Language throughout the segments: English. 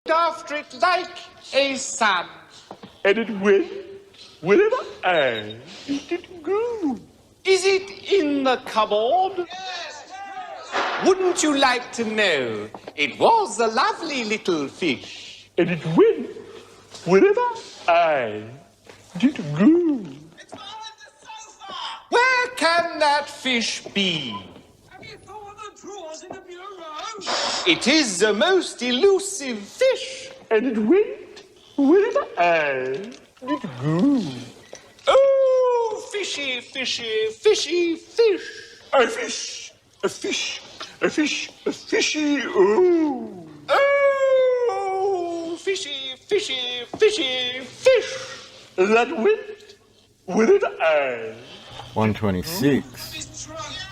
after it like a son. And it went wherever I it go. Is it in the cupboard? Yes. Wouldn't you like to know? It was a lovely little fish. And it went wherever I did go. It's all in the sofa! Where can that fish be? Have you thought of the drawers in the bureau? It is a most elusive fish. And it went wherever I did go. Oh, fishy, fishy, fishy, fish. A fish, a fish, a fish, a fishy, oh. Oh, fishy, fishy, fishy, fish. That went wherever I. 126.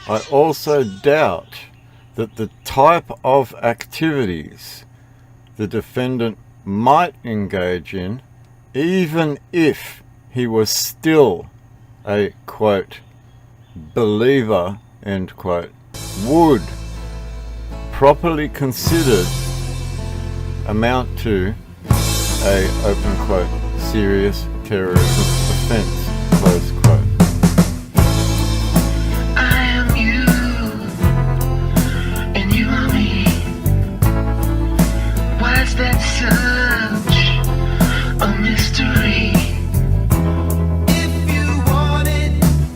I also doubt that the type of activities the defendant might engage in, even if he was still a, quote, believer, end quote, would, properly considered, amount to a, open quote, serious terrorism offence, close quote. I am you, and you are me. Why is that such a mystery? If you want it,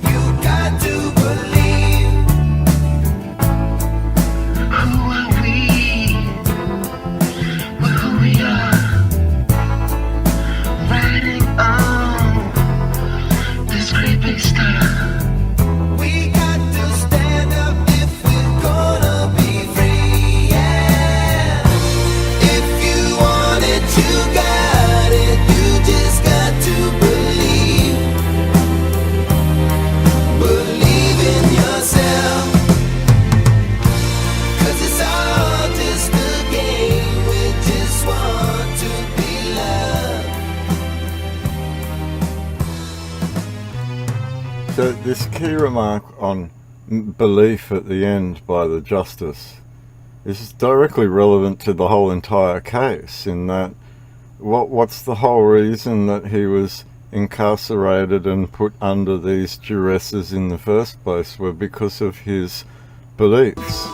you got to believe. Who are we? We're who we are. Riding on this creepy star. We got to stand up if we're gonna be free. Yeah. If you want it, you got it. You just got to believe. Believe in yourself. 'Cause it's all just a game. We just want to be loved. So this key remark on belief at the end by the justice is directly relevant to the whole entire case, in that what's the whole reason that he was incarcerated and put under these duresses in the first place were because of his beliefs.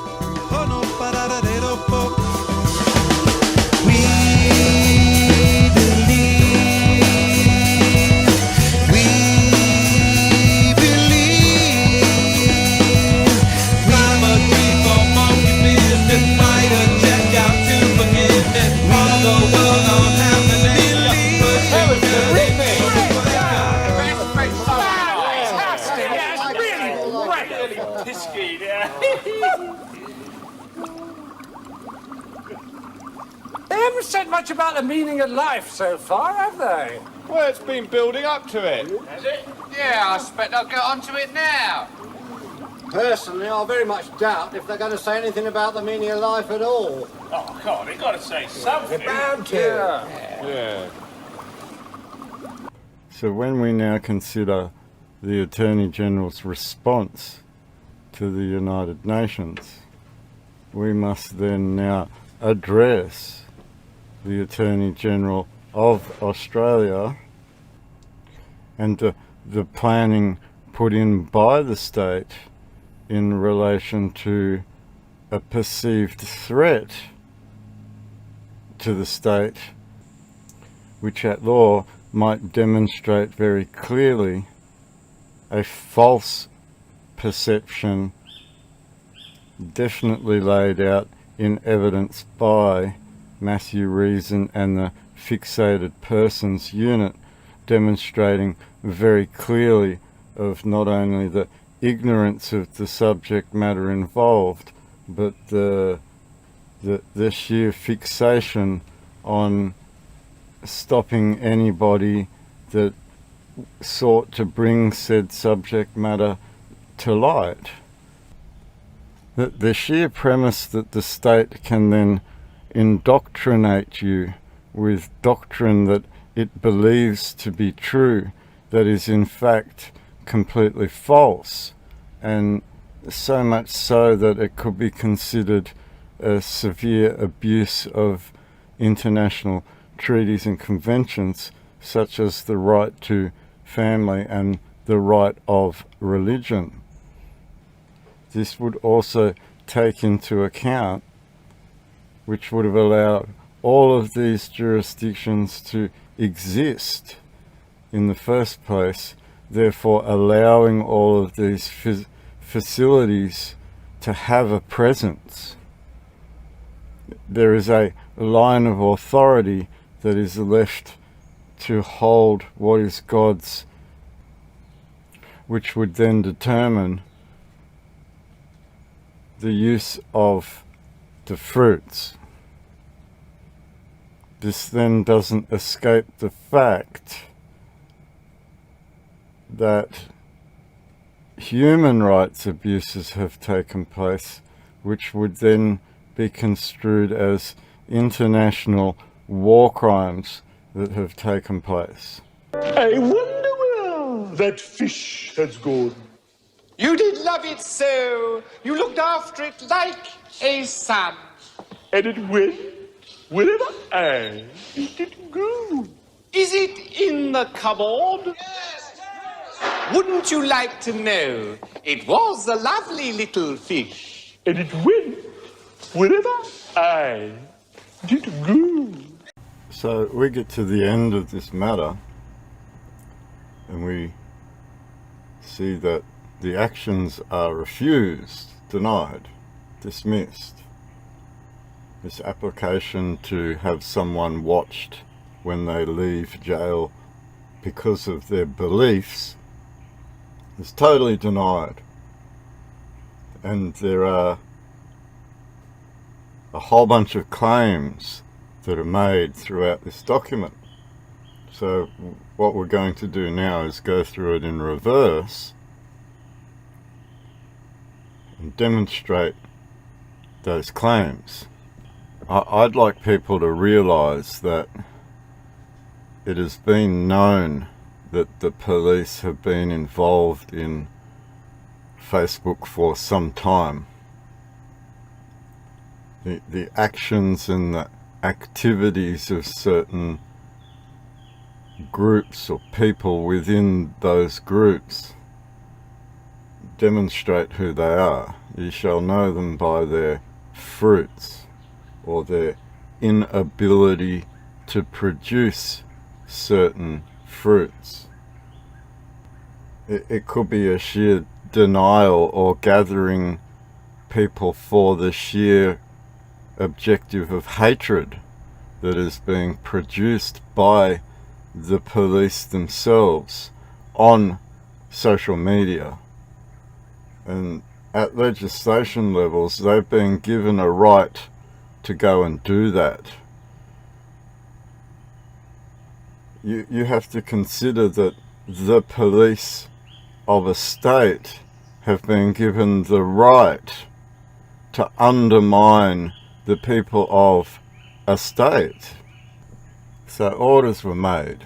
They haven't said much about the meaning of life so far, have they? Well, it's been building up to it. Has it? Yeah, I expect they'll get onto it now. Personally, I very much doubt if they're going to say anything about the meaning of life at all. Oh, God, they've got to say something. Bound to. Yeah. So when we now consider the Attorney General's response to the United Nations, we must then now address the Attorney General of Australia and the planning put in by the state in relation to a perceived threat to the state, which at law might demonstrate very clearly a false perception definitely laid out in evidence by Matthew Reason and the Fixated Persons Unit, demonstrating very clearly of not only the ignorance of the subject matter involved, but the sheer fixation on stopping anybody that sought to bring said subject matter to light. The sheer premise that the state can then indoctrinate you with doctrine that it believes to be true, that is in fact completely false, and so much so that it could be considered a severe abuse of international treaties and conventions such as the right to family and the right of religion. This would also take into account, which would have allowed all of these jurisdictions to exist in the first place, therefore allowing all of these facilities to have a presence. There is a line of authority that is left to hold what is God's, which would then determine the use of the fruits. This then doesn't escape the fact that human rights abuses have taken place, which would then be construed as international war crimes that have taken place. I wonder where that fish has gone. You did love it so. You looked after it like a son. And it went wherever I did go. Is it in the cupboard? Wouldn't you like to know? It was a lovely little fish. And it went wherever I did go. So we get to the end of this matter and we see that the actions are refused, denied, dismissed. This application to have someone watched when they leave jail because of their beliefs is totally denied. And there are a whole bunch of claims that are made throughout this document. So what we're going to do now is go through it in reverse and demonstrate those claims. I'd like people to realize that it has been known that the police have been involved in Facebook for some time. The actions and the activities of certain groups or people within those groups demonstrate who they are. You shall know them by their fruits, or their inability to produce certain fruits. It could be a sheer denial or gathering people for the sheer objective of hatred that is being produced by the police themselves on social media. And at legislation levels, they've been given a right to go and do that. You have to consider that the police of a state have been given the right to undermine the people of a state. So orders were made.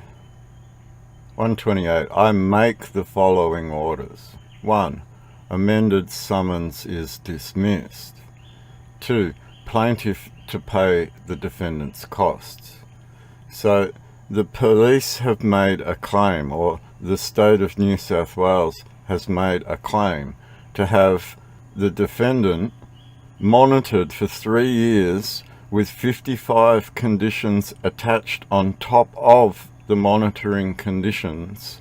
128. I make the following orders. 1. Amended summons is dismissed. 2. Plaintiff to pay the defendant's costs. So the police have made a claim, or the state of New South Wales has made a claim to have the defendant monitored for 3 years with 55 conditions attached on top of the monitoring conditions,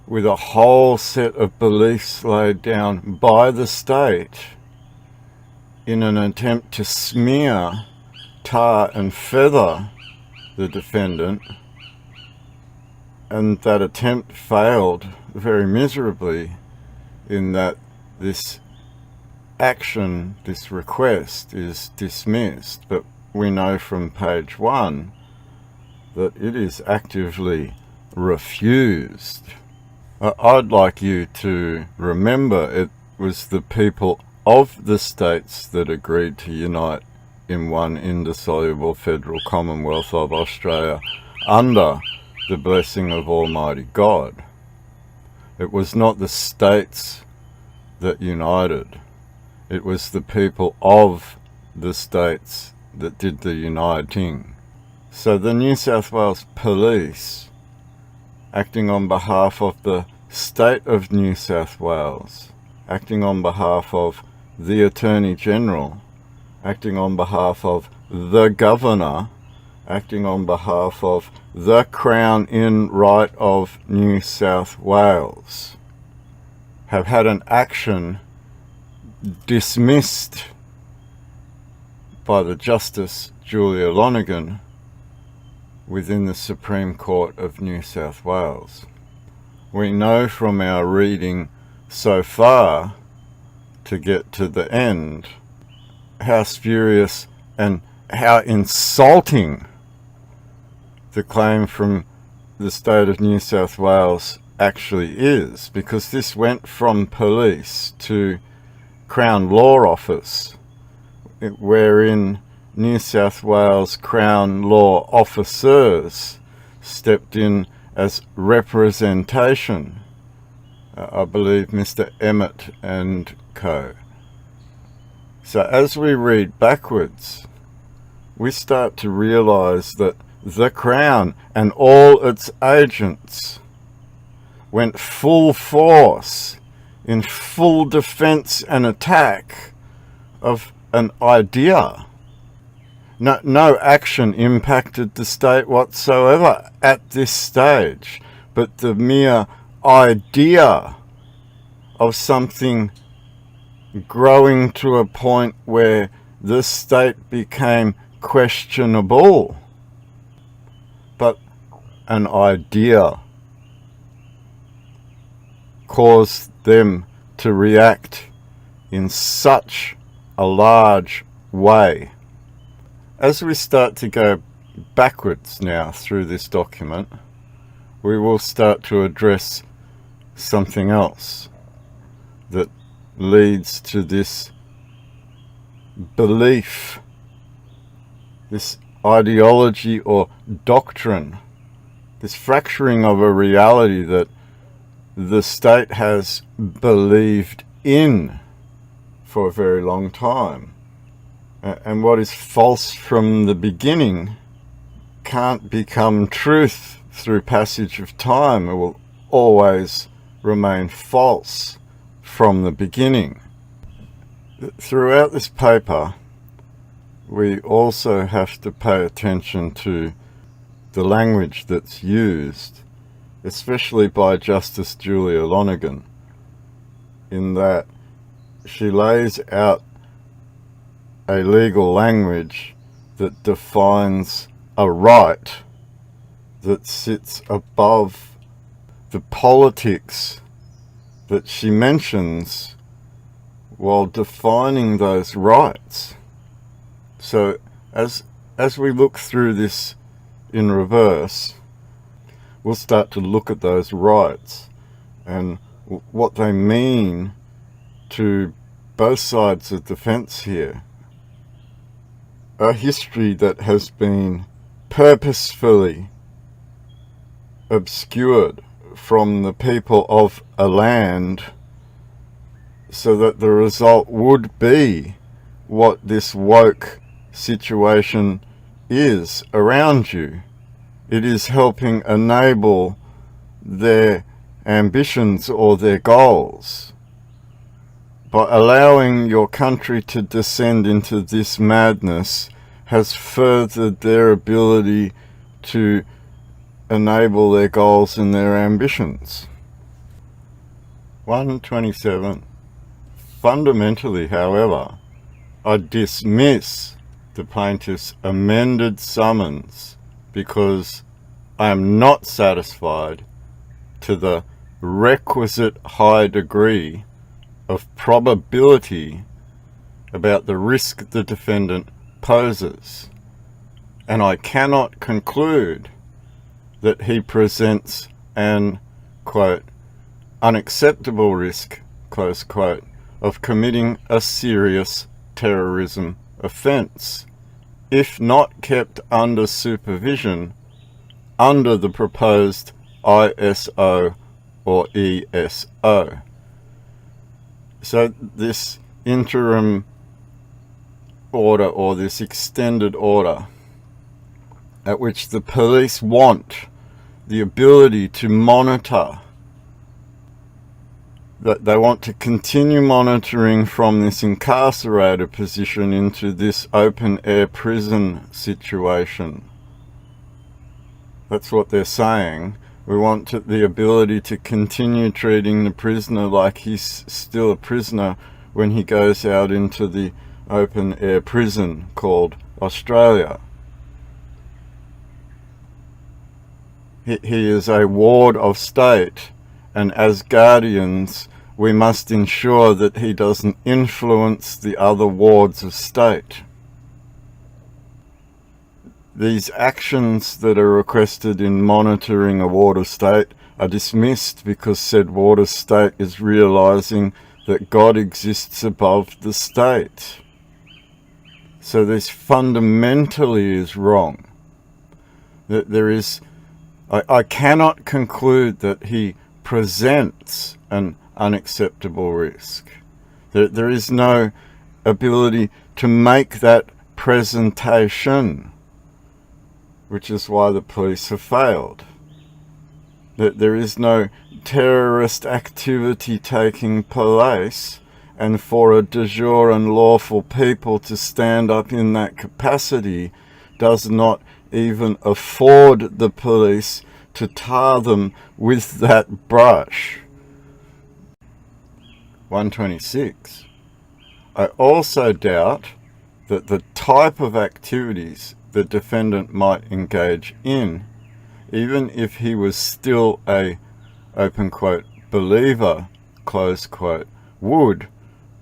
with a whole set of beliefs laid down by the state in an attempt to smear, tar and feather the defendant. And that attempt failed very miserably, in that this action, this request, is dismissed. But we know from page 1 that it is actively refused. I'd like you to remember it was the people of the states that agreed to unite in one indissoluble federal Commonwealth of Australia under the blessing of Almighty God. It was not the states that united. It was the people of the states that did the uniting. So the New South Wales Police, acting on behalf of the State of New South Wales, acting on behalf of the Attorney General, acting on behalf of the Governor, acting on behalf of the Crown in Right of New South Wales, have had an action dismissed by the Justice Julia Lonergan within the Supreme Court of New South Wales. We know from our reading so far, to get to the end, how spurious and how insulting the claim from the state of New South Wales actually is, because this went from police to Crown Law Office, wherein New South Wales Crown Law officers stepped in as representation. I believe Mr. Emmett and co. So as we read backwards, we start to realise that the Crown and all its agents went full force in full defence and attack of an idea. No action impacted the state whatsoever at this stage, but the mere idea of something growing to a point where the state became questionable. But an idea caused them to react in such a large way. As we start to go backwards now through this document, we will start to address something else that leads to this belief, this ideology or doctrine, this fracturing of a reality that the state has believed in for a very long time. And what is false from the beginning can't become truth through passage of time. It will always remain false from the beginning. Throughout this paper, we also have to pay attention to the language that's used, especially by Justice Julia Lonergan, in that she lays out a legal language that defines a right that sits above the politics that she mentions while defining those rights. So as we look through this in reverse, we'll start to look at those rights and what they mean to both sides of the fence here. A history that has been purposefully obscured from the people of a land so that the result would be what this woke situation is around you. It is helping enable their ambitions or their goals. By allowing your country to descend into this madness has furthered their ability to enable their goals and their ambitions. 127. Fundamentally, however, I dismiss the plaintiff's amended summons because I am not satisfied to the requisite high degree of probability about the risk the defendant poses, and I cannot conclude that he presents an, quote, unacceptable risk, close quote, of committing a serious terrorism offence, if not kept under supervision under the proposed ISO or ESO. So this interim order, or this extended order, at which the police want the ability to monitor, that they want to continue monitoring from this incarcerated position into this open air prison situation. That's what they're saying. We want the ability to continue treating the prisoner like he's still a prisoner when he goes out into the open air prison called Australia. He is a ward of state, and as guardians we must ensure that he doesn't influence the other wards of state. These actions that are requested in monitoring a ward of state are dismissed because said ward of state is realizing that God exists above the state. So this fundamentally is wrong. That there is, I cannot conclude that he presents an unacceptable risk. There is no ability to make that presentation, which is why the police have failed. That there is no terrorist activity taking place, and for a de jure and lawful people to stand up in that capacity does not even afford the police to tar them with that brush. 126. I also doubt that the type of activities the defendant might engage in, even if he was still a, open quote, believer, close quote, would,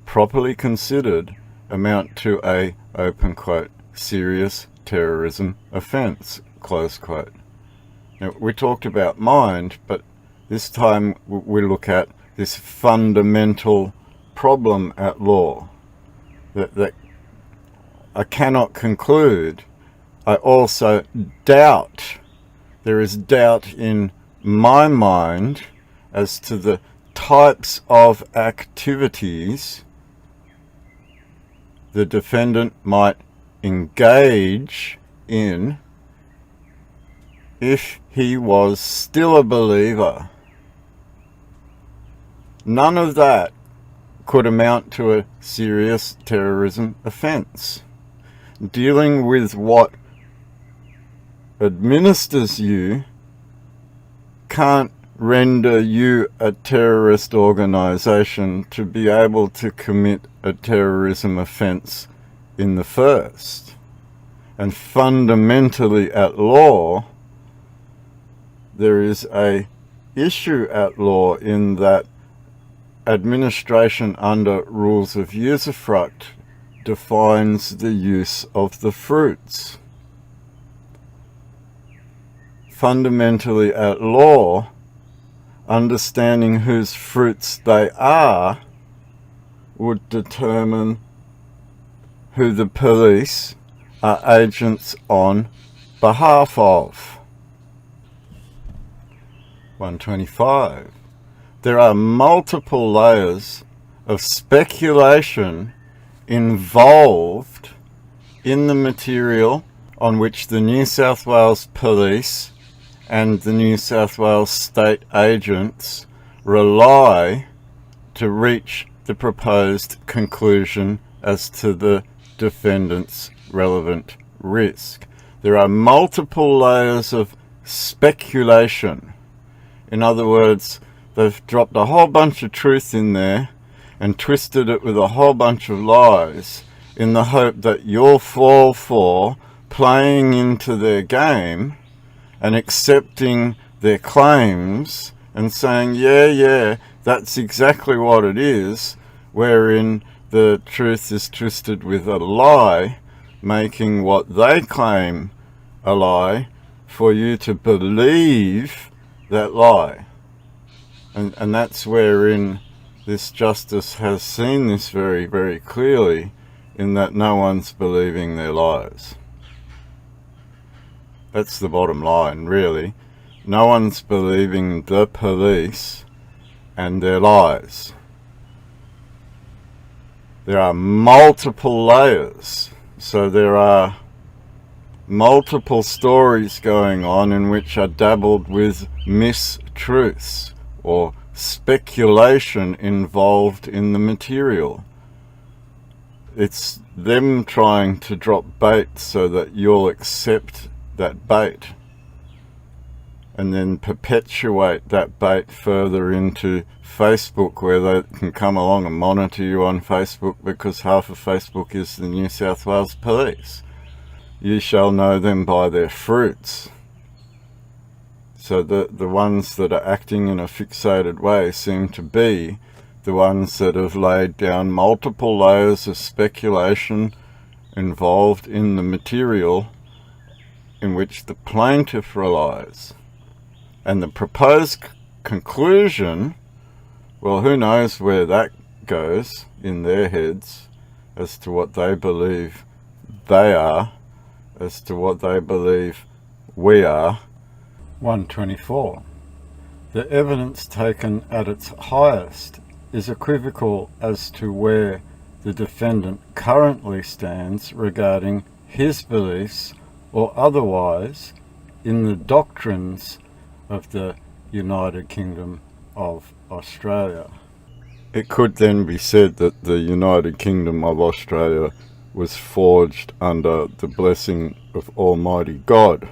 properly considered, amount to a, open quote, serious terrorism offence, close quote. Now, we talked about mind, but this time we look at this fundamental problem at law that I cannot conclude. I also doubt, there is doubt in my mind as to the types of activities the defendant might engage in if he was still a believer. None of that could amount to a serious terrorism offence. Dealing with what administers you can't render you a terrorist organisation to be able to commit a terrorism offence in the first. And fundamentally at law, there is a issue at law in that administration under rules of usufruct defines the use of the fruits. Fundamentally at law, understanding whose fruits they are would determine who the police are agents on behalf of. 125. There are multiple layers of speculation involved in the material on which the New South Wales Police and the New South Wales state agents rely to reach the proposed conclusion as to the defendant's relevant risk. There are multiple layers of speculation. In other words, they've dropped a whole bunch of truth in there and twisted it with a whole bunch of lies in the hope that you'll fall for playing into their game and accepting their claims and saying, yeah, that's exactly what it is, wherein the truth is twisted with a lie, making what they claim a lie for you to believe that lie. And that's wherein this justice has seen this very, very clearly, in that no one's believing their lies. That's the bottom line, really. No one's believing the police and their lies. There are multiple layers So there are multiple stories going on in which are dabbled with mistruths or speculation involved in the material. It's them trying to drop bait so that you'll accept that bait and then perpetuate that bait further into Facebook, where they can come along and monitor you on Facebook, because half of Facebook is the New South Wales Police. You shall know them by their fruits. So the ones that are acting in a fixated way seem to be the ones that have laid down multiple layers of speculation involved in the material in which the plaintiff relies. And the proposed conclusion, well, who knows where that goes in their heads as to what they believe they are, as to what they believe we are. 124. The evidence taken at its highest is equivocal as to where the defendant currently stands regarding his beliefs or otherwise in the doctrines of the United Kingdom of Australia. It could then be said that the United Kingdom of Australia was forged under the blessing of Almighty God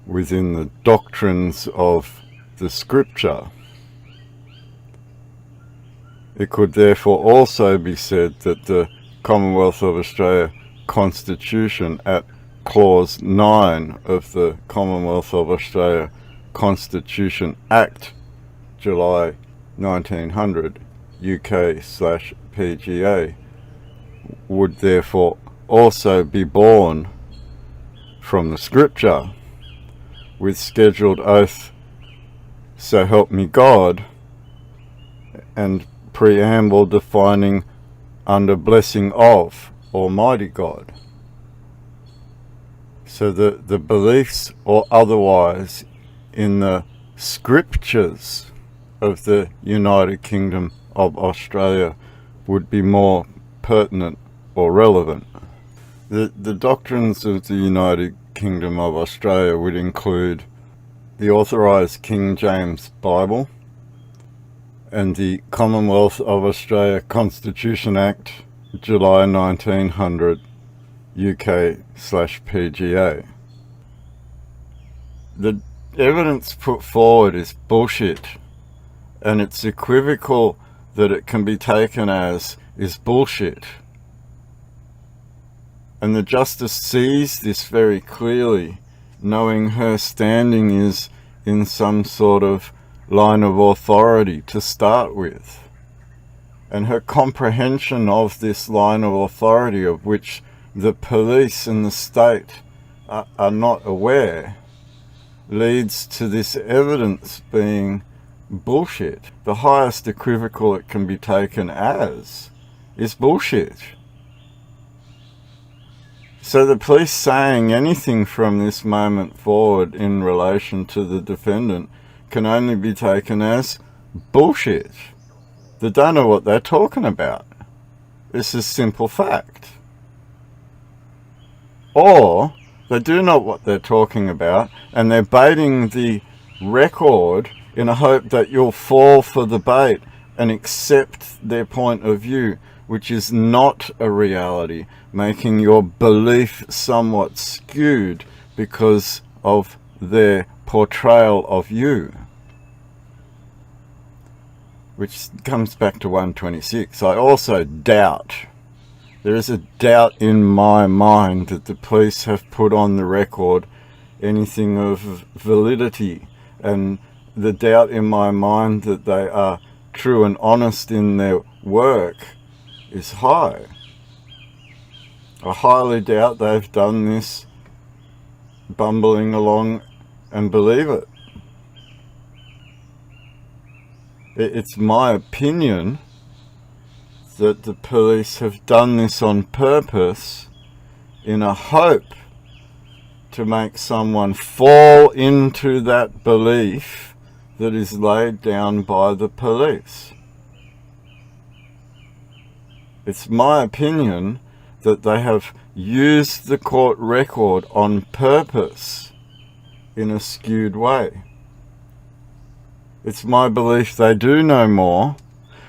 within the doctrines of the Scripture. It could therefore also be said that the Commonwealth of Australia Constitution at Clause 9 of the Commonwealth of Australia Constitution Act, July 1900, UK/PGA, would therefore also be born from the Scripture, with scheduled oath, so help me God, and preamble defining under blessing of Almighty God. So the beliefs or otherwise in the Scriptures of the United Kingdom of Australia would be more pertinent or relevant. The doctrines of the United Kingdom of Australia would include the Authorised King James Bible and the Commonwealth of Australia Constitution Act, July 1900, UK/PGA. The evidence put forward is bullshit, and it's equivocal that it can be taken as is bullshit. And the Justice sees this very clearly, knowing her standing is in some sort of line of authority to start with. And her comprehension of this line of authority, of which the police and the state are not aware, leads to this evidence being bullshit. The highest equivocal it can be taken as is bullshit. So the police saying anything from this moment forward in relation to the defendant can only be taken as bullshit. They don't know what they're talking about. This is simple fact. Or they do know what they're talking about, and they're baiting the record in a hope that you'll fall for the bait and accept their point of view, which is not a reality, making your belief somewhat skewed because of their portrayal of you. Which comes back to 126. I also doubt, there is a doubt in my mind that the police have put on the record anything of validity, and the doubt in my mind that they are true and honest in their work is high. I highly doubt they've done this bumbling along and believe it. It's my opinion that the police have done this on purpose in a hope to make someone fall into that belief that is laid down by the police. It's my opinion that they have used the court record on purpose in a skewed way. It's my belief they do know more,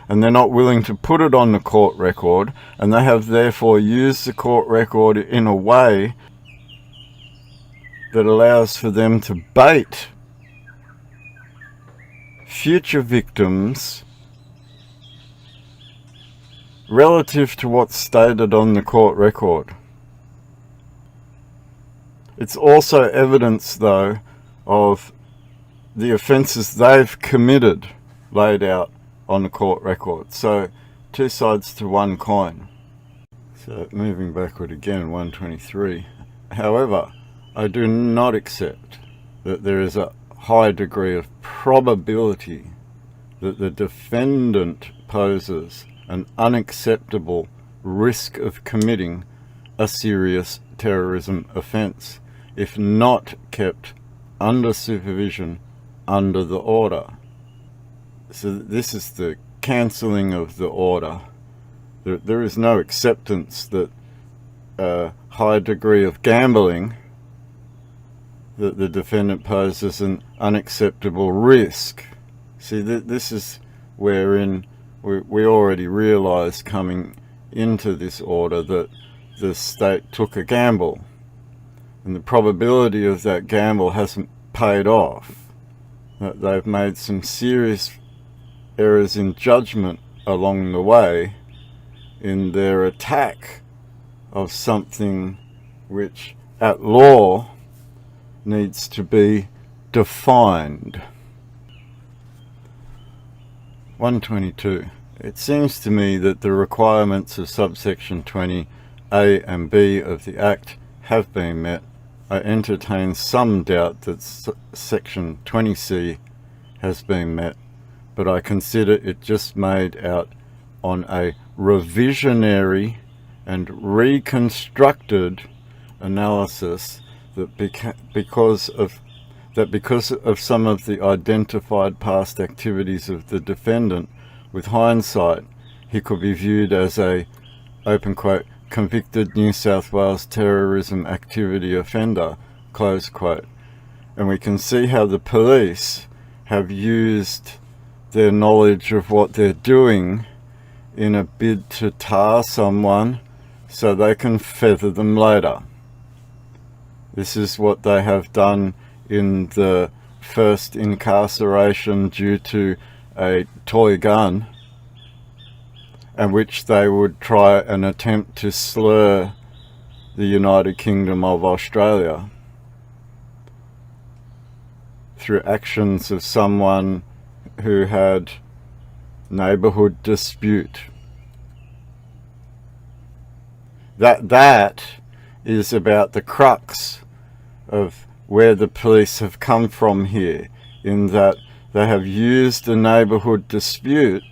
and they're not willing to put it on the court record, and they have therefore used the court record in a way that allows for them to bait future victims relative to what's stated on the court record. It's also evidence, though, of the offences they've committed laid out on the court record. So, two sides to one coin. So, moving backward again, 123. However, I do not accept that there is a high degree of probability that the defendant poses an unacceptable risk of committing a serious terrorism offence if not kept under supervision under the order. So this is the cancelling of the order. There is no acceptance that a high degree of gambling that the defendant poses an unacceptable risk. See, this is wherein we already realised coming into this order that the state took a gamble, and the probability of that gamble hasn't paid off. That they've made some serious errors in judgment along the way in their attack of something which at law needs to be defined. 122. It seems to me that the requirements of subsection 20A and B of the Act have been met. I entertain some doubt that section 20C has been met, but I consider it just made out on a revisionary and reconstructed analysis that because of some of the identified past activities of the defendant, with hindsight, he could be viewed as a, open quote, convicted New South Wales terrorism activity offender, close quote. And we can see how the police have used their knowledge of what they're doing in a bid to tar someone so they can feather them later. This is what they have done in the first incarceration due to a toy gun, and which they would try and attempt to slur the United Kingdom of Australia through actions of someone who had neighbourhood dispute. That is about the crux of where the police have come from here, in that they have used a neighbourhood dispute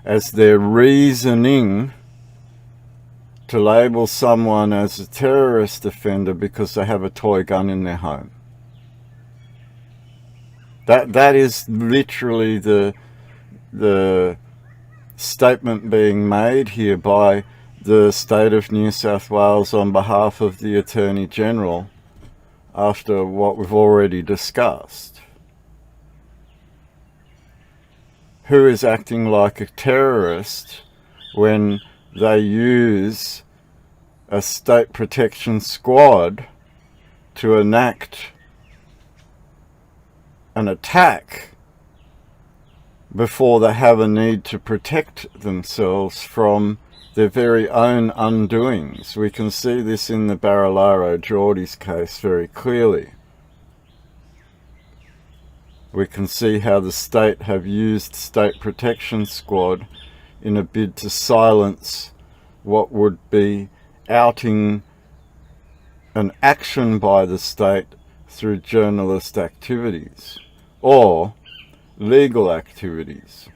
as their reasoning to label someone as a terrorist offender because they have a toy gun in their home. That is literally the statement being made here by the State of New South Wales on behalf of the Attorney General after what we've already discussed. Who is acting like a terrorist when they use a state protection squad to enact an attack before they have a need to protect themselves from their very own undoings? We can see this in the Barilaro Geordies case very clearly. We can see how the state have used State Protection Squad in a bid to silence what would be outing an action by the state through journalist activities or legal activities.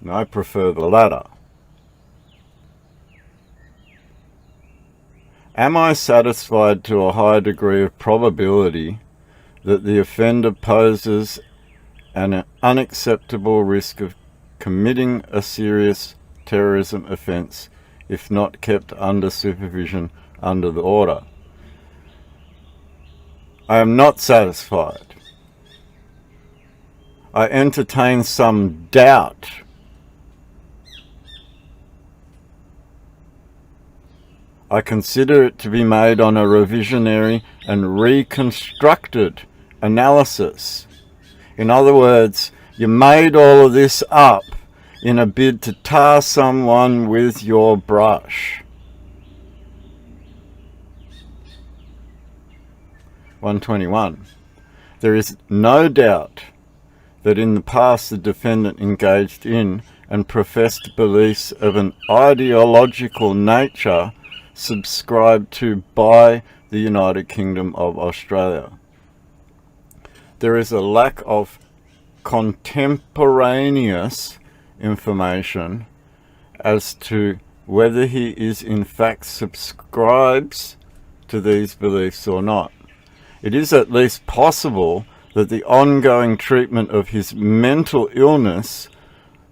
And I prefer the latter. Am I satisfied to a high degree of probability that the offender poses an unacceptable risk of committing a serious terrorism offence if not kept under supervision under the order. I am not satisfied. I entertain some doubt I consider it to be made on a revisionary and reconstructed analysis. In other words, you made all of this up in a bid to tar someone with your brush. 121. There is no doubt that in the past the defendant engaged in and professed beliefs of an ideological nature subscribed to by the United Kingdom of Australia. There is a lack of contemporaneous information as to whether he is in fact subscribes to these beliefs or not. It is at least possible that the ongoing treatment of his mental illness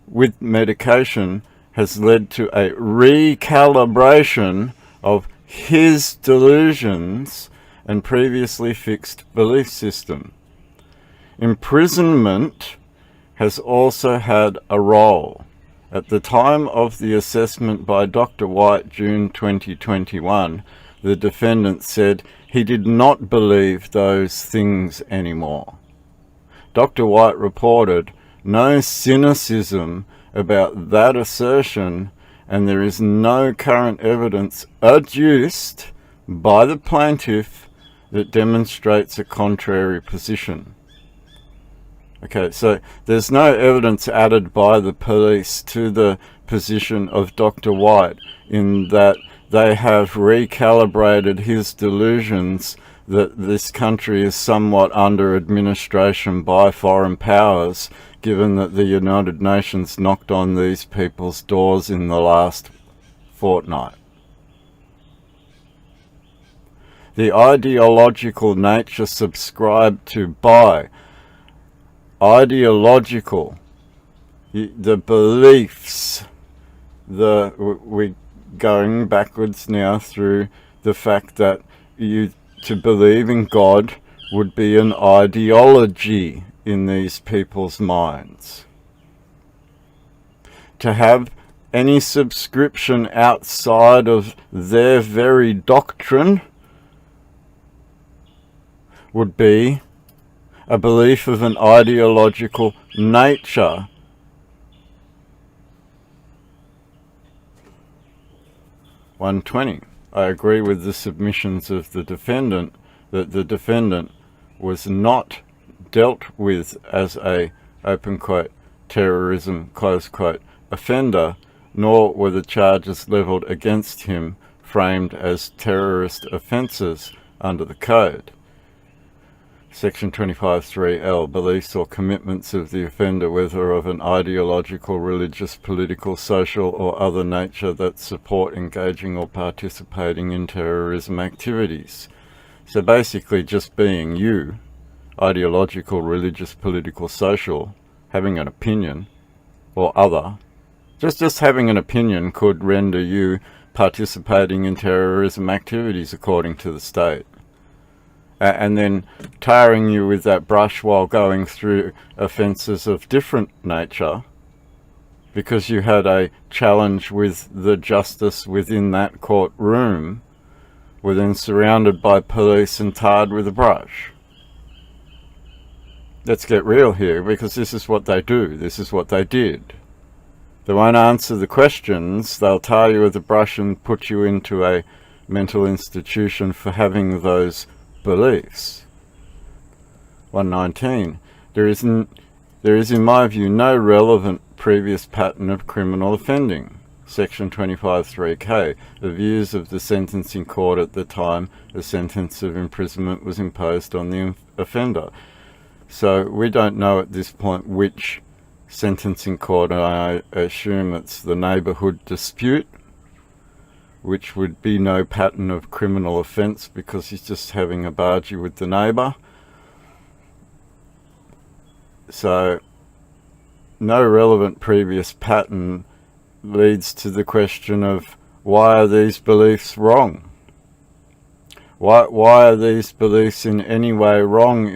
with medication has led to a recalibration of his delusions and previously fixed belief system. Imprisonment has also had a role. At the time of the assessment by Dr. White, June 2021, the defendant said he did not believe those things anymore. Dr. White reported no cynicism about that assertion, and there is no current evidence adduced by the plaintiff that demonstrates a contrary position. Okay, so there's no evidence added by the police to the position of Dr. White in that they have recalibrated his delusions that this country is somewhat under administration by foreign powers, given that the United Nations knocked on these people's doors in the last fortnight. The ideological nature subscribed to by ideological, the beliefs, we're going backwards now through the fact that to believe in God would be an ideology in these people's minds. To have any subscription outside of their very doctrine would be a belief of an ideological nature. (120) I agree with the submissions of the defendant that the defendant was not dealt with as a, open quote, terrorism, close quote, offender, nor were the charges levelled against him framed as terrorist offences under the Code. Section 25(3)(l), beliefs or commitments of the offender, whether of an ideological, religious, political, social or other nature that support engaging or participating in terrorism activities. So basically just being you, ideological, religious, political, social, having an opinion or other, just having an opinion could render you participating in terrorism activities according to the state. And then tarring you with that brush while going through offences of different nature because you had a challenge with the justice within that courtroom, were then surrounded by police and tarred with a brush. Let's get real here, because this is what they do. This is what they did. They won't answer the questions. They'll tar you with a brush and put you into a mental institution for having those beliefs. 119. There is in my view no relevant previous pattern of criminal offending. Section 25(3)(k), the views of the sentencing court at the time a sentence of imprisonment was imposed on the offender. So we don't know at this point which sentencing court. I assume it's the neighbourhood dispute, which would be no pattern of criminal offence because he's just having a bargee with the neighbour. So no relevant previous pattern leads to the question of why are these beliefs wrong? Why are these beliefs in any way wrong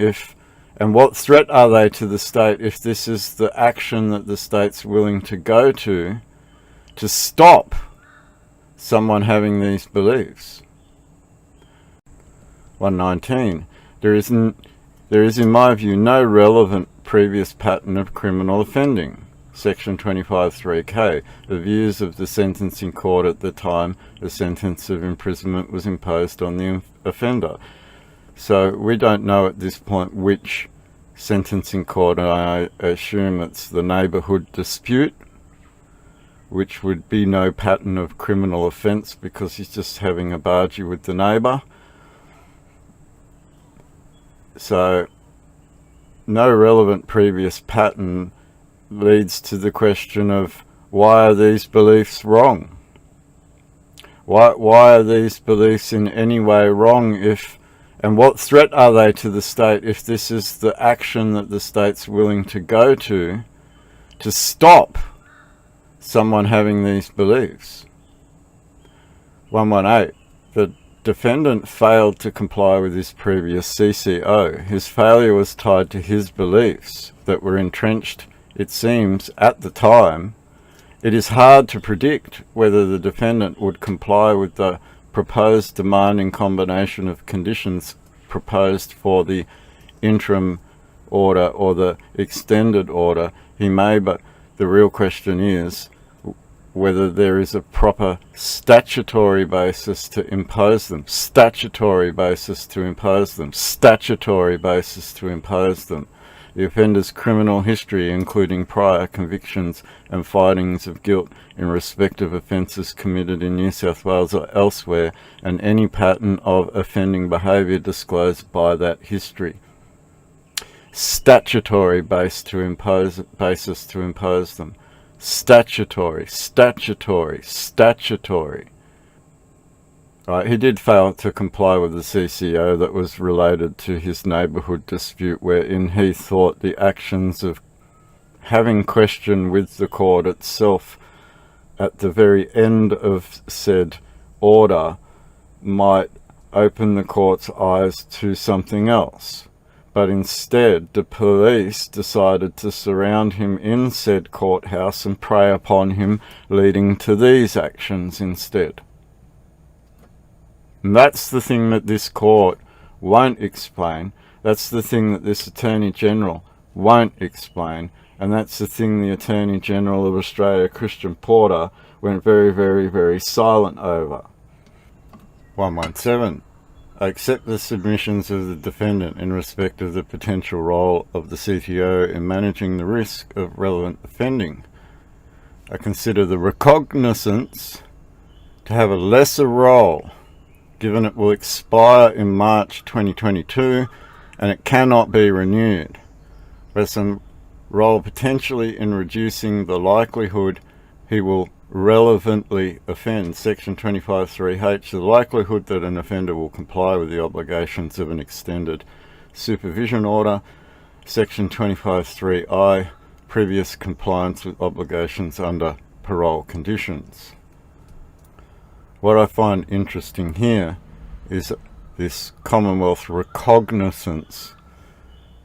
and what threat are they to the state if this is the action that the state's willing to go to stop someone having these beliefs? 119. There is in my view no relevant previous pattern of criminal offending. Section 25(3)(k), the views of the sentencing court at the time a sentence of imprisonment was imposed on the offender. So we don't know at this point which sentencing court, and I assume it's the neighbourhood dispute, which would be no pattern of criminal offence because he's just having a bargee with the neighbour. So no relevant previous pattern leads to the question of why are these beliefs wrong? Why are these beliefs in any way wrong and what threat are they to the state if this is the action that the state's willing to go to stop someone having these beliefs? 118. The defendant failed to comply with his previous CCO. His failure was tied to his beliefs that were entrenched, it seems, at the time. It is hard to predict whether the defendant would comply with the proposed demanding combination of conditions proposed for the interim order or the extended order. He may, but the real question is whether there is a proper statutory basis to impose them. Statutory basis to impose them. Statutory basis to impose them. The offender's criminal history, including prior convictions and findings of guilt in respect of offences committed in New South Wales or elsewhere, and any pattern of offending behaviour disclosed by that history. Statutory basis to impose them. Statutory. Right, he did fail to comply with the CCO that was related to his neighbourhood dispute, wherein he thought the actions of having question with the court itself at the very end of said order might open the court's eyes to something else. But instead, the police decided to surround him in said courthouse and prey upon him, leading to these actions instead. And that's the thing that this court won't explain. That's the thing that this Attorney General won't explain. And that's the thing the Attorney General of Australia, Christian Porter, went very, very, very silent over. 117. I accept the submissions of the defendant in respect of the potential role of the CTO in managing the risk of relevant offending. I consider the recognizance to have a lesser role, given it will expire in March 2022 and it cannot be renewed, but some role potentially in reducing the likelihood he will relevantly offend. Section 25(3)(h), the likelihood that an offender will comply with the obligations of an extended supervision order. Section 25(3)(i), previous compliance with obligations under parole conditions. What I find interesting here is this Commonwealth recognizance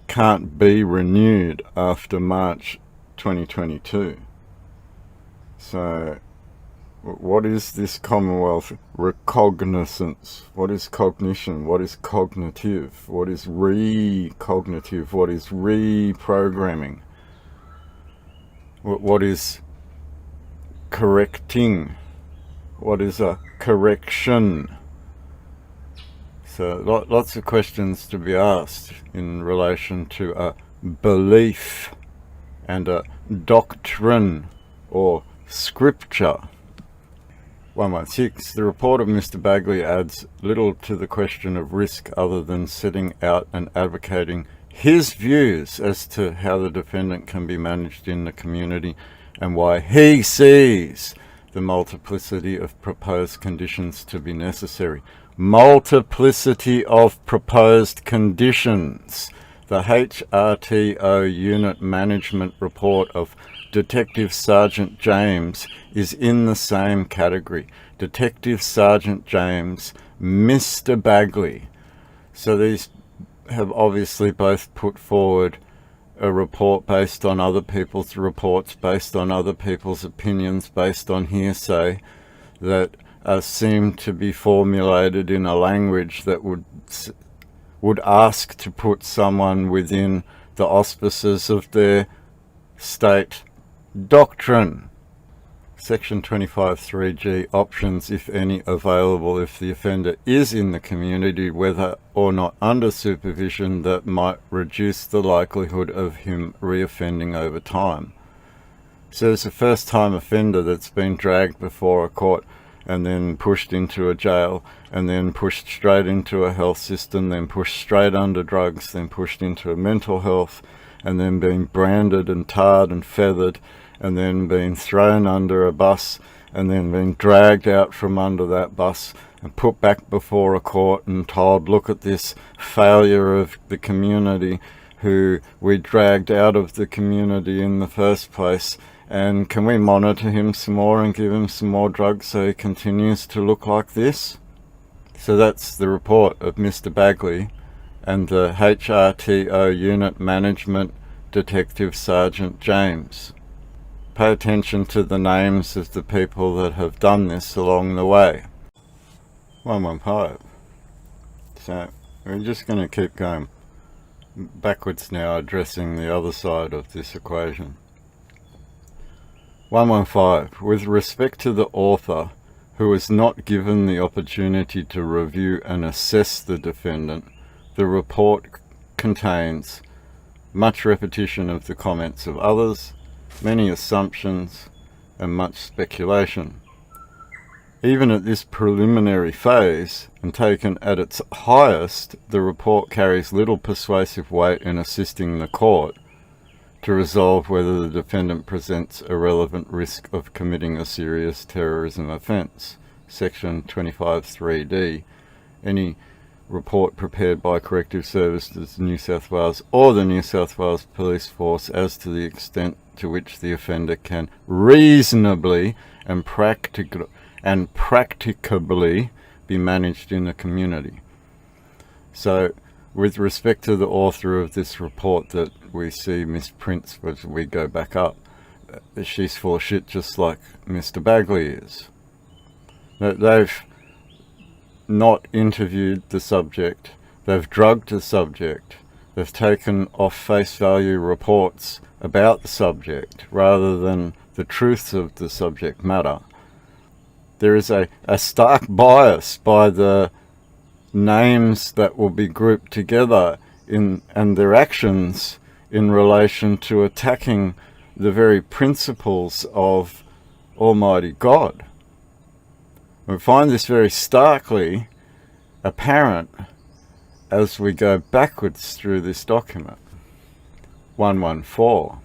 can't be renewed after March 2022. So, what is this Commonwealth recognizance? What is cognition? What is cognitive? What is recognitive? What is reprogramming? What is correcting? What is a correction? So lots of questions to be asked in relation to a belief and a doctrine or scripture. 116. The report of Mr. Bagley adds little to the question of risk other than setting out and advocating his views as to how the defendant can be managed in the community and why he sees the multiplicity of proposed conditions to be necessary. Multiplicity of proposed conditions. The HRTO Unit Management Report of Detective Sergeant James is in the same category. Detective Sergeant James, Mr. Bagley. So these have obviously both put forward a report based on other people's reports, based on other people's opinions, based on hearsay that seem to be formulated in a language that would ask to put someone within the auspices of their state doctrine. Section 25(3)(g), options, if any, available if the offender is in the community, whether or not under supervision, that might reduce the likelihood of him reoffending over time. So there's a first-time offender that's been dragged before a court and then pushed into a jail, and then pushed straight into a health system, then pushed straight under drugs, then pushed into a mental health, and then being branded and tarred and feathered, and then being thrown under a bus, and then being dragged out from under that bus and put back before a court and told, look at this failure of the community who we dragged out of the community in the first place, and can we monitor him some more and give him some more drugs so he continues to look like this? So that's the report of Mr. Bagley and the HRTO Unit Management Detective Sergeant James. Pay attention to the names of the people that have done this along the way. 115. So we're just going to keep going backwards now, addressing the other side of this equation. 115. With respect to the author, who was not given the opportunity to review and assess the defendant, the report contains much repetition of the comments of others, many assumptions, and much speculation. Even at this preliminary phase, and taken at its highest, the report carries little persuasive weight in assisting the court to resolve whether the defendant presents a relevant risk of committing a serious terrorism offence. Section 25(3)(d). Any report prepared by Corrective Services New South Wales or the New South Wales Police Force as to the extent to which the offender can reasonably and practicably be managed in the community. So, with respect to the author of this report that we see, Miss Prince, as we go back up, she's full of shit just like Mr. Bagley is. They've not interviewed the subject, they've drugged the subject, they've taken off face value reports about the subject rather than the truths of the subject matter. There is a stark bias by the names that will be grouped together and their actions in relation to attacking the very principles of Almighty God. We find this very starkly apparent as we go backwards through this document. 114.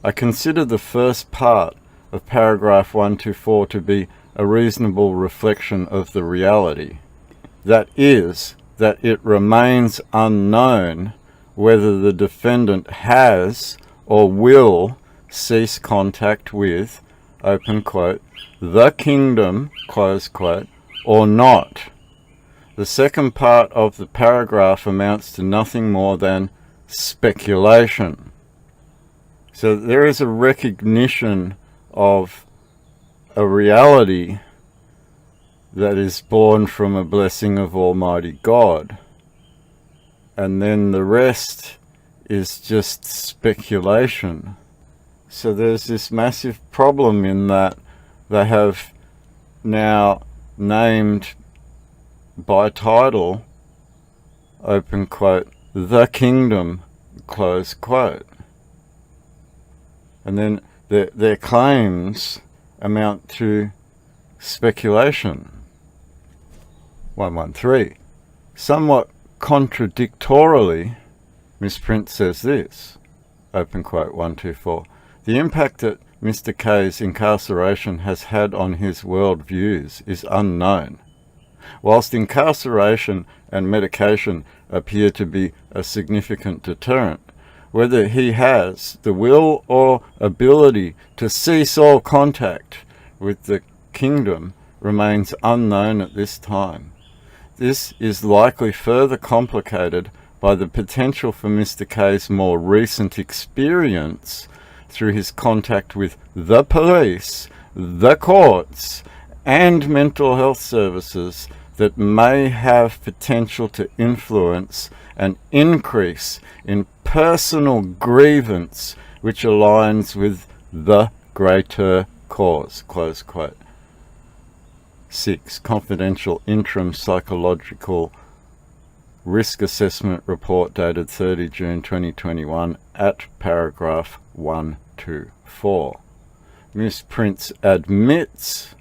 I consider the first part of paragraph 124 to be a reasonable reflection of the reality. That is, that it remains unknown whether the defendant has or will cease contact with, open quote, the kingdom, close quote, or not. The second part of the paragraph amounts to nothing more than speculation. So there is a recognition of a reality that is born from a blessing of Almighty God. And then the rest is just speculation. So there's this massive problem in that they have now named by title, open quote, the kingdom, close quote. And then their claims amount to speculation. 113. Somewhat contradictorily, Miss Prince says this, open quote 124. The impact that Mr. K's incarceration has had on his world views is unknown. Whilst incarceration and medication appear to be a significant deterrent, whether he has the will or ability to cease all contact with the kingdom remains unknown at this time. This is likely further complicated by the potential for Mr. K's more recent experience through his contact with the police, the courts, and mental health services that may have potential to influence an increase in personal grievance which aligns with the greater cause. Close quote. 6. Confidential interim psychological risk assessment report dated 30 June 2021 at paragraph 124. Miss Prince admits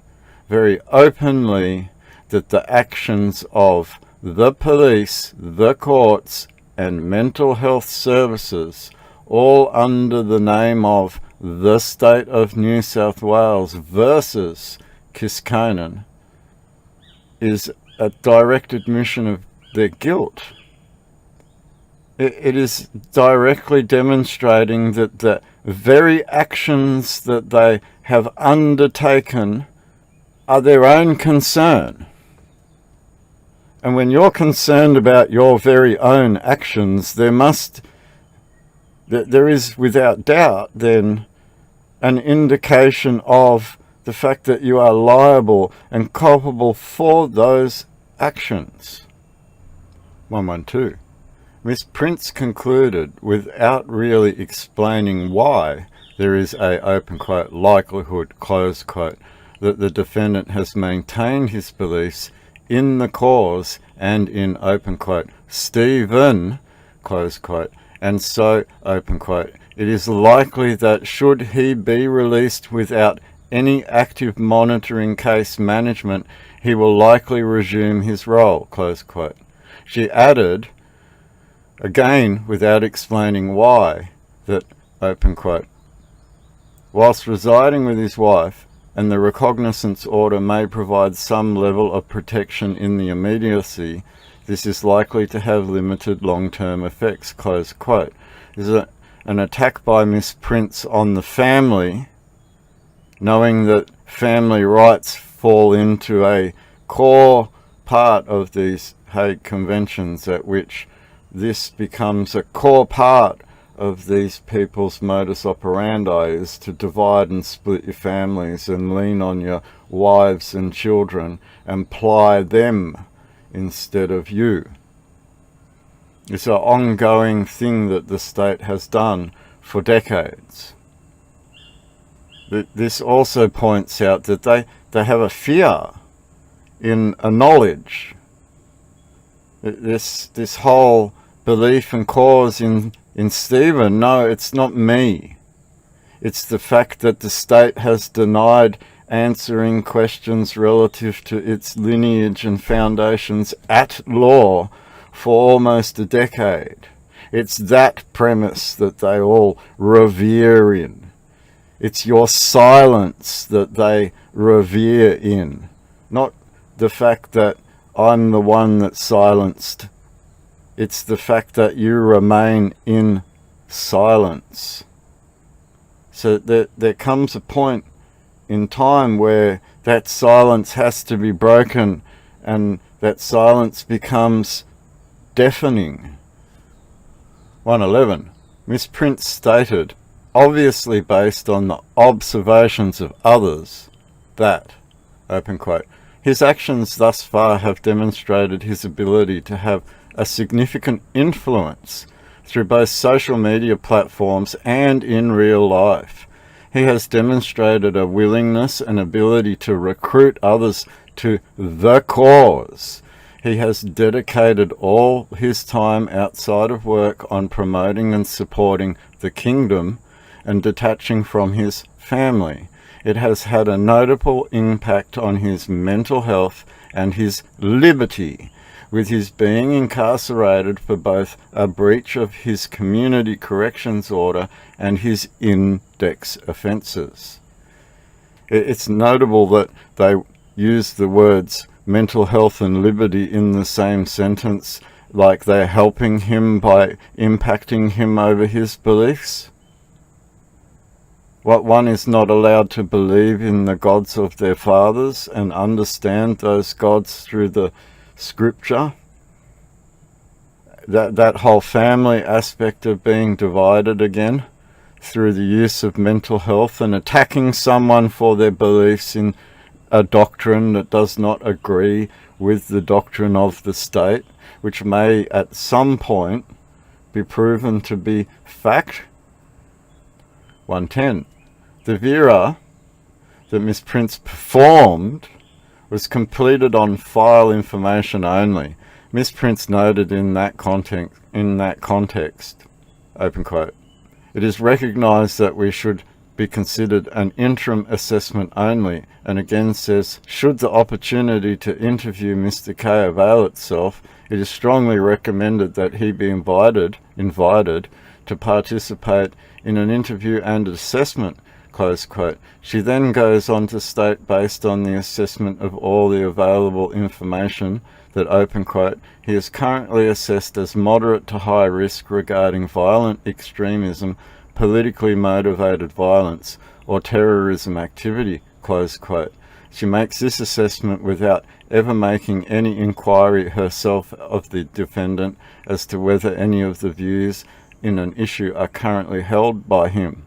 very openly that the actions of the police, the courts, and mental health services, all under the name of the State of New South Wales versus Kiskanen, is a direct admission of their guilt. It is directly demonstrating that the very actions that they have undertaken are their own concern. And when you're concerned about your very own actions, there is without doubt then an indication of the fact that you are liable and culpable for those actions. 112. Miss Prince concluded, without really explaining why, there is a, open quote, likelihood, close quote, that the defendant has maintained his beliefs in the cause and in, open quote, Stephen, close quote, and so, open quote, it is likely that should he be released without any active monitoring case management, he will likely resume his role, close quote. She added, again without explaining why, that, open quote, whilst residing with his wife, and the recognizance order may provide some level of protection in the immediacy, this is likely to have limited long-term effects, close quote. This is an attack by Miss Prince on the family, knowing that family rights fall into a core part of these Hague Conventions, at which this becomes a core part of these people's modus operandi, is to divide and split your families and lean on your wives and children and ply them instead of you. It's an ongoing thing that the state has done for decades. This also points out that they have a fear in a knowledge. This whole belief and cause in Stephen, no, it's not me. It's the fact that the state has denied answering questions relative to its lineage and foundations at law for almost a decade. It's that premise that they all revere in. It's your silence that they revere in, not the fact that I'm the one that's silenced. It's the fact that you remain in silence. So there comes a point in time where that silence has to be broken, and that silence becomes deafening. 111. Miss Prince stated, obviously based on the observations of others, that, open quote, his actions thus far have demonstrated his ability to have a significant influence through both social media platforms and in real life. He has demonstrated a willingness and ability to recruit others to the cause. He has dedicated all his time outside of work on promoting and supporting the kingdom and detaching from his family. It has had a notable impact on his mental health and his liberty, with his being incarcerated for both a breach of his community corrections order and his index offences. It's notable that they use the words mental health and liberty in the same sentence, like they're helping him by impacting him over his beliefs. What one is not allowed to believe in the gods of their fathers and understand those gods through the scripture. That whole family aspect of being divided again through the use of mental health and attacking someone for their beliefs in a doctrine that does not agree with the doctrine of the state, which may at some point be proven to be fact. 110. The Vera that Miss Prince performed was completed on file information only. Miss Prince noted in that context, open quote, "It is recognised that we should be considered an interim assessment only," and again says, "Should the opportunity to interview Mr. K avail itself, it is strongly recommended that he be invited to participate in an interview and assessment," close quote. She then goes on to state, based on the assessment of all the available information, that, open quote, "he is currently assessed as moderate to high risk regarding violent extremism, politically motivated violence, or terrorism activity," close quote. She makes this assessment without ever making any inquiry herself of the defendant as to whether any of the views in an issue are currently held by him.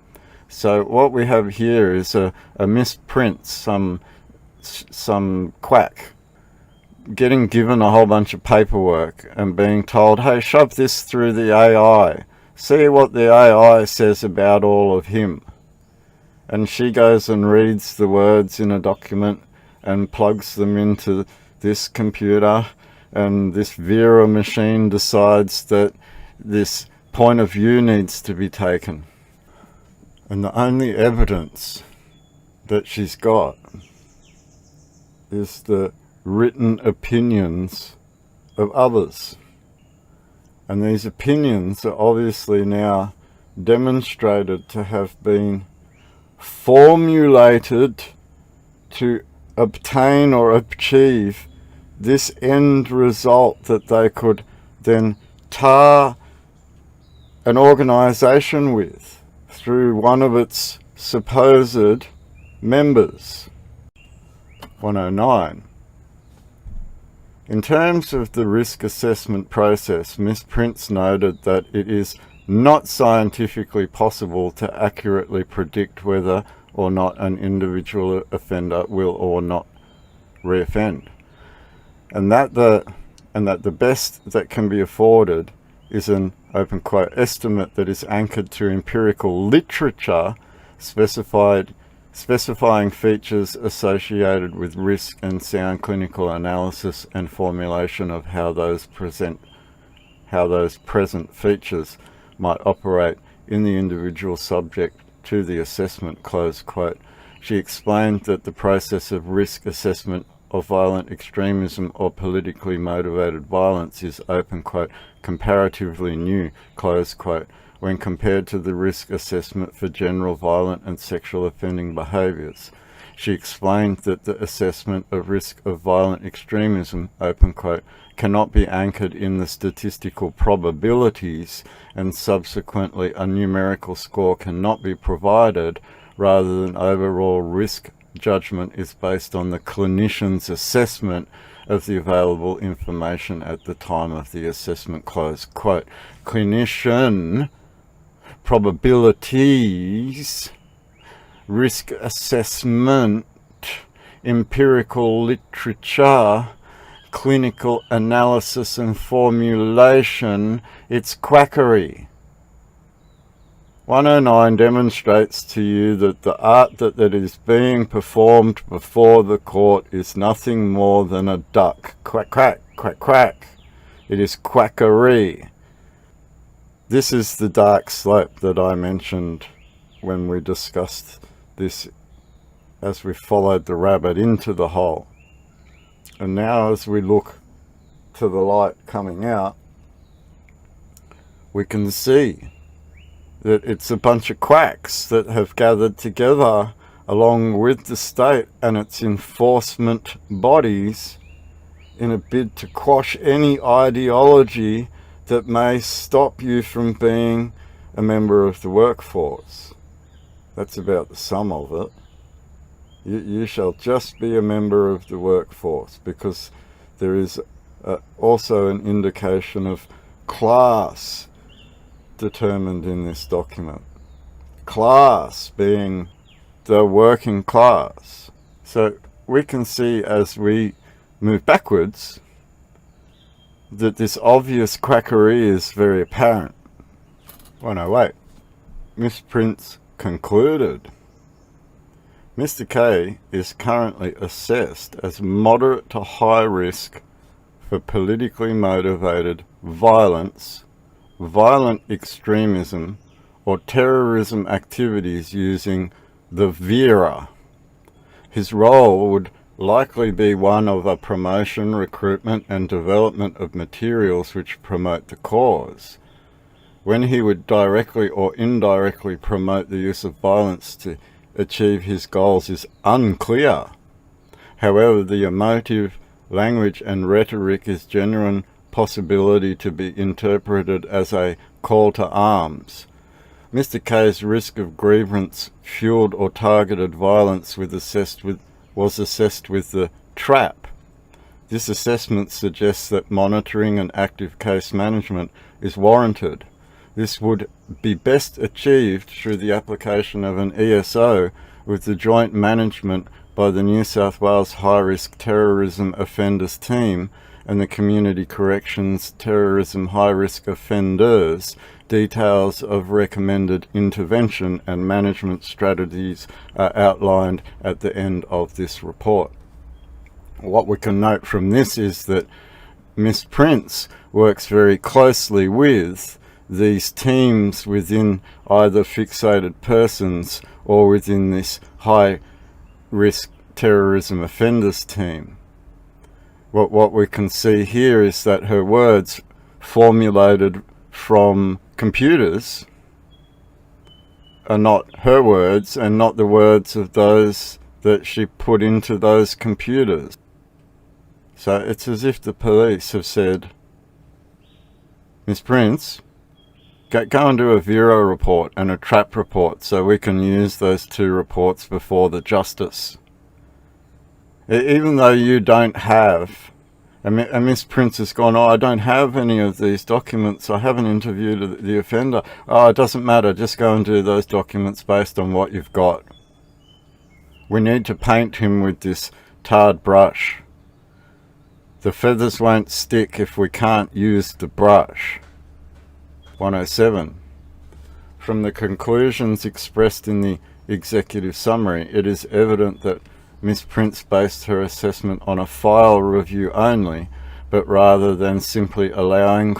So what we have here is a Miss Prince, some quack, getting given a whole bunch of paperwork and being told, hey, shove this through the AI. See what the AI says about all of him. And she goes and reads the words in a document and plugs them into this computer, and this Vera machine decides that this point of view needs to be taken. And the only evidence that she's got is the written opinions of others. And these opinions are obviously now demonstrated to have been formulated to obtain or achieve this end result that they could then tar an organization with through one of its supposed members. 109. In terms of the risk assessment process, Ms. Prince noted that it is not scientifically possible to accurately predict whether or not an individual offender will or not reoffend, and that the best that can be afforded is an, open quote, estimate that is anchored to empirical literature specifying features associated with risk and sound clinical analysis and formulation of how those present features might operate in the individual subject to the assessment, close quote. She explained that the process of risk assessment of violent extremism or politically motivated violence is, open quote, comparatively new, close quote, when compared to the risk assessment for general violent and sexual offending behaviours. She explained that the assessment of risk of violent extremism, open quote, cannot be anchored in the statistical probabilities, and subsequently a numerical score cannot be provided. Rather than overall risk judgment is based on the clinician's assessment of the available information at the time of the assessment, close quote. Clinician probabilities, risk assessment, empirical literature, clinical analysis and formulation, it's quackery. 109 demonstrates to you that the art that is being performed before the court is nothing more than a duck. Quack, quack, quack, quack. It is quackery. This is the dark slope that I mentioned when we discussed this as we followed the rabbit into the hole. And now as we look to the light coming out, we can see that it's a bunch of quacks that have gathered together along with the state and its enforcement bodies in a bid to quash any ideology that may stop you from being a member of the workforce. That's about the sum of it. You shall just be a member of the workforce, because there is also an indication of class determined in this document. Class being the working class. So we can see as we move backwards that this obvious quackery is very apparent. Oh no, wait. Miss Prince concluded. Mr. K is currently assessed as moderate to high risk for politically motivated violence, violent extremism, or terrorism activities using the VERA. His role would likely be one of a promotion, recruitment, and development of materials which promote the cause. When he would directly or indirectly promote the use of violence to achieve his goals is unclear. However, the emotive language and rhetoric is genuine possibility to be interpreted as a call to arms. Mr. K's risk of grievance, fueled or targeted violence was assessed with the TRAP. This assessment suggests that monitoring and active case management is warranted. This would be best achieved through the application of an ESO with the joint management by the New South Wales High Risk Terrorism Offenders Team and the Community Corrections Terrorism High Risk Offenders. Details of recommended intervention and management strategies are outlined at the end of this report. What we can note from this is that Miss Prince works very closely with these teams within either fixated persons or within this high risk terrorism offenders team. What we can see here is that her words formulated from computers are not her words and not the words of those that she put into those computers. So it's as if the police have said, Miss Prince, go and do a VERA report and a TRAP report so we can use those two reports before the justice. Even though you don't have, and Miss Prince has gone, I don't have any of these documents, I haven't interviewed the offender. It doesn't matter, just go and do those documents based on what you've got. We need to paint him with this tarred brush. The feathers won't stick if we can't use the brush. 107. From the conclusions expressed in the executive summary, it is evident that Miss Prince based her assessment on a file review only, but rather than simply allowing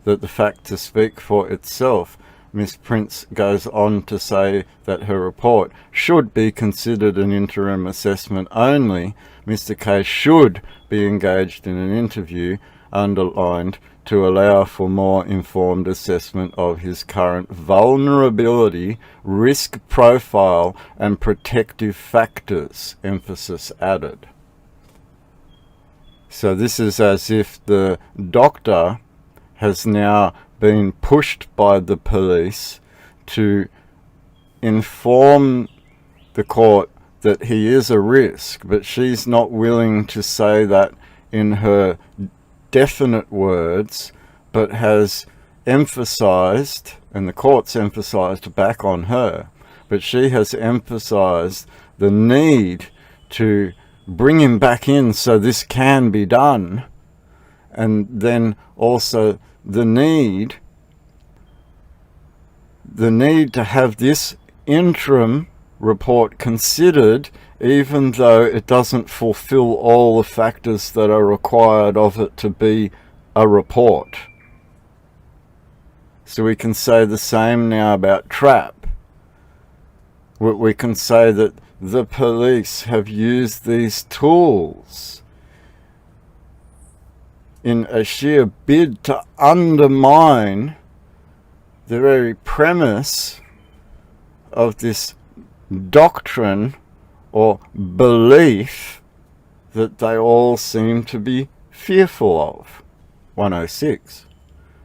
the fact to speak for itself, Miss Prince goes on to say that her report should be considered an interim assessment only. Mr. K should be engaged in an interview, underlined, to allow for more informed assessment of his current vulnerability, risk profile, and protective factors, emphasis added. So this is as if the doctor has now been pushed by the police to inform the court that he is a risk, but she's not willing to say that in her definite words, but has emphasized, and the court's emphasized back on her, but she has emphasized the need to bring him back in so this can be done, and then also the need to have this interim report considered, even though it doesn't fulfill all the factors that are required of it to be a report. So we can say the same now about TRAP. We can say that the police have used these tools in a sheer bid to undermine the very premise of this doctrine or belief that they all seem to be fearful of. 106.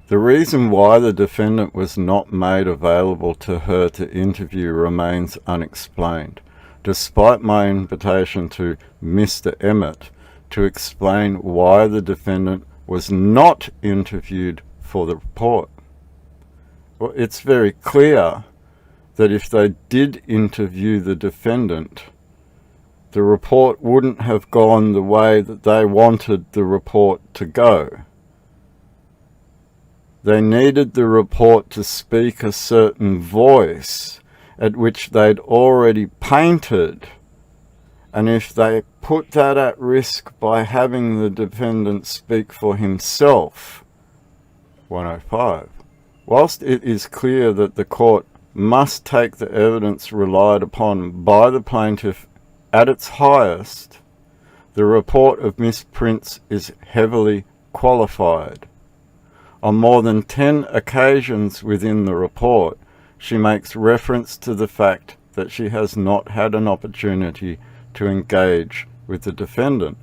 The reason why the defendant was not made available to her to interview remains unexplained, despite my invitation to Mr. Emmett to explain why the defendant was not interviewed for the report. Well, it's very clear that if they did interview the defendant, the report wouldn't have gone the way that they wanted the report to go. They needed the report to speak a certain voice at which they'd already painted, and if they put that at risk by having the defendant speak for himself, 105. Whilst it is clear that the court must take the evidence relied upon by the plaintiff at its highest, the report of Miss Prince is heavily qualified. On more than 10 occasions within the report, she makes reference to the fact that she has not had an opportunity to engage with the defendant.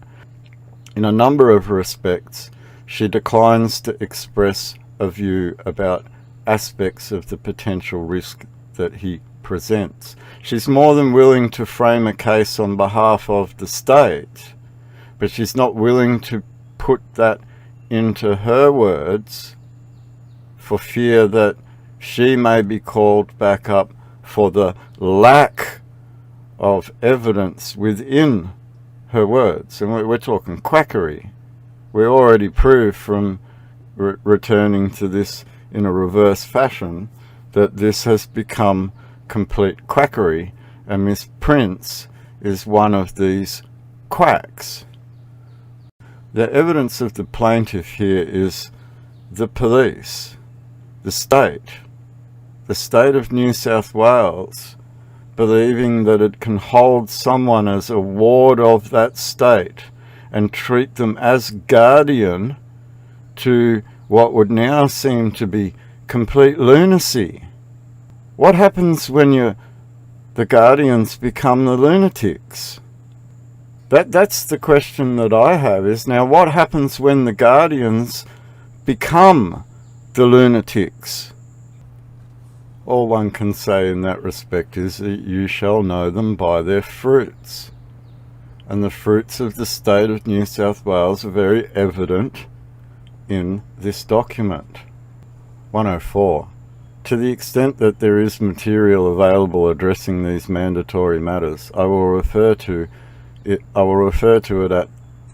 In a number of respects, she declines to express a view about aspects of the potential risk that he presents. She's more than willing to frame a case on behalf of the state, but she's not willing to put that into her words for fear that she may be called back up for the lack of evidence within her words. And we're talking quackery. We already proved from returning to this in a reverse fashion that this has become complete quackery, and Miss Prince is one of these quacks. The evidence of the plaintiff here is the police, the state of New South Wales, believing that it can hold someone as a ward of that state and treat them as guardian to what would now seem to be complete lunacy. What happens when the guardians become the lunatics? That's the question that I have, is now what happens when the guardians become the lunatics? All one can say in that respect is that you shall know them by their fruits. And the fruits of the state of New South Wales are very evident in this document. 104. To the extent that there is material available addressing these mandatory matters, I will refer to it at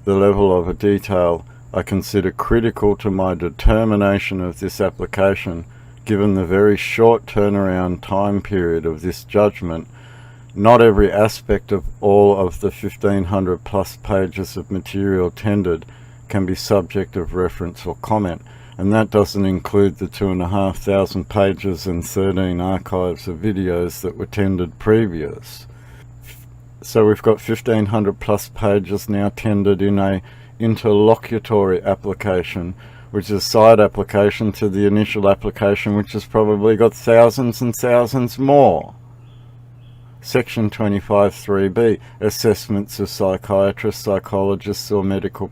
the level of a detail I consider critical to my determination of this application, given the very short turnaround time period of this judgment. Not every aspect of all of the 1,500 plus pages of material tendered can be subject of reference or comment, and that doesn't include the 2,500 pages and 13 archives of videos that were tendered previous. So we've got 1,500 plus pages now tendered in a interlocutory application, which is a side application to the initial application, which has probably got thousands and thousands more. Section 25(3)(b), assessments of psychiatrists, psychologists or medical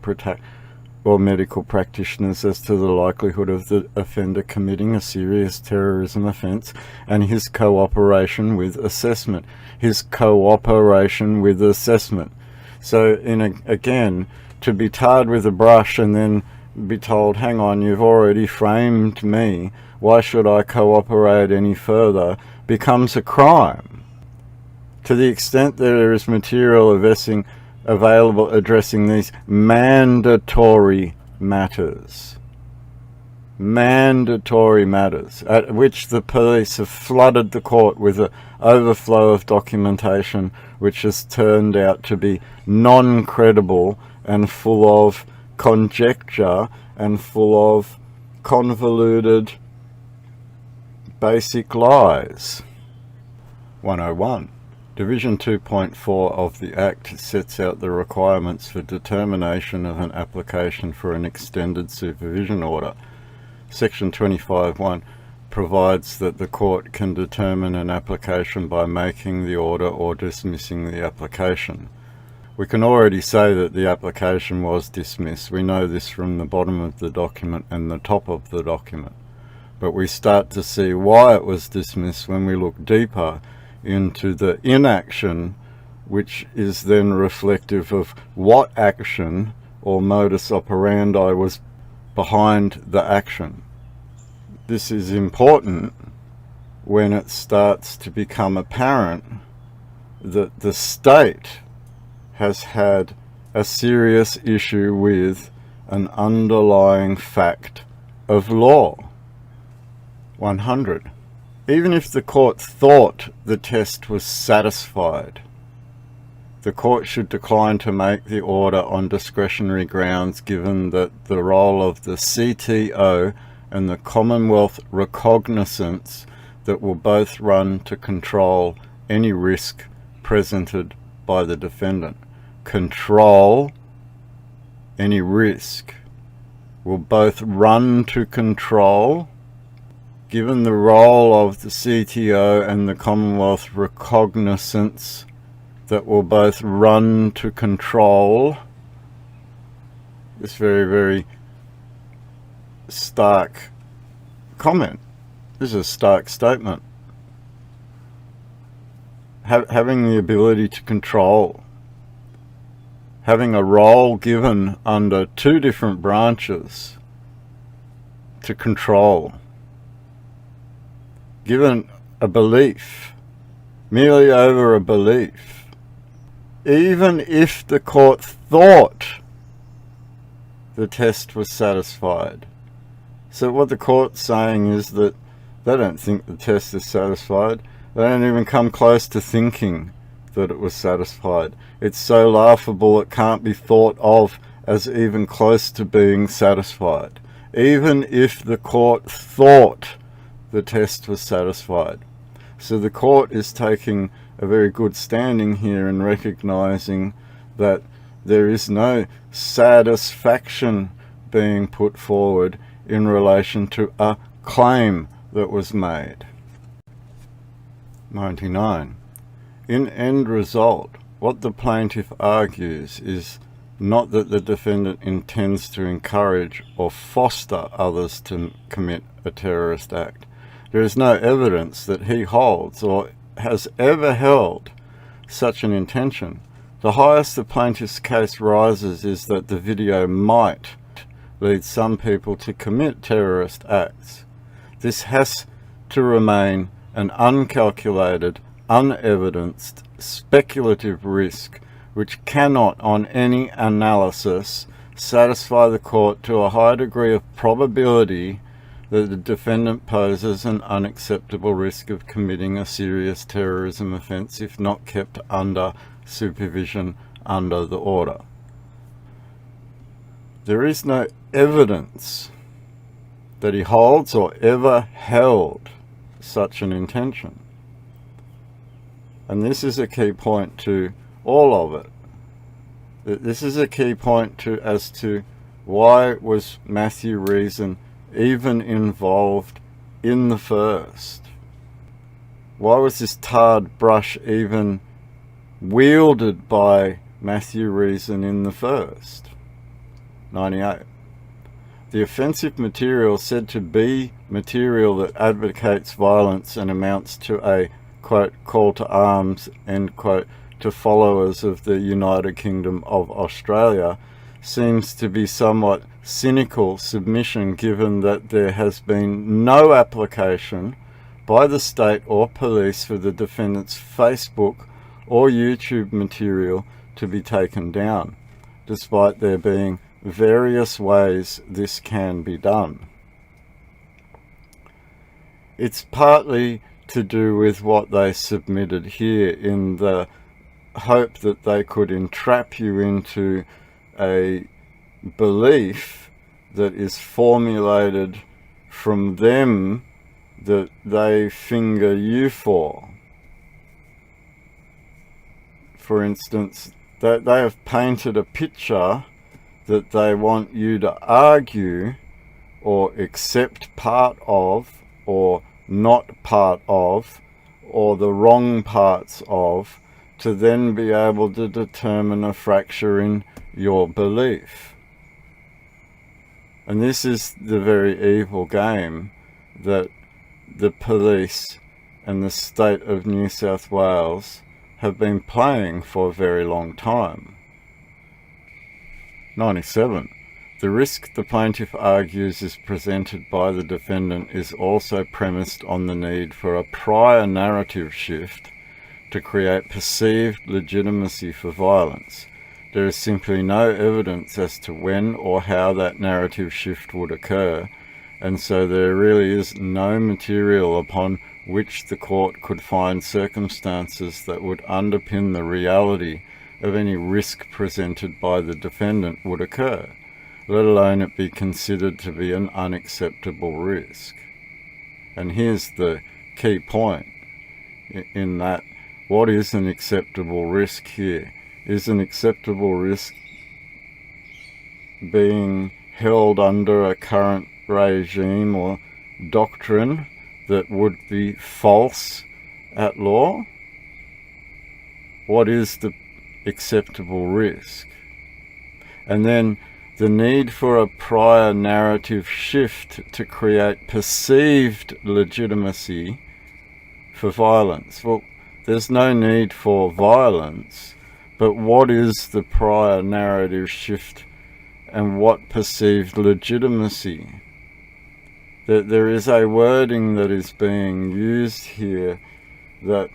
practitioners as to the likelihood of the offender committing a serious terrorism offence and his cooperation with assessment. So again, to be tarred with a brush and then be told, hang on, you've already framed me, why should I cooperate any further, becomes a crime. To the extent there is material available addressing these mandatory matters, at which the police have flooded the court with an overflow of documentation which has turned out to be non-credible and full of conjecture and full of convoluted basic lies. 101. Division 2.4 of the Act sets out the requirements for determination of an application for an extended supervision order. Section 25(1) provides that the court can determine an application by making the order or dismissing the application. We can already say that the application was dismissed. We know this from the bottom of the document and the top of the document. But we start to see why it was dismissed when we look deeper into the inaction, which is then reflective of what action or modus operandi was behind the action. This is important when it starts to become apparent that the state has had a serious issue with an underlying fact of law. 100. Even if the court thought the test was satisfied, the court should decline to make the order on discretionary grounds, given that the role of the CTO and the Commonwealth recognizance that will both run to control any risk presented by the defendant. Control any risk will both run to control, given the role of the CTO and the Commonwealth recognizance that will both run to control. This very, very stark comment. This is a stark statement. Having the ability to control, having a role given under two different branches to control, given a belief, merely over a belief, even if the court thought the test was satisfied. So what the court's saying is that they don't think the test is satisfied. They don't even come close to thinking that it was satisfied. It's so laughable it can't be thought of as even close to being satisfied, even if the court thought the test was satisfied. So the court is taking a very good standing here in recognizing that there is no satisfaction being put forward in relation to a claim that was made. 99. In end result, what the plaintiff argues is not that the defendant intends to encourage or foster others to commit a terrorist act. There is no evidence that he holds or has ever held such an intention. The highest the plaintiff's case rises is that the video might lead some people to commit terrorist acts. This has to remain an uncalculated, unevidenced, speculative risk which cannot, on any analysis, satisfy the court to a high degree of probability that the defendant poses an unacceptable risk of committing a serious terrorism offence if not kept under supervision under the order. There is no evidence that he holds or ever held such an intention. And this is a key point to all of it. This is a key point as to why was Matthew Reason even involved in the first? Why was this tarred brush even wielded by Matthew Reason in the first? 98. The offensive material said to be material that advocates violence and amounts to a, quote, call to arms, end quote, to followers of the United Kingdom of Australia seems to be somewhat cynical submission, given that there has been no application by the state or police for the defendant's Facebook or YouTube material to be taken down, despite there being various ways this can be done. It's partly to do with what they submitted here, in the hope that they could entrap you into a belief that is formulated from them that they finger you for. For instance, that they have painted a picture that they want you to argue or accept part of or not part of, or the wrong parts of, to then be able to determine a fracture in your belief. And this is the very evil game that the police and the state of New South Wales have been playing for a very long time. 97. The risk the plaintiff argues is presented by the defendant is also premised on the need for a prior narrative shift to create perceived legitimacy for violence. There is simply no evidence as to when or how that narrative shift would occur, and so there really is no material upon which the court could find circumstances that would underpin the reality of any risk presented by the defendant would occur, let alone it be considered to be an unacceptable risk. And here's the key point in that: what is an acceptable risk here? Is an acceptable risk being held under a current regime or doctrine that would be false at law? What is the acceptable risk? And then the need for a prior narrative shift to create perceived legitimacy for violence. Well, there's no need for violence, but what is the prior narrative shift and what perceived legitimacy? There is a wording that is being used here that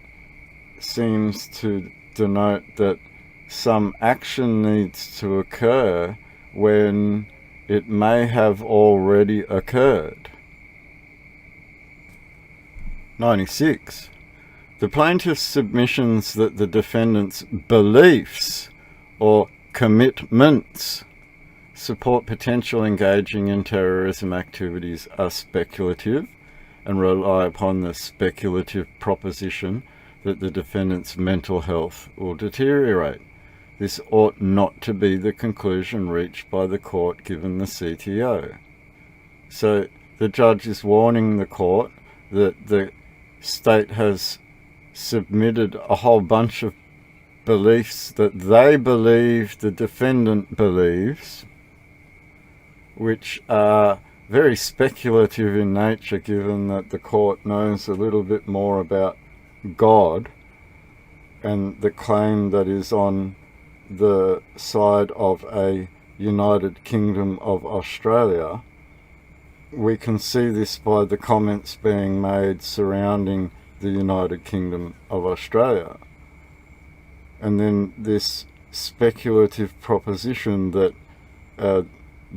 seems to denote that some action needs to occur when it may have already occurred. 96. The plaintiff's submissions that the defendant's beliefs or commitments support potential engaging in terrorism activities are speculative and rely upon the speculative proposition that the defendant's mental health will deteriorate. This ought not to be the conclusion reached by the court given the CTO. So the judge is warning the court that the state has submitted a whole bunch of beliefs that they believe the defendant believes, which are very speculative in nature given that the court knows a little bit more about God and the claim that is on the side of a United Kingdom of Australia. We can see this by the comments being made surrounding the United Kingdom of Australia. And then this speculative proposition that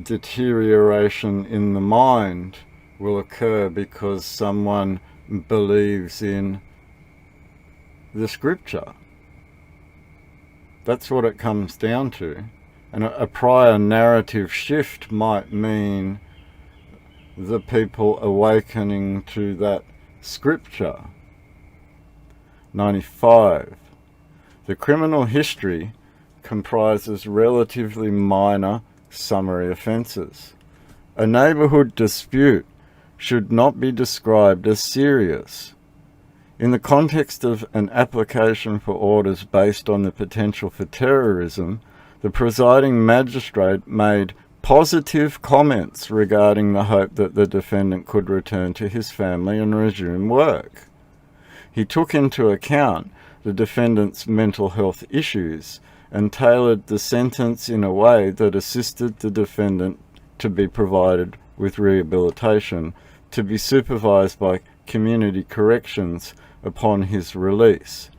deterioration in the mind will occur because someone believes in the scripture. That's what it comes down to. And a prior narrative shift might mean the people awakening to that scripture. 95. The criminal history comprises relatively minor summary offences. A neighbourhood dispute should not be described as serious. In the context of an application for orders based on the potential for terrorism, the presiding magistrate made positive comments regarding the hope that the defendant could return to his family and resume work. He took into account the defendant's mental health issues and tailored the sentence in a way that assisted the defendant to be provided with rehabilitation, to be supervised by community corrections upon his release.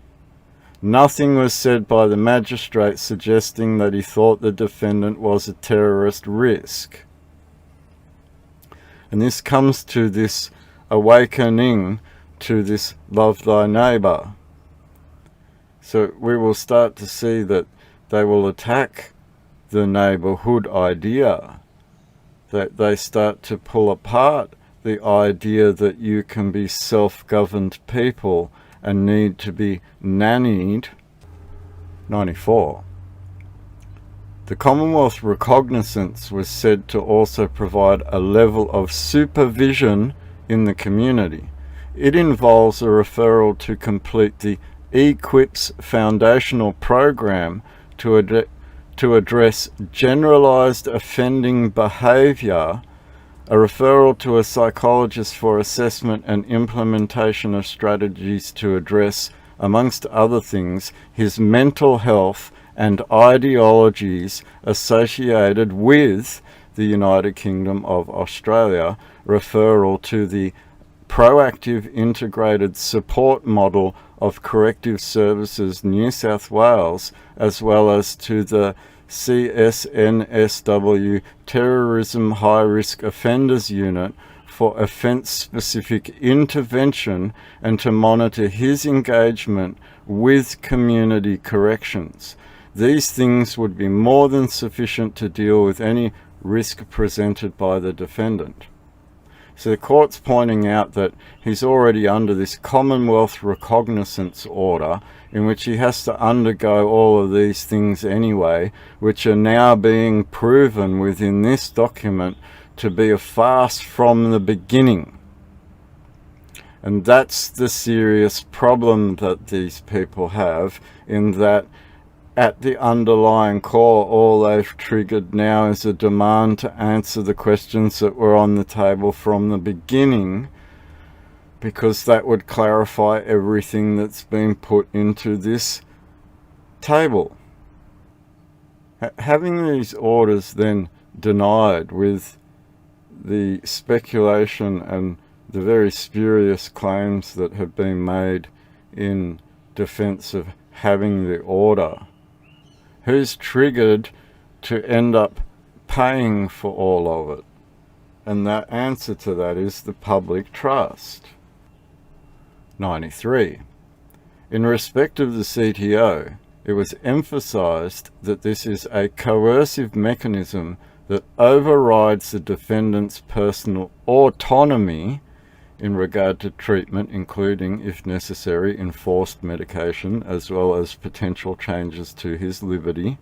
Nothing was said by the magistrate suggesting that he thought the defendant was a terrorist risk. And this comes to this awakening to this love thy neighbour. So we will start to see that they will attack the neighbourhood idea, that they start to pull apart the idea that you can be self-governed people and need to be nannied. 94. The Commonwealth recognizance was said to also provide a level of supervision in the community. It involves a referral to complete the EQIP's foundational program to address generalized offending behavior, a referral to a psychologist for assessment and implementation of strategies to address, amongst other things, his mental health and ideologies associated with the United Kingdom of Australia, referral to the proactive integrated support model of Corrective Services New South Wales, as well as to the CSNSW Terrorism High Risk Offenders Unit for offence-specific intervention and to monitor his engagement with community corrections. These things would be more than sufficient to deal with any risk presented by the defendant. So the court's pointing out that he's already under this Commonwealth Recognizance Order in which he has to undergo all of these things anyway, which are now being proven within this document to be a farce from the beginning. And that's the serious problem that these people have, in that at the underlying core, all they've triggered now is a demand to answer the questions that were on the table from the beginning, because that would clarify everything that's been put into this table. Having these orders then denied, with the speculation and the very spurious claims that have been made in defense of having the order, who's triggered to end up paying for all of it? And that answer to that is the public trust. 93. In respect of the CTO, it was emphasised that this is a coercive mechanism that overrides the defendant's personal autonomy in regard to treatment, including, if necessary, enforced medication, as well as potential changes to his liberty,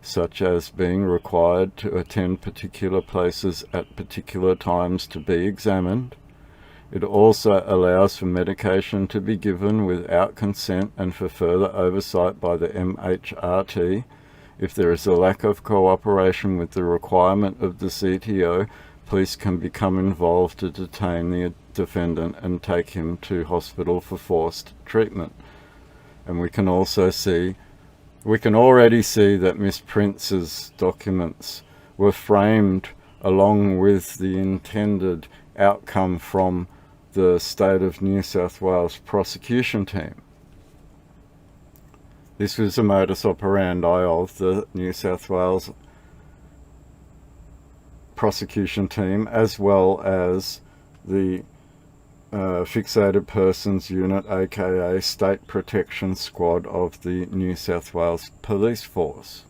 such as being required to attend particular places at particular times to be examined. It also allows for medication to be given without consent and for further oversight by the MHRT. If there is a lack of cooperation with the requirement of the CTO, police can become involved to detain the defendant and take him to hospital for forced treatment. And we can already see that Miss Prince's documents were framed along with the intended outcome from the State of New South Wales prosecution team. This was a modus operandi of the New South Wales prosecution team, as well as the Fixated Persons Unit, aka State Protection Squad of the New South Wales Police Force.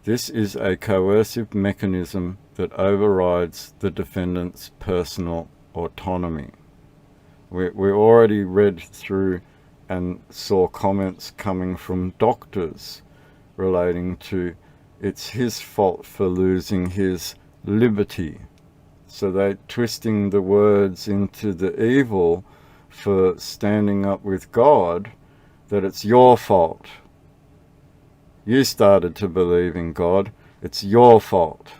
This is a coercive mechanism that overrides the defendant's personal autonomy. We already read through and saw comments coming from doctors relating to it's his fault for losing his liberty. So they're twisting the words into the evil for standing up with God, that it's your fault. You started to believe in God. It's your fault.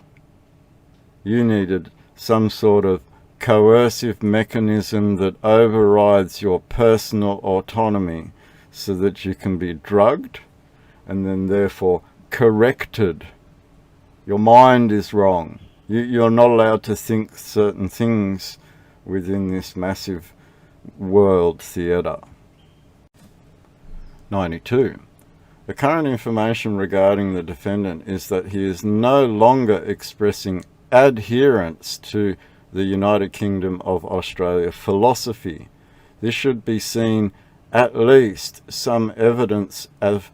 You needed some sort of coercive mechanism that overrides your personal autonomy so that you can be drugged and then therefore corrected. Your mind is wrong. You're not allowed to think certain things within this massive world theatre. 92. The current information regarding the defendant is that he is no longer expressing adherence to the United Kingdom of Australia philosophy. This should be seen at least some evidence of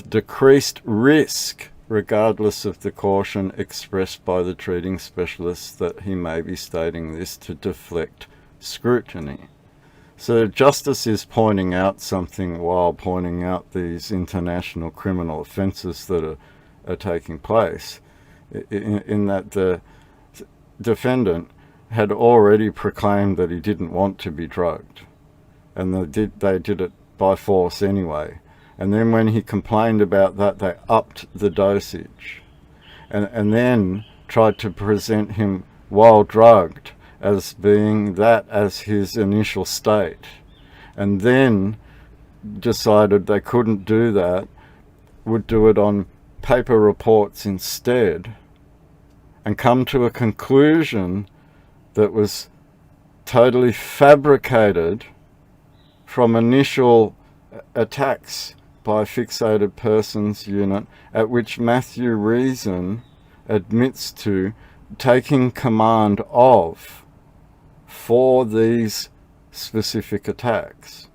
decreased risk, regardless of the caution expressed by the treating specialists that he may be stating this to deflect scrutiny. So justice is pointing out something while pointing out these international criminal offences that are taking place, in that the defendant had already proclaimed that he didn't want to be drugged. and they did it by force anyway. And then when he complained about that, they upped the dosage, and then tried to present him while drugged as being that as his initial state, and then decided they couldn't do that, would do it on paper reports instead, and come to a conclusion that was totally fabricated from initial attacks by Fixated Persons Unit, at which Matthew Reason admits to taking command of for these specific attacks.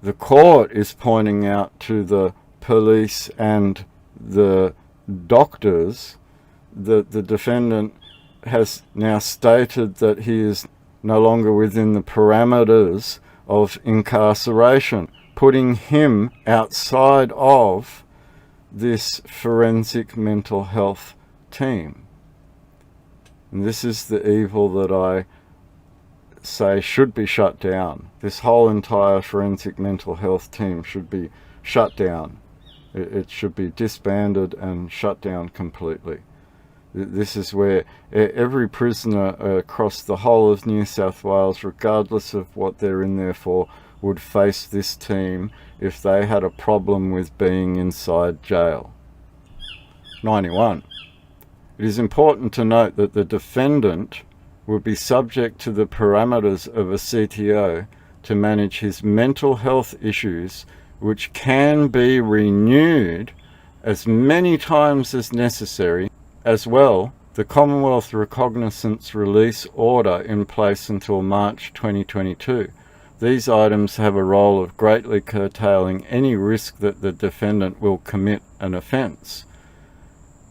The court is pointing out to the police and the doctors that the defendant has now stated that he is no longer within the parameters of incarceration, putting him outside of this forensic mental health team. And this is the evil that I say should be shut down. This whole entire forensic mental health team should be shut down. It should be disbanded and shut down completely. This is where every prisoner across the whole of New South Wales, regardless of what they're in there for, would face this team if they had a problem with being inside jail. 91. It is important to note that the defendant would be subject to the parameters of a CTO to manage his mental health issues, which can be renewed as many times as necessary. As well, the Commonwealth Recognizance Release Order in place until March 2022. These items have a role of greatly curtailing any risk that the defendant will commit an offence.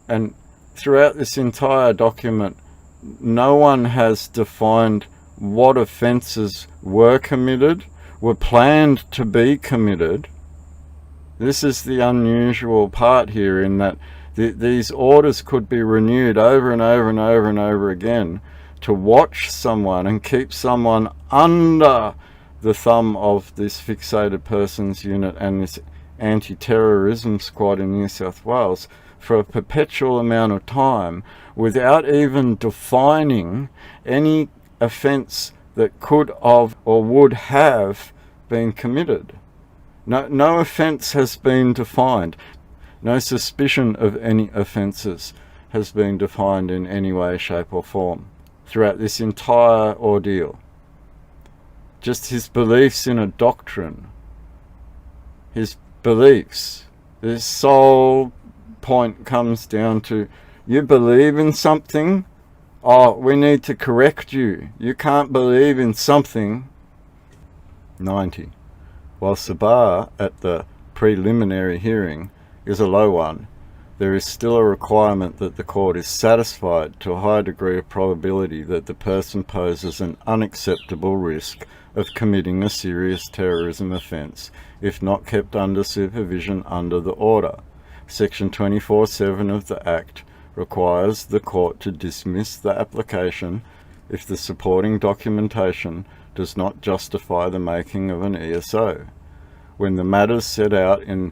And throughout this entire document, no one has defined what offences were committed, were planned to be committed. This is the unusual part here, in that these orders could be renewed over and over and over and over again to watch someone and keep someone under the thumb of this Fixated Persons Unit and this anti-terrorism squad in New South Wales for a perpetual amount of time, without even defining any offence that could have or would have been committed. No offence has been defined. No suspicion of any offences has been defined in any way, shape or form throughout this entire ordeal. Just his beliefs in a doctrine, his beliefs. His sole point comes down to, you believe in something? Oh, we need to correct you. You can't believe in something. 90. Whilst the bar at the preliminary hearing is a low one, there is still a requirement that the court is satisfied to a high degree of probability that the person poses an unacceptable risk of committing a serious terrorism offence if not kept under supervision under the order. Section 24(7) of the Act requires the court to dismiss the application if the supporting documentation does not justify the making of an ESO. When the matters set out in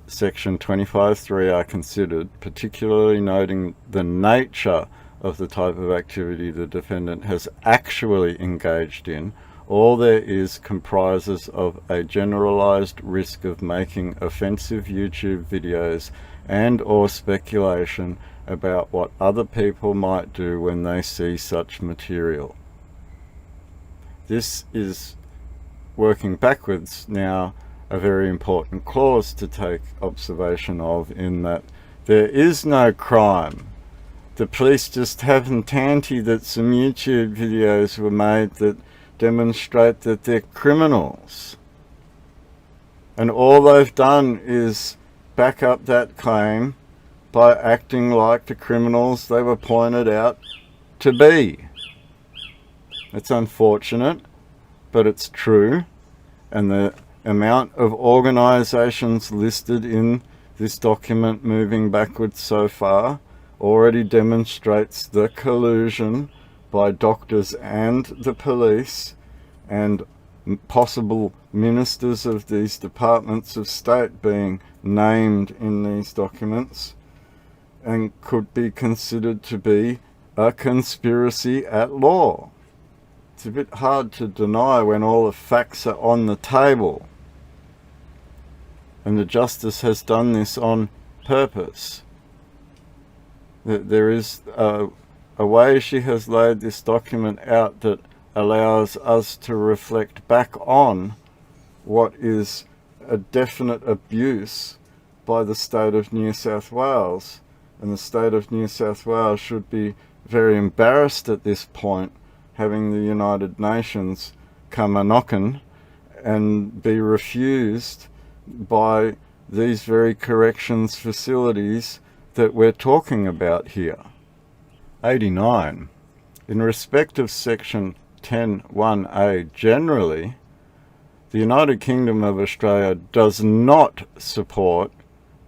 Section 25(3) are considered, particularly noting the nature of the type of activity the defendant has actually engaged in, all there is comprises of a generalized risk of making offensive YouTube videos and or speculation about what other people might do when they see such material. This is, working backwards now, a very important clause to take observation of, in that there is no crime. The police just have in tanty that some YouTube videos were made that demonstrate that they're criminals. And all they've done is back up that claim by acting like the criminals they were pointed out to be. It's unfortunate, but it's true, and the amount of organisations listed in this document moving backwards so far already demonstrates the collusion by doctors and the police, and possible ministers of these departments of state being named in these documents, and could be considered to be a conspiracy at law. It's a bit hard to deny when all the facts are on the table. And the Justice has done this on purpose. There is a way she has laid this document out that allows us to reflect back on what is a definite abuse by the state of New South Wales. And the state of New South Wales should be very embarrassed at this point, having the United Nations come a-knocking and be refused by these very corrections facilities that we're talking about here. 89. In respect of section 10(1)(a) generally, the United Kingdom of Australia does not support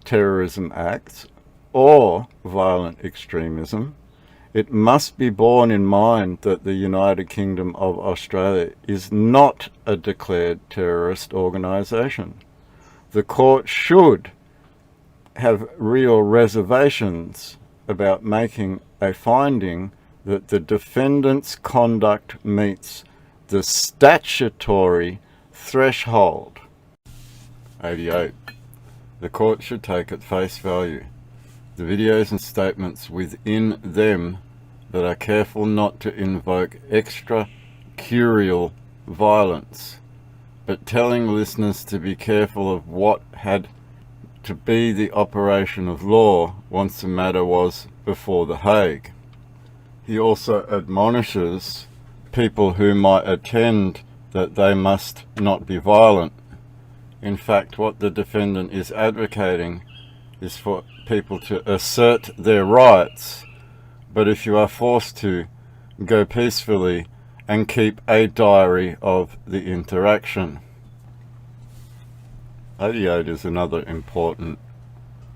terrorism acts or violent extremism. It must be borne in mind that the United Kingdom of Australia is not a declared terrorist organisation. The court should have real reservations about making a finding that the defendant's conduct meets the statutory threshold. 88. The court should take at face value the videos and statements within them that are careful not to invoke extra-curial violence, but telling listeners to be careful of what had to be the operation of law once the matter was before The Hague. He also admonishes people who might attend that they must not be violent. In fact, what the defendant is advocating is for people to assert their rights, but if you are forced to, go peacefully and keep a diary of the interaction. 88 is another important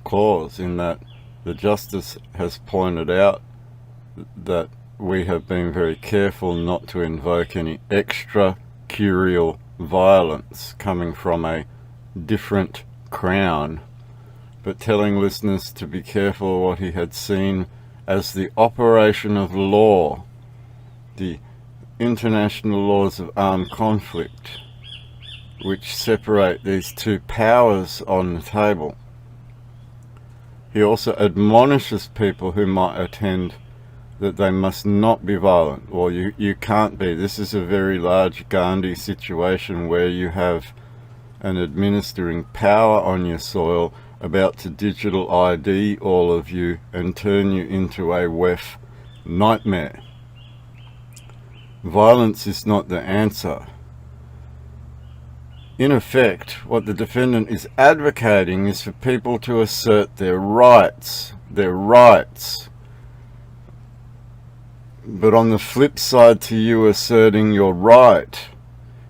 clause in that the Justice has pointed out that we have been very careful not to invoke any extra-curial violence coming from a different crown, but telling listeners to be careful of what he had seen as the operation of law, the international laws of armed conflict, which separate these two powers on the table. He also admonishes people who might attend that they must not be violent, or you can't be. This is a very large Gandhi situation where you have an administering power on your soil about to digital ID all of you and turn you into a WEF nightmare. Violence is not the answer. In effect, what the defendant is advocating is for people to assert their rights. But on the flip side to you asserting your right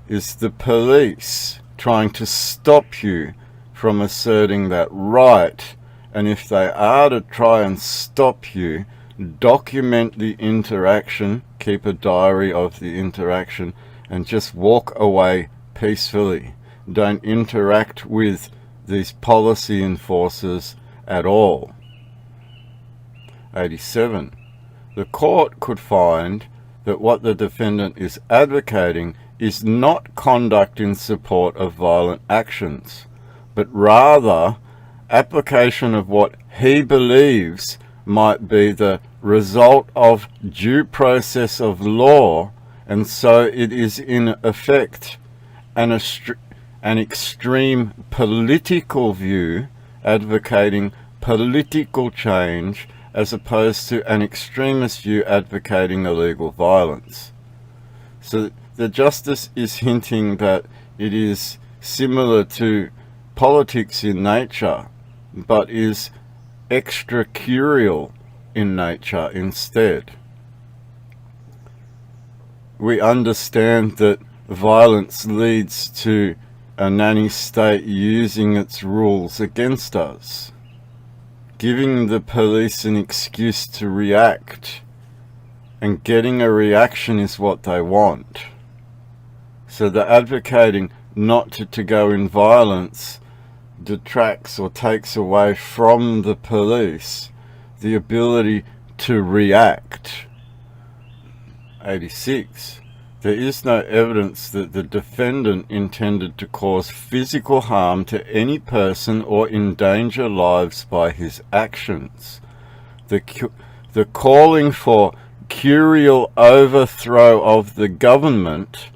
is the police trying to stop you from asserting that right, and if they are to try and stop you, document the interaction, keep a diary of the interaction, and just walk away peacefully. Don't interact with these policy enforcers at all. 87. The court could find that what the defendant is advocating is not conduct in support of violent actions, but rather application of what he believes might be the result of due process of law, and so it is in effect an extreme political view advocating political change as opposed to an extremist view advocating illegal violence. So the Justice is hinting that it is similar to politics in nature, but is extra-curial in nature instead. We understand that violence leads to a nanny state using its rules against us, giving the police an excuse to react, and getting a reaction is what they want. So the advocating not to go in violence detracts or takes away from the police the ability to react. 86. There is no evidence that the defendant intended to cause physical harm to any person or endanger lives by his actions. The calling for curial overthrow of the government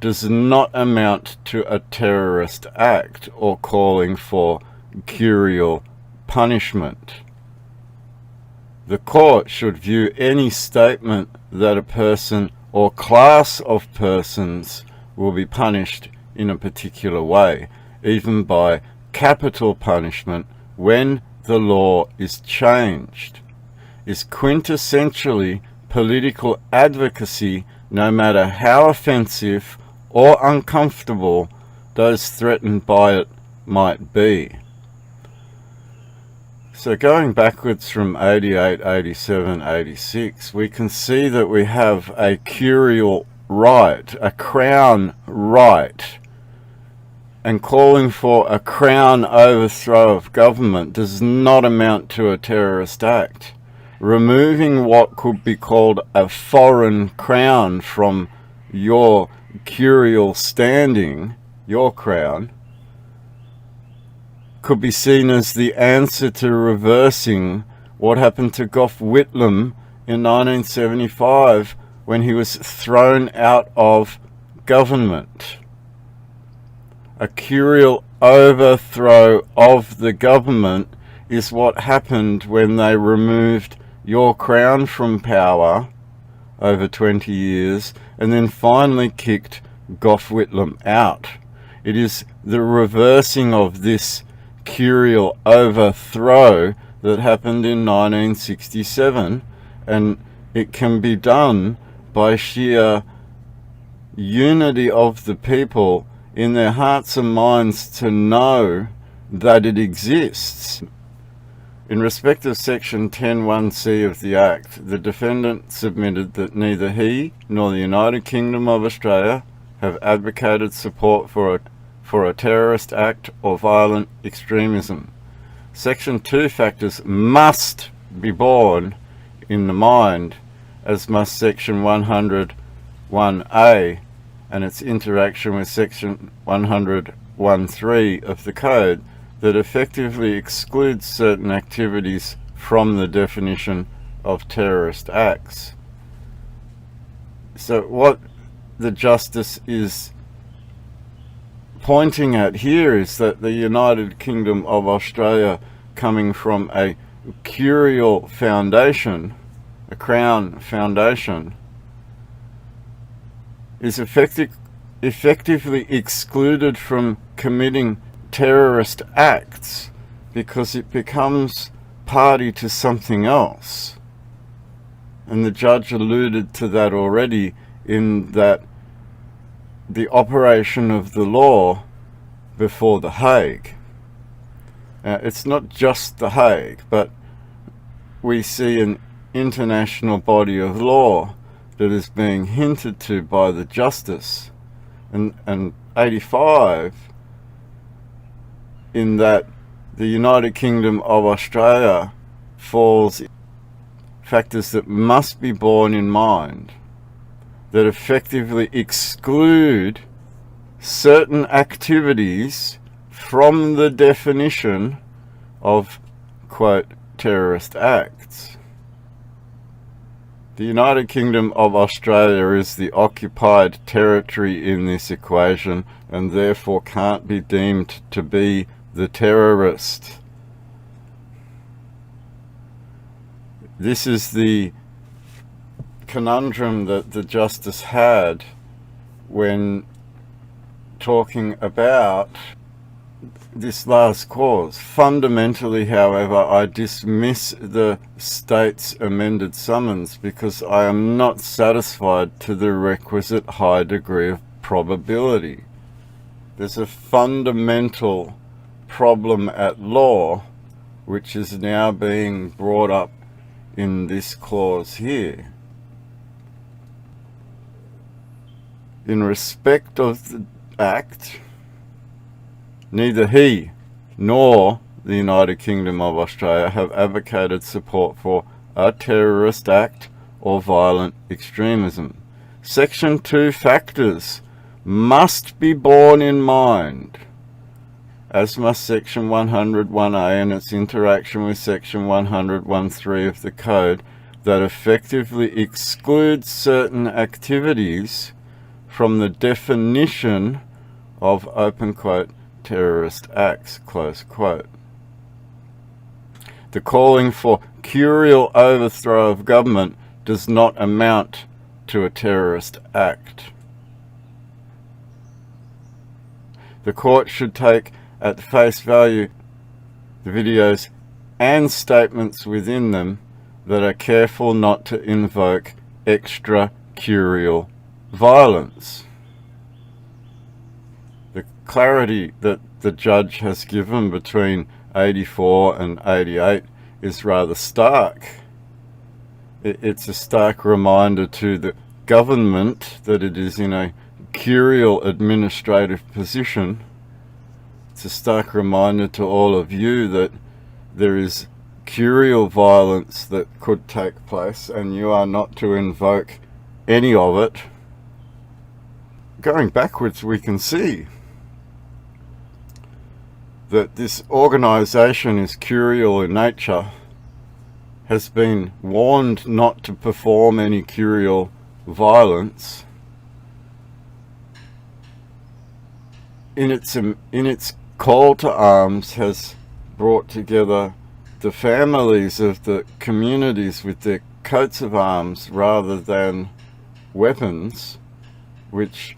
does not amount to a terrorist act or calling for curial punishment. The court should view any statement that a person or class of persons will be punished in a particular way, even by capital punishment, when the law is changed, is quintessentially political advocacy, no matter how offensive or uncomfortable those threatened by it might be. So going backwards from 88, 87, 86, we can see that we have a curial right, a crown right, and calling for a crown overthrow of government does not amount to a terrorist act. Removing what could be called a foreign crown from your curial standing, your crown, could be seen as the answer to reversing what happened to Gough Whitlam in 1975 when he was thrown out of government. A curial overthrow of the government is what happened when they removed your crown from power over 20 years and then finally kicked Gough Whitlam out. It is the reversing of this curial overthrow that happened in 1967, and it can be done by sheer unity of the people in their hearts and minds to know that it exists. In respect of section 10(1)(c) of the Act, the defendant submitted that neither he nor the United Kingdom of Australia have advocated support for a terrorist act or violent extremism. Section 2 factors must be borne in the mind, as must section 100(1)(a) and its interaction with section 100(1)(3) of the Code, that effectively excludes certain activities from the definition of terrorist acts. So what the Justice is pointing at here is that the United Kingdom of Australia, coming from a curial foundation, a crown foundation, is effectively excluded from committing terrorist acts because it becomes party to something else. And the judge alluded to that already, in that the operation of the law before The Hague. It's not just The Hague, but we see an international body of law that is being hinted to by the Justice. And 85, in that the United Kingdom of Australia falls factors that must be borne in mind, that effectively exclude certain activities from the definition of, quote, terrorist acts. The United Kingdom of Australia is the occupied territory in this equation and therefore can't be deemed to be the terrorist. This is the conundrum that the Justice had when talking about this last clause. Fundamentally, however, I dismiss the state's amended summons because I am not satisfied to the requisite high degree of probability. There's a fundamental problem at law which is now being brought up in this clause here. in respect of the act, neither he nor the United Kingdom of Australia have advocated support for a terrorist act or violent extremism. Section 2 factors must be borne in mind, as must Section 101A and its interaction with Section 100(1)(3) of the Code, that effectively excludes certain activities from the definition of, open quote, terrorist acts, close quote. The calling for curial overthrow of government does not amount to a terrorist act. The court should take at face value the videos and statements within them that are careful not to invoke extra-curial violence. The clarity that the judge has given between 84 and 88 is rather stark. It's a stark reminder to the government that it is in a curial administrative position. It's a stark reminder to all of you that there is curial violence that could take place and you are not to invoke any of it. Going backwards, we can see that this organisation is curial in nature, has been warned not to perform any curial violence. In its call to arms has brought together the families of the communities with their coats of arms rather than weapons, which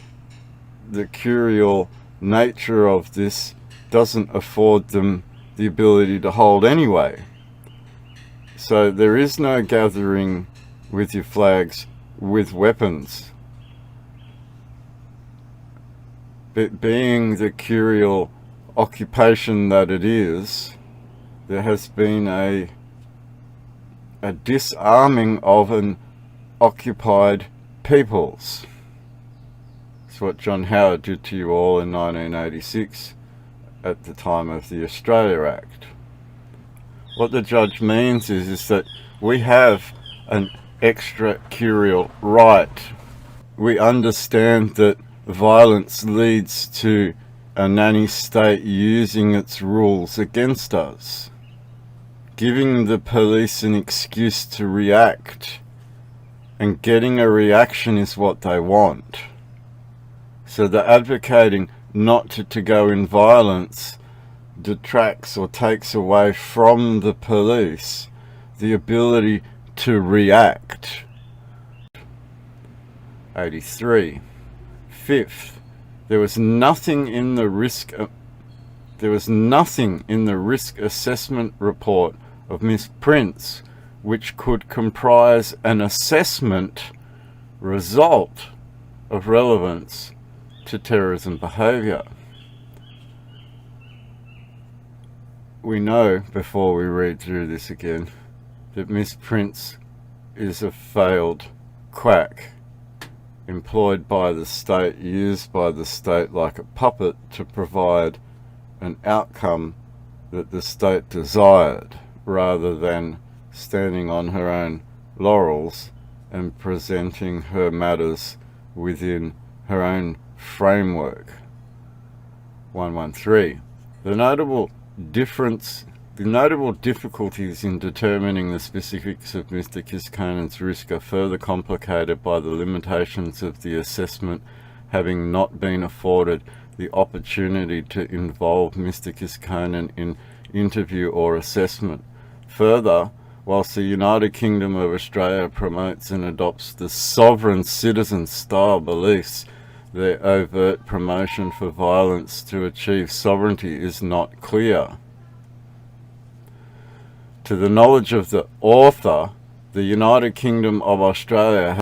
the curial nature of this doesn't afford them the ability to hold anyway. So there is no gathering with your flags with weapons. But being the curial occupation that it is, there has been a disarming of an occupied peoples. It's what John Howard did to you all in 1986 at the time of the Australia Act. What the judge means is that we have an extra curial right. We understand that violence leads to a nanny state using its rules against us, giving the police an excuse to react, and getting a reaction is what they want. So the advocating not to go in violence detracts or takes away from the police the ability to react. 83. Fifth, there was nothing in the risk assessment report of Miss Prince which could comprise an assessment result of relevance to terrorism behaviour. We know, before we read through this again, that Miss Prince is a failed quack, employed by the state, used by the state like a puppet to provide an outcome that the state desired, rather than standing on her own laurels and presenting her matters within her own framework. 113. The notable difficulties in determining the specifics of Mr. Kiskonen's risk are further complicated by the limitations of the assessment having not been afforded the opportunity to involve Mr. Kiskonen in interview or assessment. Further, whilst the United Kingdom of Australia promotes and adopts the sovereign citizen style beliefs, their overt promotion for violence to achieve sovereignty is not clear. To the knowledge of the author, the United Kingdom of Australia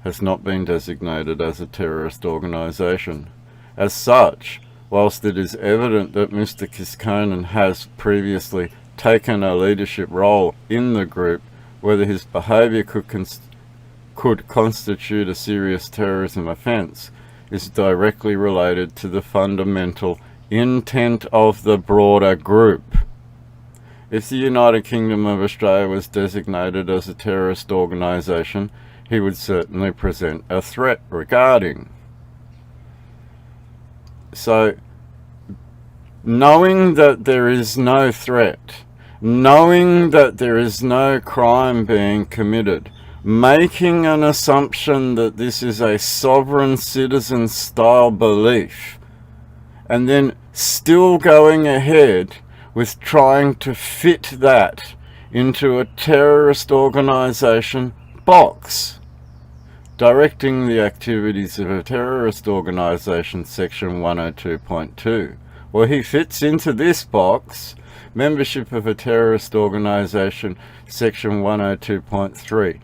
has not been designated as a terrorist organisation. As such, whilst it is evident that Mr. Kiskonen has previously taken a leadership role in the group, whether his behaviour could constitute a serious terrorism offence is directly related to the fundamental intent of the broader group. If the United Kingdom of Australia was designated as a terrorist organisation, he would certainly present a threat regarding. So, knowing that there is no threat, knowing that there is no crime being committed, making an assumption that this is a sovereign citizen style belief, and then still going ahead with trying to fit that into a terrorist organisation box, directing the activities of a terrorist organisation, section 102.2. Well, he fits into this box, membership of a terrorist organisation, section 102.3.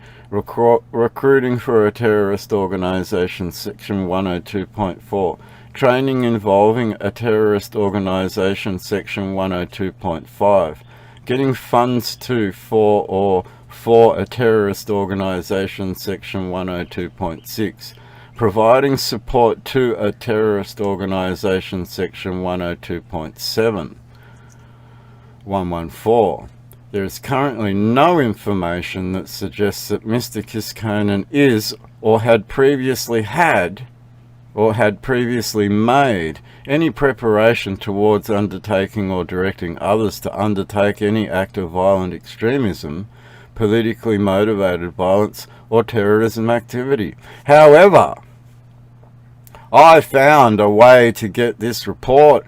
Recruiting for a terrorist organisation, section 102.4. Training involving a terrorist organisation, section 102.5. Getting funds to, for, or for a terrorist organisation, section 102.6. Providing support to a terrorist organisation, section 102.7. 114. There is currently no information that suggests that Mr. Kiskanen is or had previously made any preparation towards undertaking or directing others to undertake any act of violent extremism, politically motivated violence, or terrorism activity. However, I found a way to get this report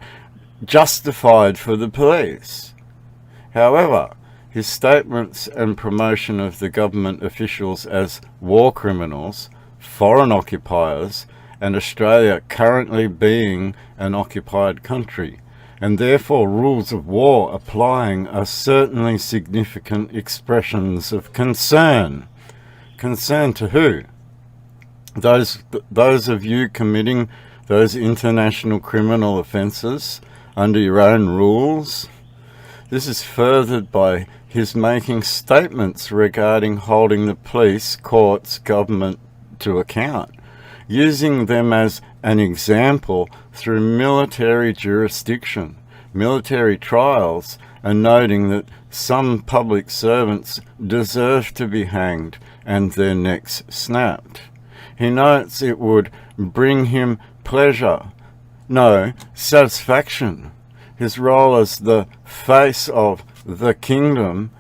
justified for the police. However, his statements and promotion of the government officials as war criminals, foreign occupiers, and Australia currently being an occupied country, and therefore rules of war applying, are certainly significant expressions of concern. Concern to who? Those of you committing those international criminal offences under your own rules. This is furthered by his making statements regarding holding the police, courts, government to account, using them as an example through military jurisdiction, military trials, and noting that some public servants deserve to be hanged and their necks snapped. He notes it would bring him pleasure, no, satisfaction. His role as the face of the kingdom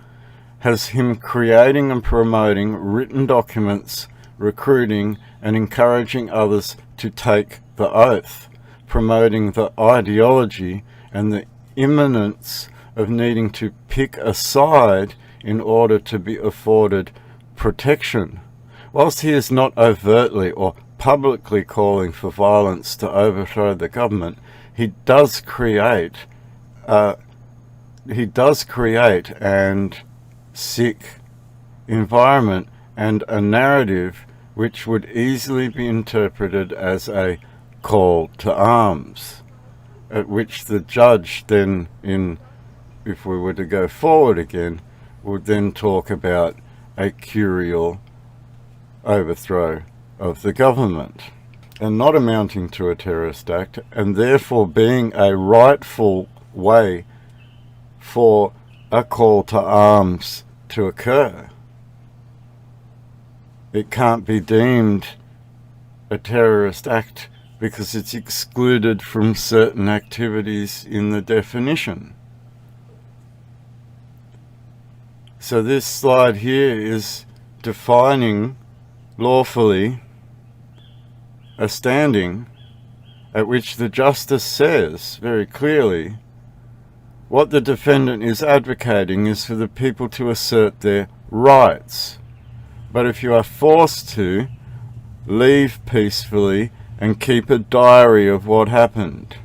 has him creating and promoting written documents, recruiting and encouraging others to take the oath, promoting the ideology and the imminence of needing to pick a side in order to be afforded protection. Whilst he is not overtly or publicly calling for violence to overthrow the government, he does create and sick environment and a narrative which would easily be interpreted as a call to arms, at which the judge then, if we were to go forward again, would then talk about a curial overthrow of the government, and not amounting to a terrorist act, and therefore being a rightful way for a call to arms to occur. It can't be deemed a terrorist act because it's excluded from certain activities in the definition. So this slide here is defining lawfully a standing at which the justice says very clearly what the defendant is advocating is for the people to assert their rights. But if you are forced to, leave peacefully and keep a diary of what happened.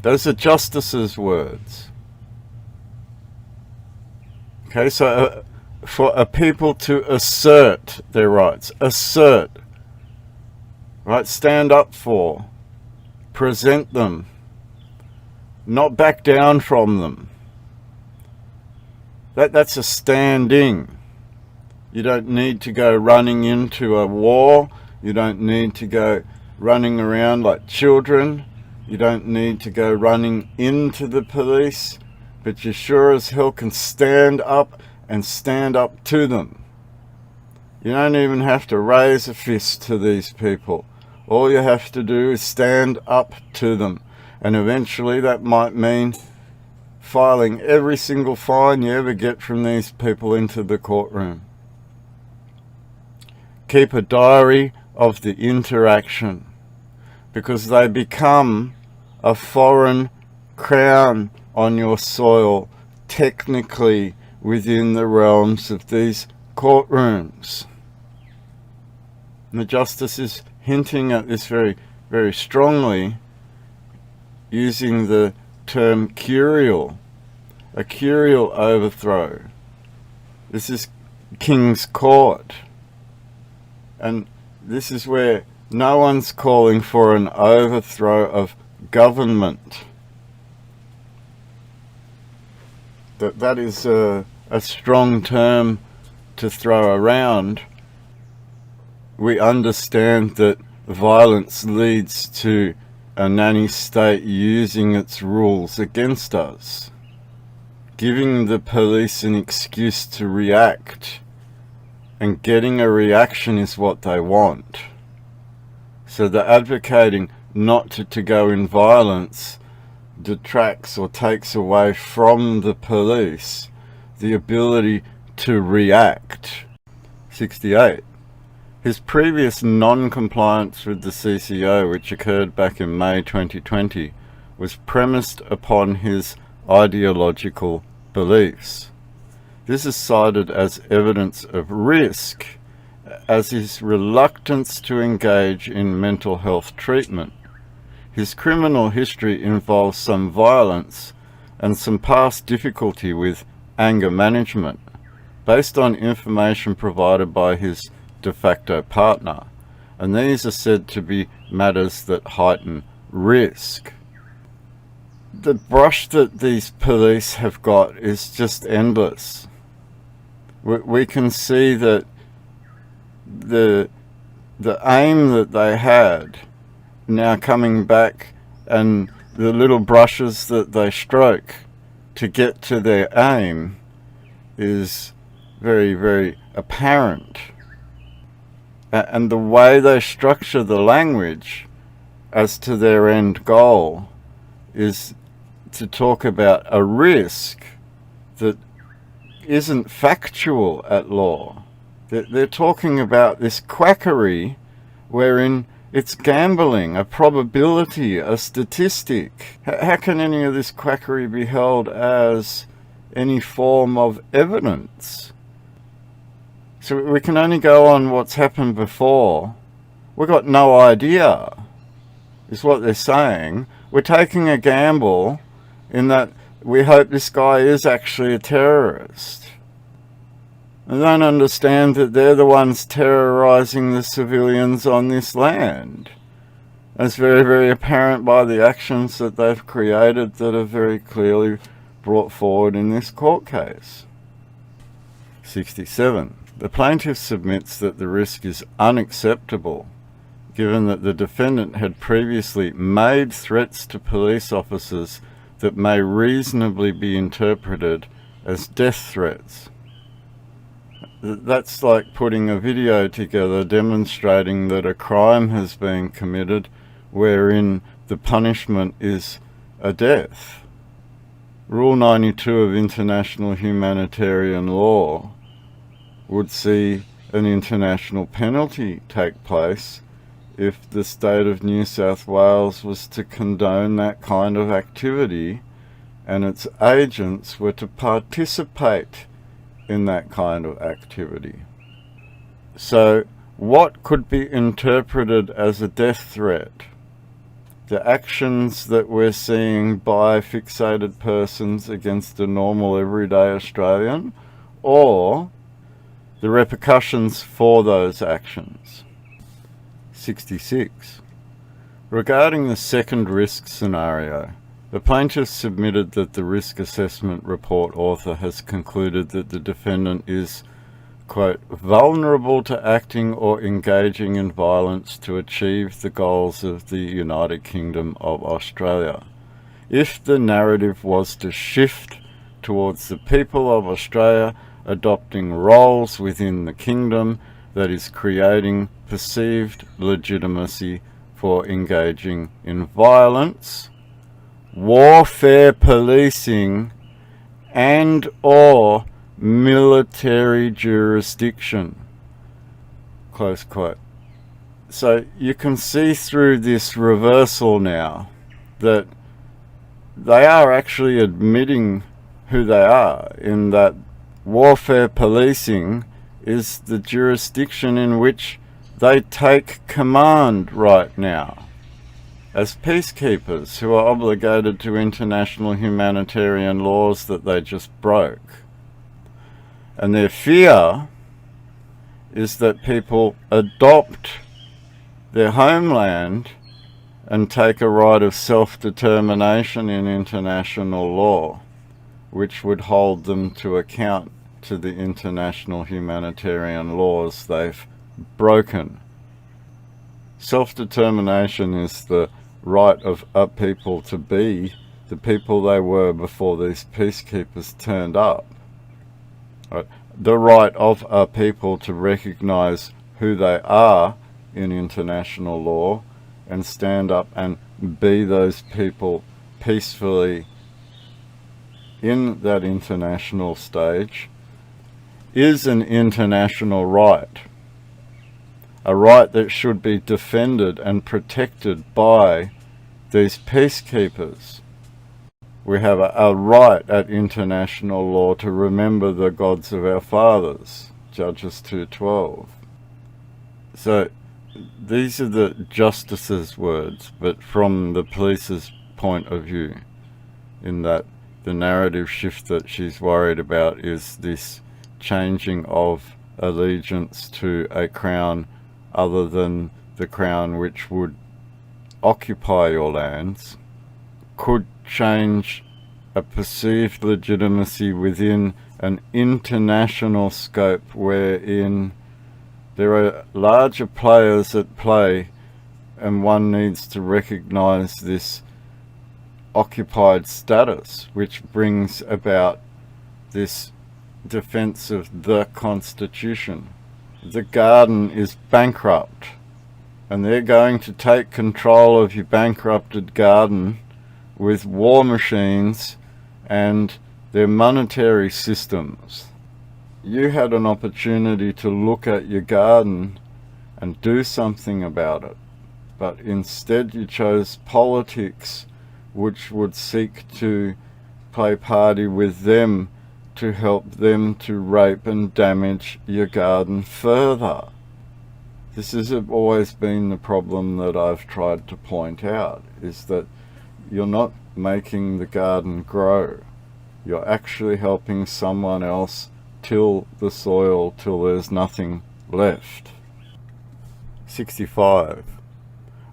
Those are justice's words. Okay, so for a people to assert their rights, assert, right, stand up for, present them, not back down from them. That's a standing. You don't need to go running into a war. You don't need to go running around like children. You don't need to go running into the police, but you sure as hell can stand up and stand up to them. You don't even have to raise a fist to these people. All you have to do is stand up to them. And eventually that might mean filing every single fine you ever get from these people into the courtroom. Keep a diary of the interaction, because they become a foreign crown on your soil, technically within the realms of these courtrooms. And the Justice is hinting at this very, very strongly, using the term curial, a curial overthrow. This is King's Court, and this is where no one's calling for an overthrow of government. That is a strong term to throw around. We understand that violence leads to a nanny state using its rules against us, giving the police an excuse to react, and getting a reaction is what they want. So the advocating not to go in violence detracts or takes away from the police the ability to react. 68. His previous non-compliance with the CCO, which occurred back in May 2020, was premised upon his ideological beliefs. This is cited as evidence of risk, as his reluctance to engage in mental health treatment. His criminal history involves some violence and some past difficulty with anger management, based on information provided by his de facto partner, and these are said to be matters that heighten risk. The brush that these police have got is just endless. We can see that the aim that they had now coming back, and the little brushes that they stroke to get to their aim, is very, very apparent. And the way they structure the language as to their end goal is to talk about a risk that isn't factual at law. They're talking about this quackery wherein it's gambling, a probability, a statistic. How can any of this quackery be held as any form of evidence? So we can only go on what's happened before. We've got no idea, is what they're saying. We're taking a gamble in that we hope this guy is actually a terrorist. They don't understand that they're the ones terrorizing the civilians on this land. It's very, very apparent by the actions that they've created that are very clearly brought forward in this court case. 67. The plaintiff submits that the risk is unacceptable, given that the defendant had previously made threats to police officers that may reasonably be interpreted as death threats. That's like putting a video together demonstrating that a crime has been committed wherein the punishment is a death. Rule 92 of international humanitarian law would see an international penalty take place if the state of New South Wales was to condone that kind of activity and its agents were to participate in that kind of activity. So what could be interpreted as a death threat? The actions that we're seeing by fixated persons against a normal everyday Australian, or the repercussions for those actions. 66. Regarding the second risk scenario, the plaintiff submitted that the risk assessment report author has concluded that the defendant is, quote, vulnerable to acting or engaging in violence to achieve the goals of the United Kingdom of Australia. If the narrative was to shift towards the people of Australia adopting roles within the kingdom, that is creating perceived legitimacy for engaging in violence, warfare policing, and or military jurisdiction, close quote. So you can see through this reversal now that they are actually admitting who they are, in that warfare policing is the jurisdiction in which they take command right now as peacekeepers who are obligated to international humanitarian laws that they just broke. And their fear is that people adopt their homeland and take a right of self-determination in international law, which would hold them to account to the international humanitarian laws they've broken. Self-determination is the right of a people to be the people they were before these peacekeepers turned up. The right of a people to recognize who they are in international law and stand up and be those people peacefully in that international stage is an international right. A right that should be defended and protected by these peacekeepers. We have a right at international law to remember the gods of our fathers, Judges 2:12. So these are the justice's words, but from the police's point of view, in that the narrative shift that she's worried about is this changing of allegiance to a crown other than the crown which would occupy your lands, could change a perceived legitimacy within an international scope wherein there are larger players at play, and one needs to recognize this occupied status, which brings about this defense of the Constitution. The garden is bankrupt, and they're going to take control of your bankrupted garden with war machines and their monetary systems. You had an opportunity to look at your garden and do something about it, but instead you chose politics which would seek to play party with them to help them to rape and damage your garden further. This has always been the problem that I've tried to point out, is that you're not making the garden grow. You're actually helping someone else till the soil till there's nothing left. 65.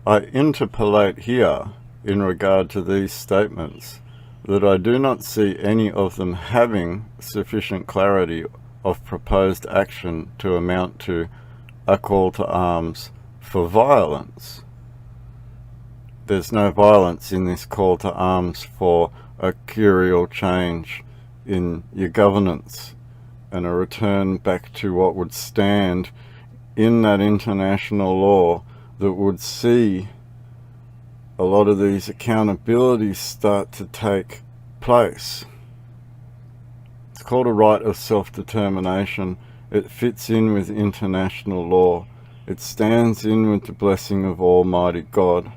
I interpolate here, in regard to these statements, that I do not see any of them having sufficient clarity of proposed action to amount to a call to arms for violence. There's no violence in this call to arms for a curial change in your governance and a return back to what would stand in that international law that would see a lot of these accountabilities start to take place. It's called a right of self-determination. It fits in with international law. It stands in with the blessing of Almighty God,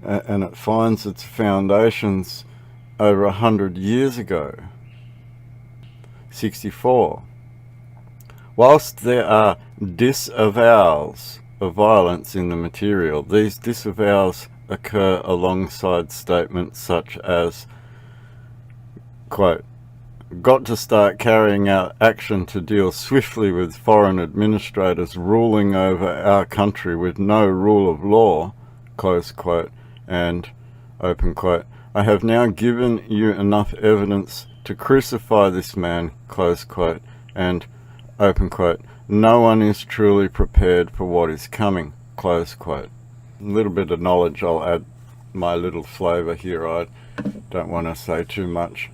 and it finds its foundations over 100 years ago. 64. Whilst there are disavowals of violence in the material, these disavowals occur alongside statements such as, quote, got to start carrying out action to deal swiftly with foreign administrators ruling over our country with no rule of law, close quote, and, open quote, I have now given you enough evidence to crucify this man, close quote, and, open quote, no one is truly prepared for what is coming, close quote. A little bit of knowledge, I'll add my little flavour here, I don't want to say too much.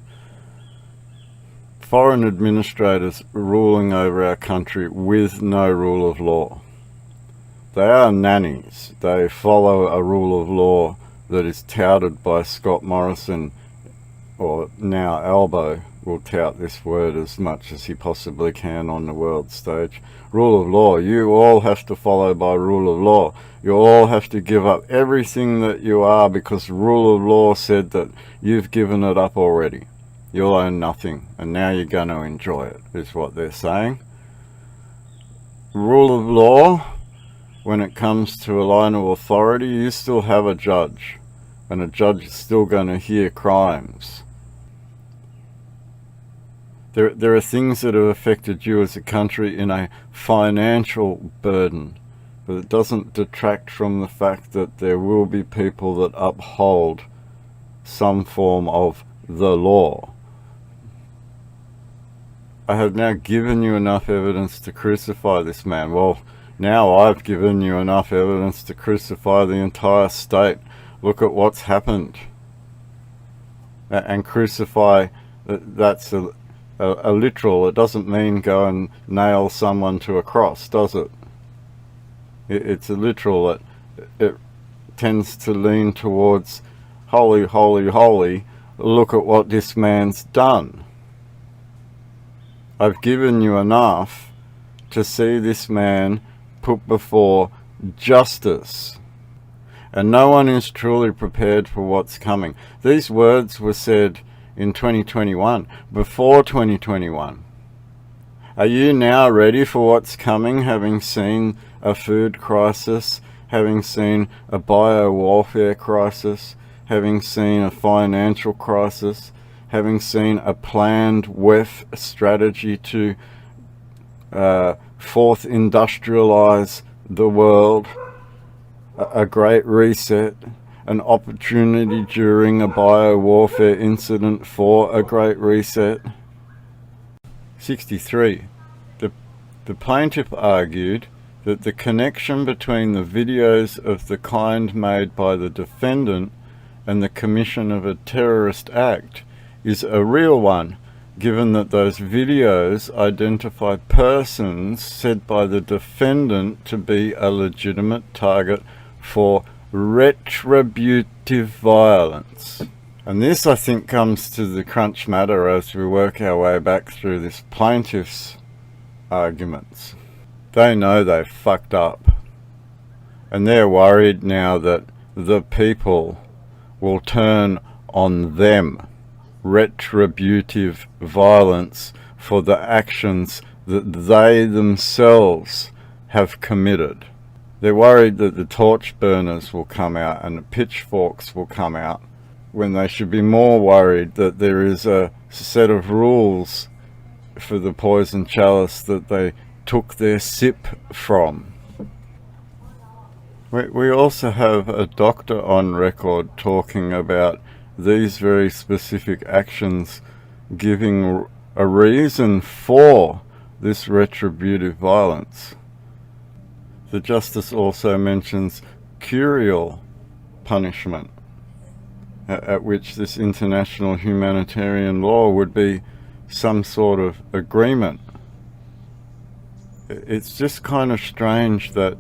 Foreign administrators ruling over our country with no rule of law. They are nannies. They follow a rule of law that is touted by Scott Morrison, or now Albo will tout this word as much as he possibly can on the world stage. Rule of law. You all have to follow by rule of law. You all have to give up everything that you are because rule of law said that you've given it up already. You'll own nothing and now you're going to enjoy it, is what they're saying. Rule of law, when it comes to a line of authority, you still have a judge, and a judge is still going to hear crimes. There are things that have affected you as a country in a financial burden, but it doesn't detract from the fact that there will be people that uphold some form of the law. I have now given you enough evidence to crucify this man. Well, now I've given you enough evidence to crucify the entire state. Look at what's happened. And crucify, that's a literal, it doesn't mean go and nail someone to a cross, does it? It's a literal that it tends to lean towards holy, holy, holy, look at what this man's done. I've given you enough to see this man put before justice. And no one is truly prepared for what's coming. These words were said in 2021, before 2021. Are you now ready for what's coming, having seen a food crisis, having seen a bio-warfare crisis, having seen a financial crisis, having seen a planned WEF strategy to fourth industrialize the world, a great reset, an opportunity during a bio-warfare incident for a great reset? 63. The plaintiff argued that the connection between the videos of the kind made by the defendant and the commission of a terrorist act is a real one, given that those videos identify persons said by the defendant to be a legitimate target for retributive violence. And this, I think, comes to the crunch matter as we work our way back through this plaintiff's arguments. They know they've fucked up, and they're worried now that the people will turn on them. Retributive violence for the actions that they themselves have committed. They're worried that the torch burners will come out and the pitchforks will come out, when they should be more worried that there is a set of rules for the poison chalice that they took their sip from. We also have a doctor on record talking about these very specific actions, giving a reason for this retributive violence. The justice also mentions curial punishment, at which this international humanitarian law would be some sort of agreement. It's just kind of strange that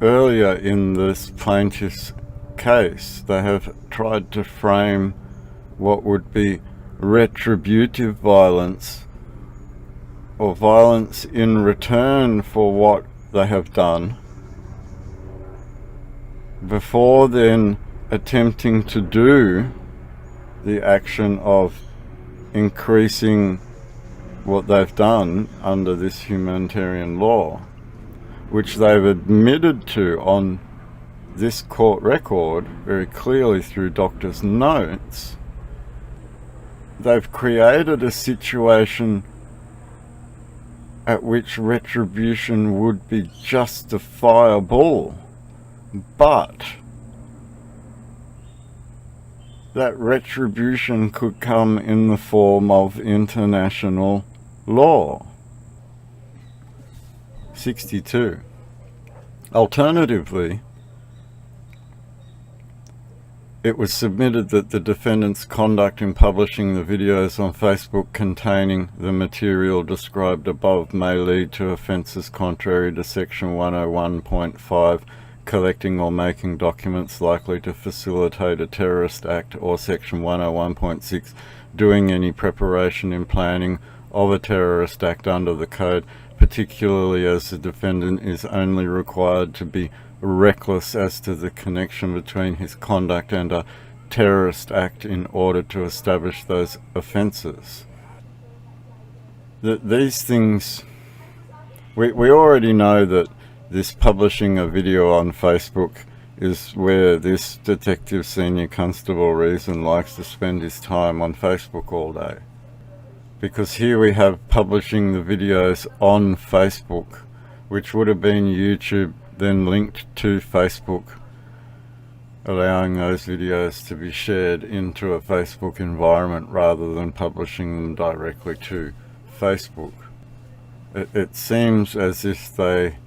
earlier in this plaintiff's case they have tried to frame what would be retributive violence, or violence in return for what they have done, before then attempting to do the action of increasing what they've done under this humanitarian law, which they've admitted to on this court record very clearly through doctors' notes. They've created a situation at which retribution would be justifiable, but that retribution could come in the form of international law. 62. Alternatively, it was submitted that the defendant's conduct in publishing the videos on Facebook containing the material described above may lead to offences contrary to Section 101.5, collecting or making documents likely to facilitate a terrorist act, or Section 101.6, doing any preparation in planning of a terrorist act under the code, particularly as the defendant is only required to be reckless as to the connection between his conduct and a terrorist act in order to establish those offences. These things, we already know that this publishing a video on Facebook is where this Detective Senior Constable Reason likes to spend his time on Facebook all day. Because here we have publishing the videos on Facebook, which would have been YouTube then linked to Facebook, allowing those videos to be shared into a Facebook environment rather than publishing them directly to Facebook. It seems as if they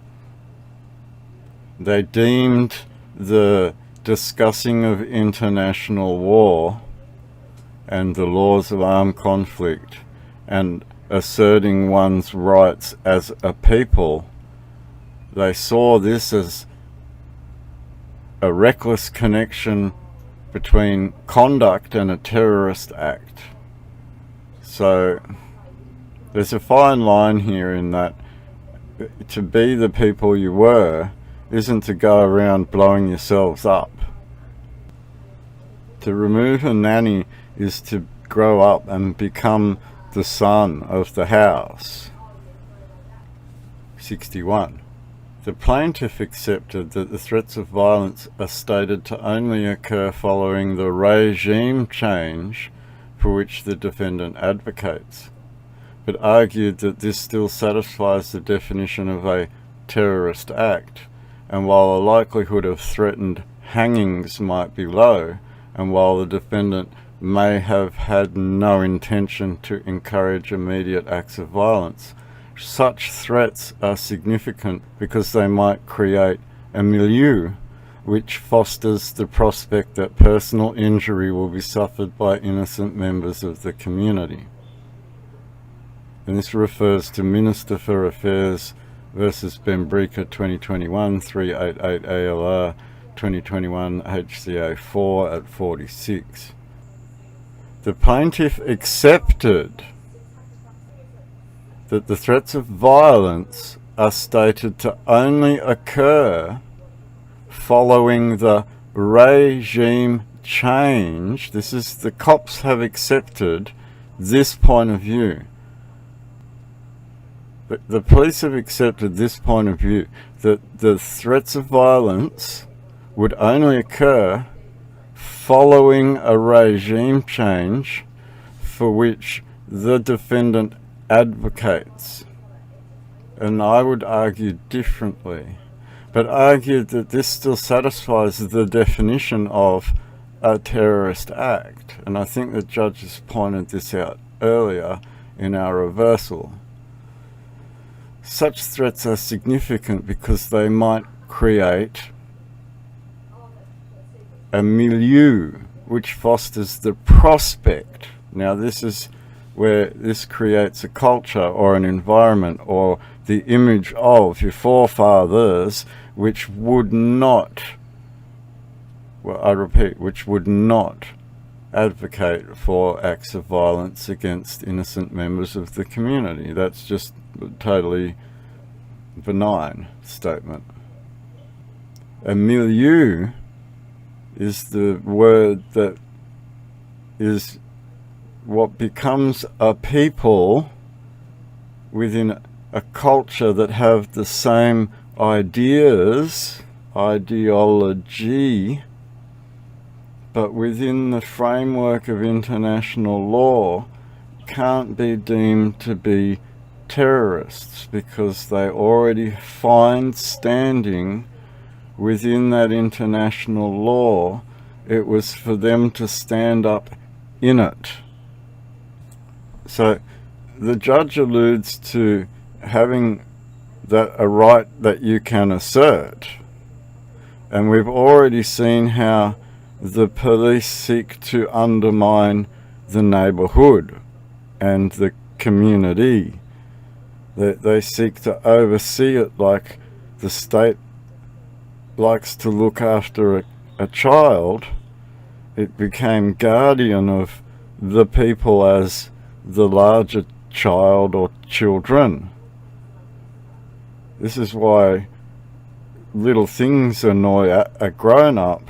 deemed the discussing of international war and the laws of armed conflict and asserting one's rights as a people, they saw this as a reckless connection between conduct and a terrorist act. So there's a fine line here in that to be the people you were isn't to go around blowing yourselves up. To remove a nanny is to grow up and become the son of the house. 61. The plaintiff accepted that the threats of violence are stated to only occur following the regime change for which the defendant advocates, but argued that this still satisfies the definition of a terrorist act, and while the likelihood of threatened hangings might be low, and while the defendant may have had no intention to encourage immediate acts of violence, such threats are significant because they might create a milieu which fosters the prospect that personal injury will be suffered by innocent members of the community. And this refers to Minister for Affairs versus Benbrika 2021 388 ALR 2021 HCA 4 at 46. The plaintiff accepted that the threats of violence are stated to only occur following the regime change. This is, the cops have accepted this point of view. The police have accepted this point of view, that the threats of violence would only occur following a regime change for which the defendant advocates. And I would argue differently, but argued that this still satisfies the definition of a terrorist act. And I think the judges pointed this out earlier in our reversal. Such threats are significant because they might create a milieu which fosters the prospect. Now this is where this creates a culture or an environment or the image of your forefathers which would not, well, I repeat, which would not advocate for acts of violence against innocent members of the community. That's just a totally benign statement. A milieu is the word that is what becomes a people within a culture that have the same ideas, ideology, but within the framework of international law can't be deemed to be terrorists because they already find standing within that international law. It was for them to stand up in it. So the judge alludes to having a right that you can assert. And we've already seen how the police seek to undermine the neighbourhood and the community. They seek to oversee it like the state likes to look after a child. It became guardian of the people as the larger child or children. This is why little things annoy a grown-up,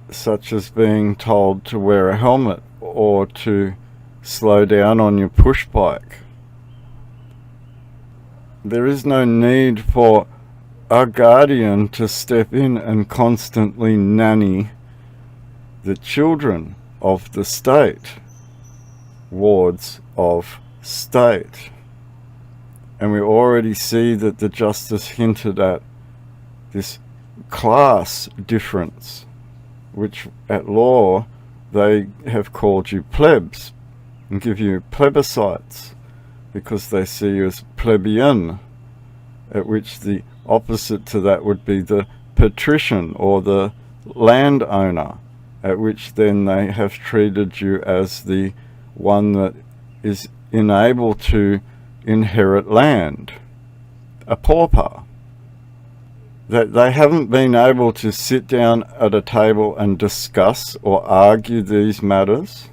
such as being told to wear a helmet or to slow down on your push bike. There is no need for a guardian to step in and constantly nanny the children of the state, wards of state. And we already see that the justice hinted at this class difference, which at law they have called you plebs and give you plebiscites because they see you as plebeian, at which the opposite to that would be the patrician or the landowner, at which then they have treated you as the one that is unable to inherit land, a pauper. That they haven't been able to sit down at a table and discuss or argue these matters.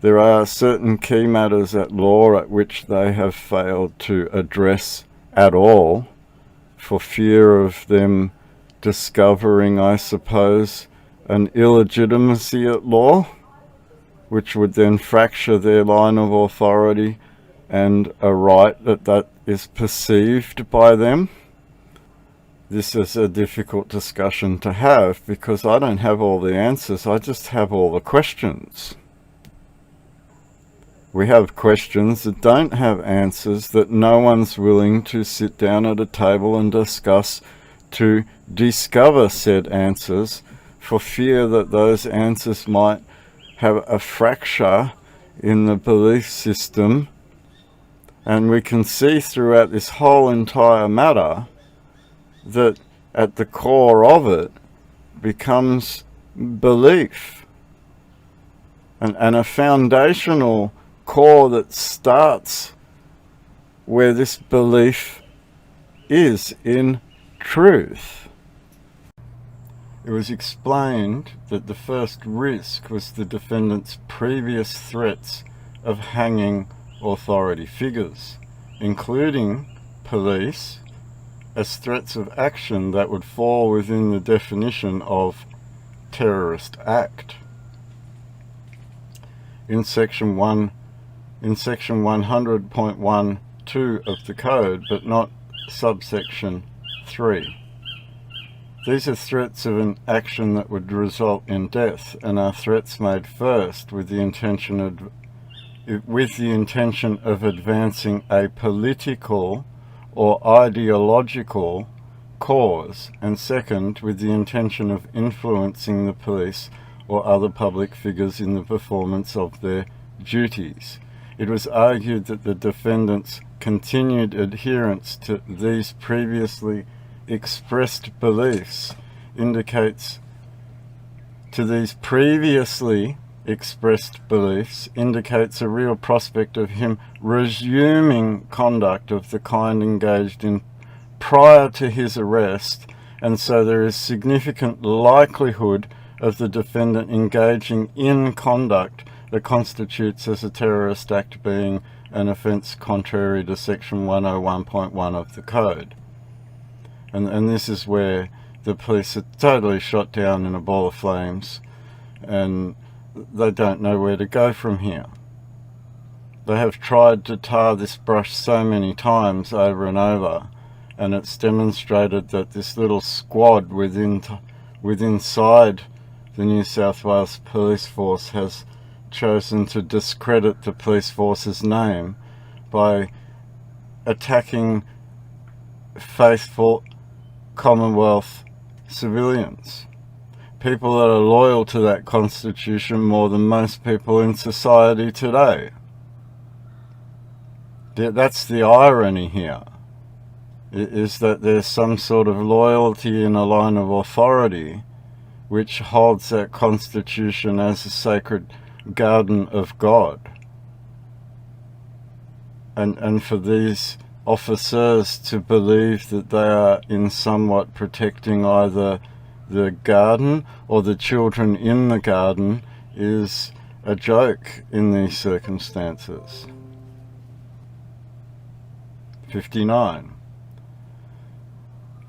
There are certain key matters at law at which they have failed to address at all, for fear of them discovering, I suppose, an illegitimacy at law, which would then fracture their line of authority and a right that is perceived by them. This is a difficult discussion to have because I don't have all the answers, I just have all the questions. We have questions that don't have answers, that no one's willing to sit down at a table and discuss to discover said answers, for fear that those answers might have a fracture in the belief system. And we can see throughout this whole entire matter that at the core of it becomes belief, and a foundational core that starts where this belief is in truth. It was explained that the first risk was the defendant's previous threats of hanging authority figures, including police, as threats of action that would fall within the definition of terrorist act. In section 100.12 of the code, but not subsection 3. These are threats of an action that would result in death, and are threats made first with the intention of advancing a political or ideological cause, and second, with the intention of influencing the police or other public figures in the performance of their duties. It was argued that the defendant's continued adherence to these previously expressed beliefs indicates a real prospect of him resuming conduct of the kind engaged in prior to his arrest, and so there is significant likelihood of the defendant engaging in conduct that constitutes as a terrorist act, being an offence contrary to section 101.1 of the code. And this is where the police are totally shot down in a ball of flames, and they don't know where to go from here. They have tried to tar this brush so many times over and over, and it's demonstrated that this little squad inside the New South Wales Police Force has chosen to discredit the police force's name by attacking faithful Commonwealth civilians, people that are loyal to that constitution more than most people in society today. That's the irony here. is that there's some sort of loyalty in a line of authority which holds that constitution as a sacred garden of God. And for these officers to believe that they are in somewhat protecting either the garden or the children in the garden is a joke in these circumstances. 59.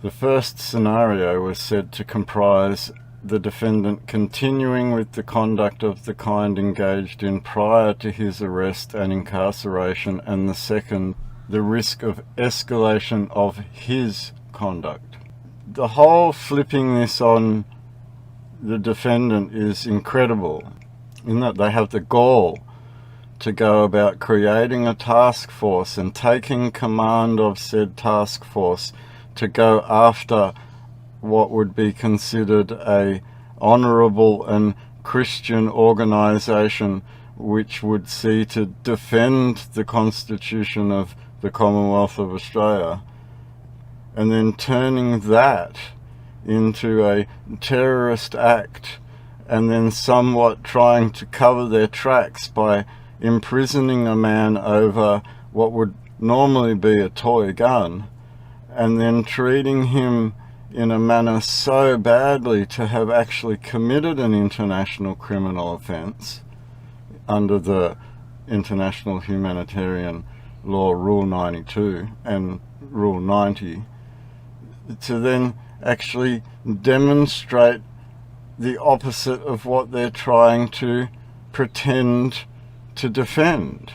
The first scenario was said to comprise the defendant continuing with the conduct of the kind engaged in prior to his arrest and incarceration, and the second, the risk of escalation of his conduct. The whole flipping this on the defendant is incredible, in that they have the gall to go about creating a task force and taking command of said task force to go after what would be considered a honourable and Christian organisation which would see to defend the Constitution of the Commonwealth of Australia, and then turning that into a terrorist act, and then somewhat trying to cover their tracks by imprisoning a man over what would normally be a toy gun, and then treating him in a manner so badly to have actually committed an international criminal offence under the International Humanitarian Law Rule 92 and Rule 90, to then actually demonstrate the opposite of what they're trying to pretend to defend.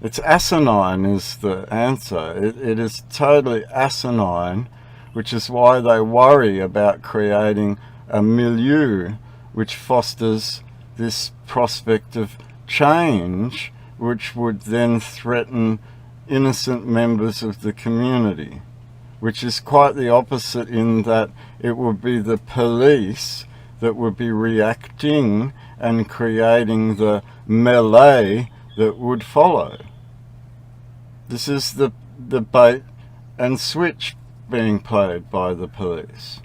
It's asinine is the answer. It is totally asinine, which is why they worry about creating a milieu which fosters this prospect of change, which would then threaten innocent members of the community, which is quite the opposite, in that it would be the police that would be reacting and creating the melee that would follow. This is the bait and switch being played by the police.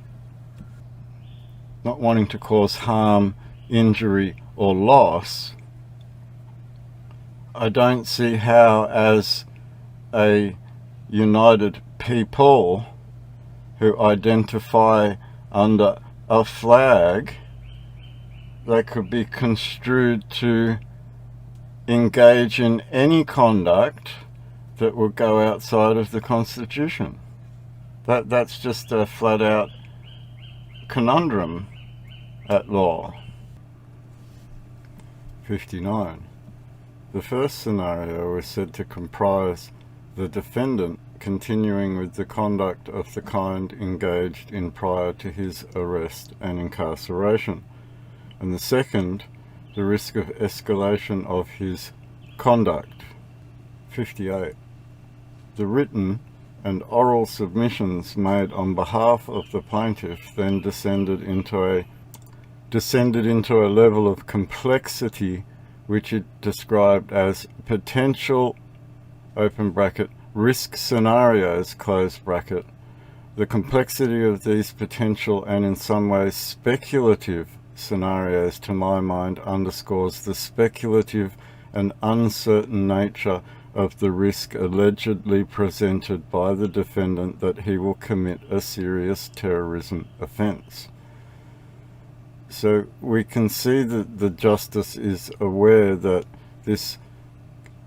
Not wanting to cause harm, injury or loss, I don't see how, as a united people who identify under a flag, they could be construed to engage in any conduct that would go outside of the Constitution. That's just a flat out conundrum at law. 59. The first scenario was said to comprise the defendant continuing with the conduct of the kind engaged in prior to his arrest and incarceration, and the second, the risk of escalation of his conduct. 58. The written and oral submissions made on behalf of the plaintiff then descended into a level of complexity which it described as potential, open bracket, risk scenarios, close bracket. The complexity of these potential and in some ways speculative scenarios, to my mind, underscores the speculative and uncertain nature of the risk allegedly presented by the defendant that he will commit a serious terrorism offence. So we can see that the Justice is aware that this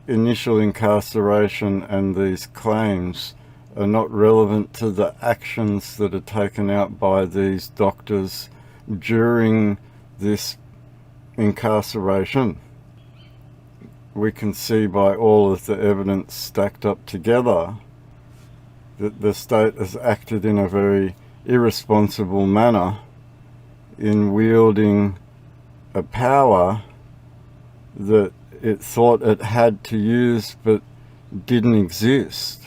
initial incarceration and these claims are not relevant to the actions that are taken out by these doctors during this incarceration. We can see by all of the evidence stacked up together that the state has acted in a very irresponsible manner in wielding a power that it thought it had to use but didn't exist.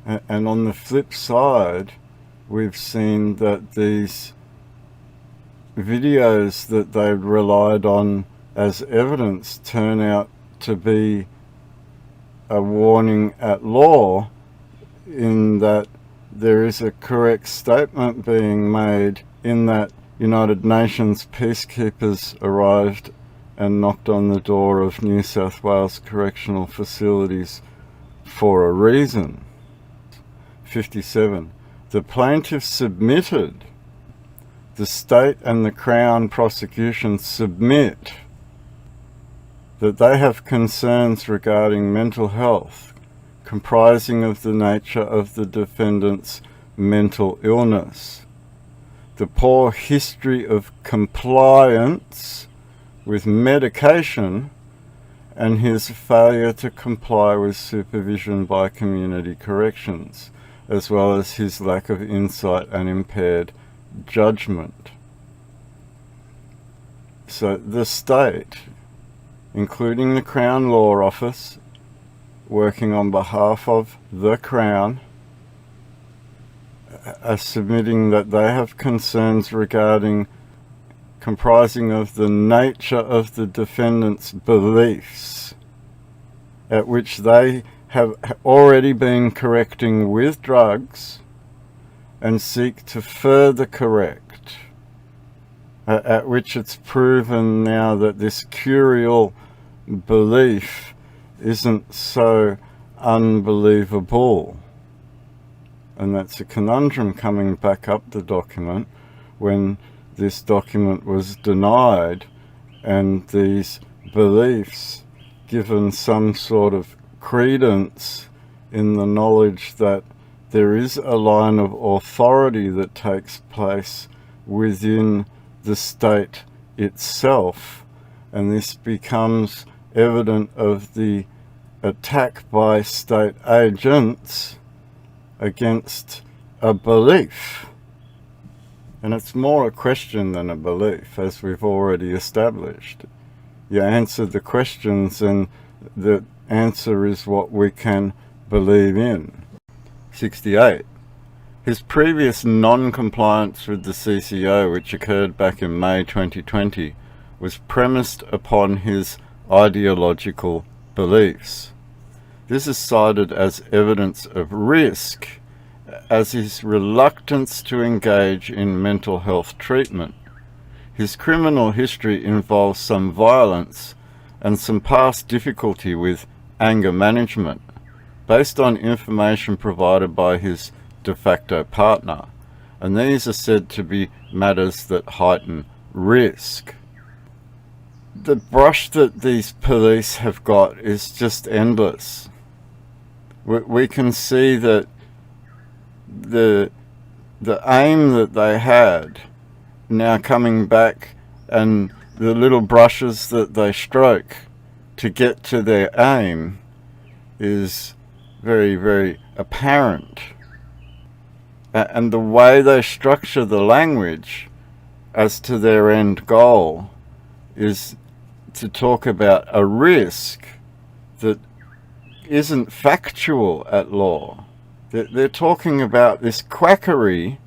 And on the flip side, we've seen that these videos that they relied on as evidence turn out to be a warning at law in that there is a correct statement being made in that United Nations peacekeepers arrived and knocked on the door of New South Wales correctional facilities for a reason. 57. The plaintiff submitted, the state and the Crown prosecution submit that they have concerns regarding mental health comprising of the nature of the defendant's mental illness, the poor history of compliance with medication, and his failure to comply with supervision by community corrections, as well as his lack of insight and impaired judgment. So the state, including the Crown Law Office, working on behalf of the Crown, are submitting that they have concerns regarding comprising of the nature of the defendant's beliefs, at which they have already been correcting with drugs and seek to further correct, at which it's proven now that this curial belief isn't so unbelievable. And that's a conundrum coming back up the document when this document was denied and these beliefs given some sort of credence in the knowledge that there is a line of authority that takes place within the state itself, and this becomes evident of the attack by state agents against a belief. And it's more a question than a belief, as we've already established. You answer the questions and the answer is what we can believe in. 68. His previous non-compliance with the CCO, which occurred back in May 2020, was premised upon his ideological beliefs. This is cited as evidence of risk, as his reluctance to engage in mental health treatment. His criminal history involves some violence and some past difficulty with anger management, based on information provided by his de facto partner, and these are said to be matters that heighten risk. The brush that these police have got is just endless. We can see that the aim that they had now coming back, and the little brushes that they stroke to get to their aim is very, very apparent. And the way they structure the language as to their end goal is to talk about a risk that isn't factual at law. They're talking about this quackery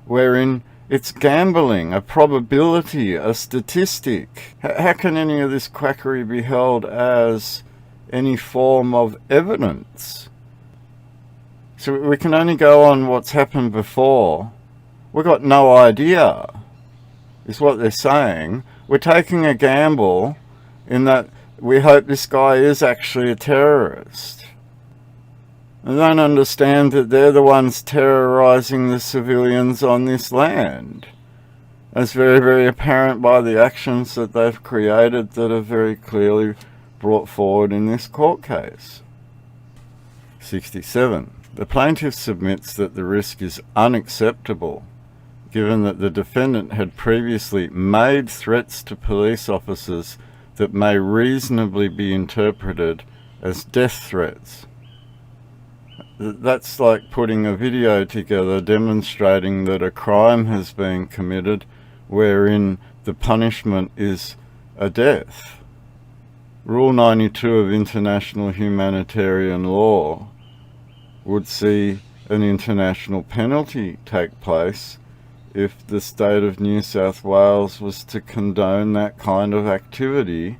wherein it's gambling, a probability, a statistic. How can any of this quackery be held as any form of evidence? So we can only go on what's happened before. We've got no idea, is what they're saying. We're taking a gamble in that we hope this guy is actually a terrorist. They don't understand that they're the ones terrorizing the civilians on this land. It's very, very apparent by the actions that they've created that are very clearly brought forward in this court case. 67. The plaintiff submits that the risk is unacceptable, given that the defendant had previously made threats to police officers that may reasonably be interpreted as death threats. That's like putting a video together demonstrating that a crime has been committed wherein the punishment is a death. Rule 92 of international humanitarian law would see an international penalty take place if the state of New South Wales was to condone that kind of activity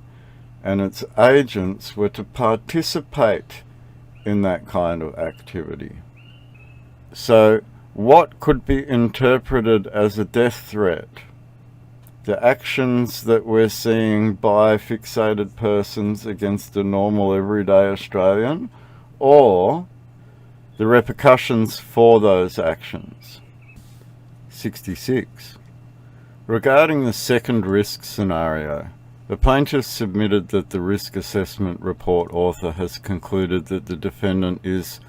and its agents were to participate in that kind of activity. So what could be interpreted as a death threat? The actions that we're seeing by fixated persons against a normal everyday Australian, or the repercussions for those actions. 66. Regarding the second risk scenario, the plaintiff submitted that the risk assessment report author has concluded that the defendant is,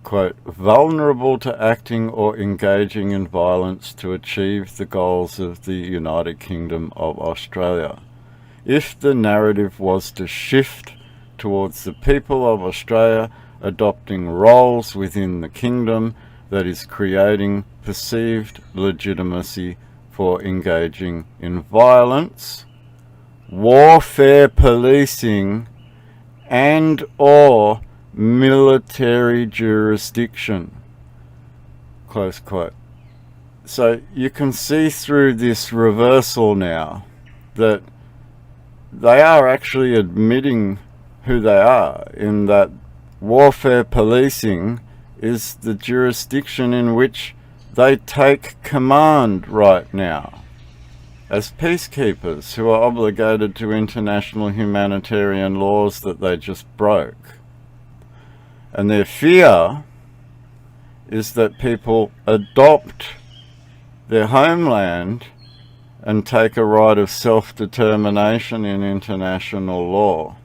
quote, vulnerable to acting or engaging in violence to achieve the goals of the United Kingdom of Australia. If the narrative was to shift towards the people of Australia adopting roles within the kingdom, that is creating perceived legitimacy for engaging in violence, warfare policing, and or military jurisdiction, close quote. So you can see through this reversal now that they are actually admitting who they are, in that warfare policing is the jurisdiction in which they take command right now as peacekeepers who are obligated to international humanitarian laws that they just broke. And their fear is that people adopt their homeland and take a right of self-determination in international law,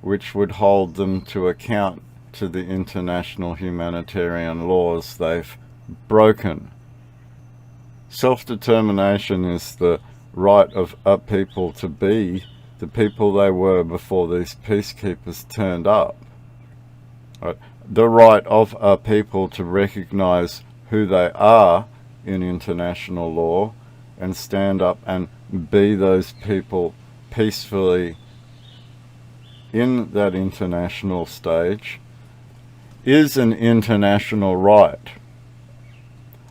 which would hold them to account to the international humanitarian laws they've broken. Self-determination is the right of a people to be the people they were before these peacekeepers turned up. Right. The right of a people to recognize who they are in international law and stand up and be those people peacefully in that international stage is an international right.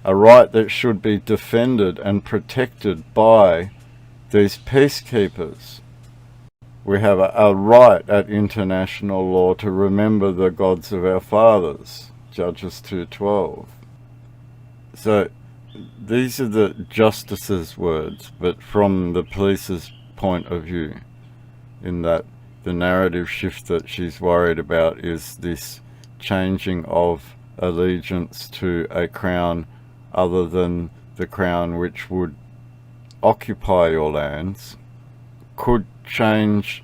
A right that should be defended and protected by these peacekeepers. We have a right at international law to remember the gods of our fathers, Judges 2:12. So these are the justice's words, but from the police's point of view, in that the narrative shift that she's worried about is this changing of allegiance to a crown other than the crown which would occupy your lands, could change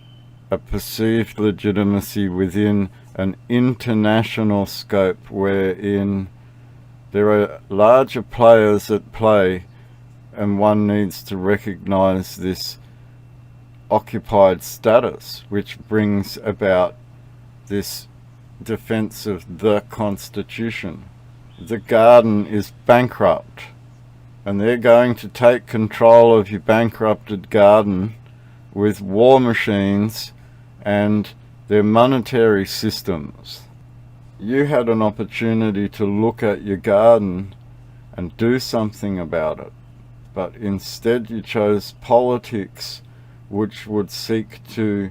a perceived legitimacy within an international scope wherein there are larger players at play, and one needs to recognize this occupied status, which brings about this defense of the Constitution. The garden is bankrupt, and they're going to take control of your bankrupted garden with war machines and their monetary systems. You had an opportunity to look at your garden and do something about it, but instead you chose politics which would seek to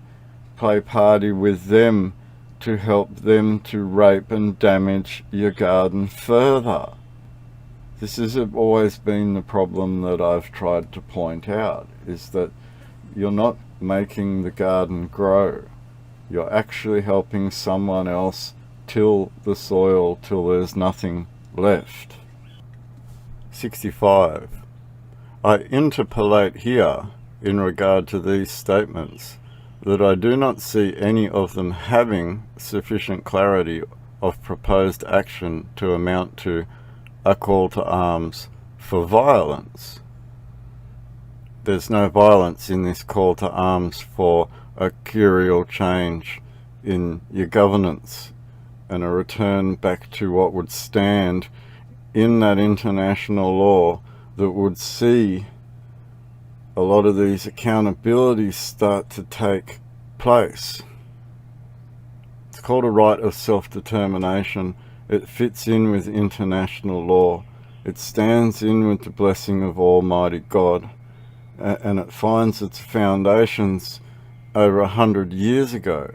play party with them to help them to rape and damage your garden further. This has always been the problem that I've tried to point out, is that you're not making the garden grow. You're actually helping someone else till the soil till there's nothing left. 65. I interpolate here, in regard to these statements, that I do not see any of them having sufficient clarity of proposed action to amount to a call to arms for violence. There's no violence in this call to arms for a curial change in your governance and a return back to what would stand in that international law that would see a lot of these accountabilities start to take place. It's called a right of self-determination. It fits in with international law. It stands in with the blessing of Almighty God, and it finds its foundations over 100 years ago.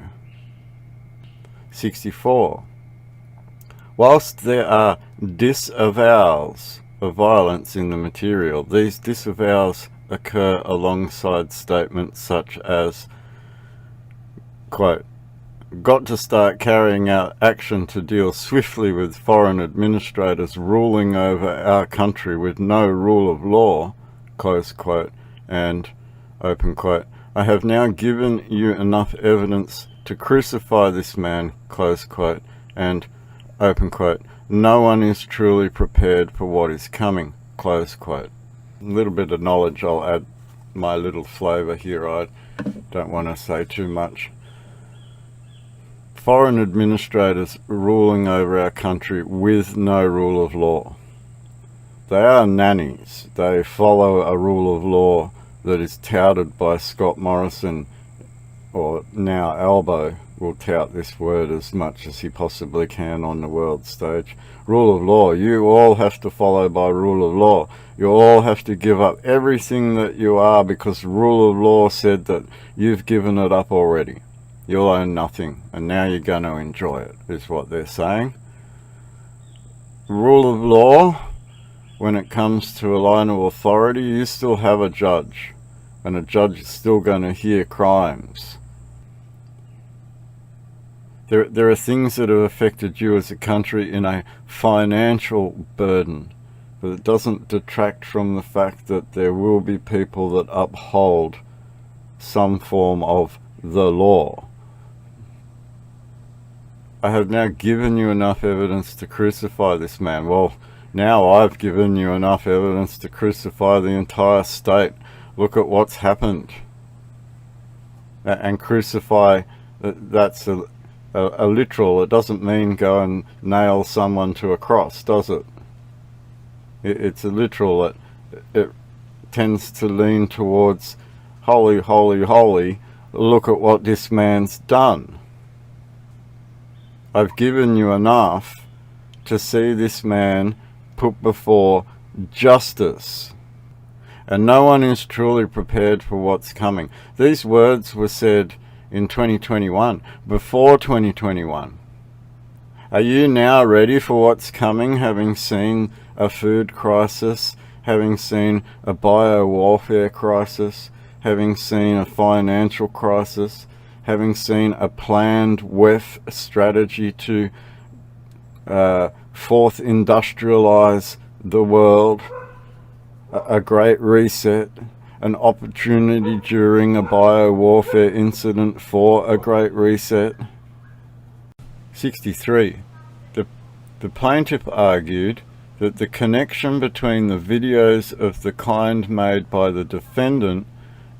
64. Whilst there are disavowals of violence in the material, these disavowals occur alongside statements such as, quote, got to start carrying out action to deal swiftly with foreign administrators ruling over our country with no rule of law, close quote, and, open quote, I have now given you enough evidence to crucify this man, close quote, and, open quote, no one is truly prepared for what is coming, close quote. A little bit of knowledge, I'll add my little flavour here, I don't want to say too much. Foreign administrators ruling over our country with no rule of law. They are nannies. They follow a rule of law that is touted by Scott Morrison, or now Albo will tout this word as much as he possibly can on the world stage. Rule of law. You all have to follow by rule of law. You all have to give up everything that you are because rule of law said that you've given it up already. You'll own nothing, and now you're going to enjoy it, is what they're saying. Rule of law, when it comes to a line of authority, you still have a judge, and a judge is still going to hear crimes. There are things that have affected you as a country in a financial burden, but it doesn't detract from the fact that there will be people that uphold some form of the law. I have now given you enough evidence to crucify this man. Well, now I've given you enough evidence to crucify the entire state. Look at what's happened. And crucify, that's a literal, it doesn't mean go and nail someone to a cross, does it? It's a literal, it tends to lean towards holy, holy, holy, look at what this man's done. I've given you enough to see this man put before justice. And no one is truly prepared for what's coming. These words were said in 2021, before 2021. Are you now ready for what's coming, having seen a food crisis, having seen a bio-warfare crisis, having seen a financial crisis, having seen a planned WEF strategy to fourth industrialize the world, a great reset, an opportunity during a bio-warfare incident for a great reset? 63. The plaintiff argued that the connection between the videos of the kind made by the defendant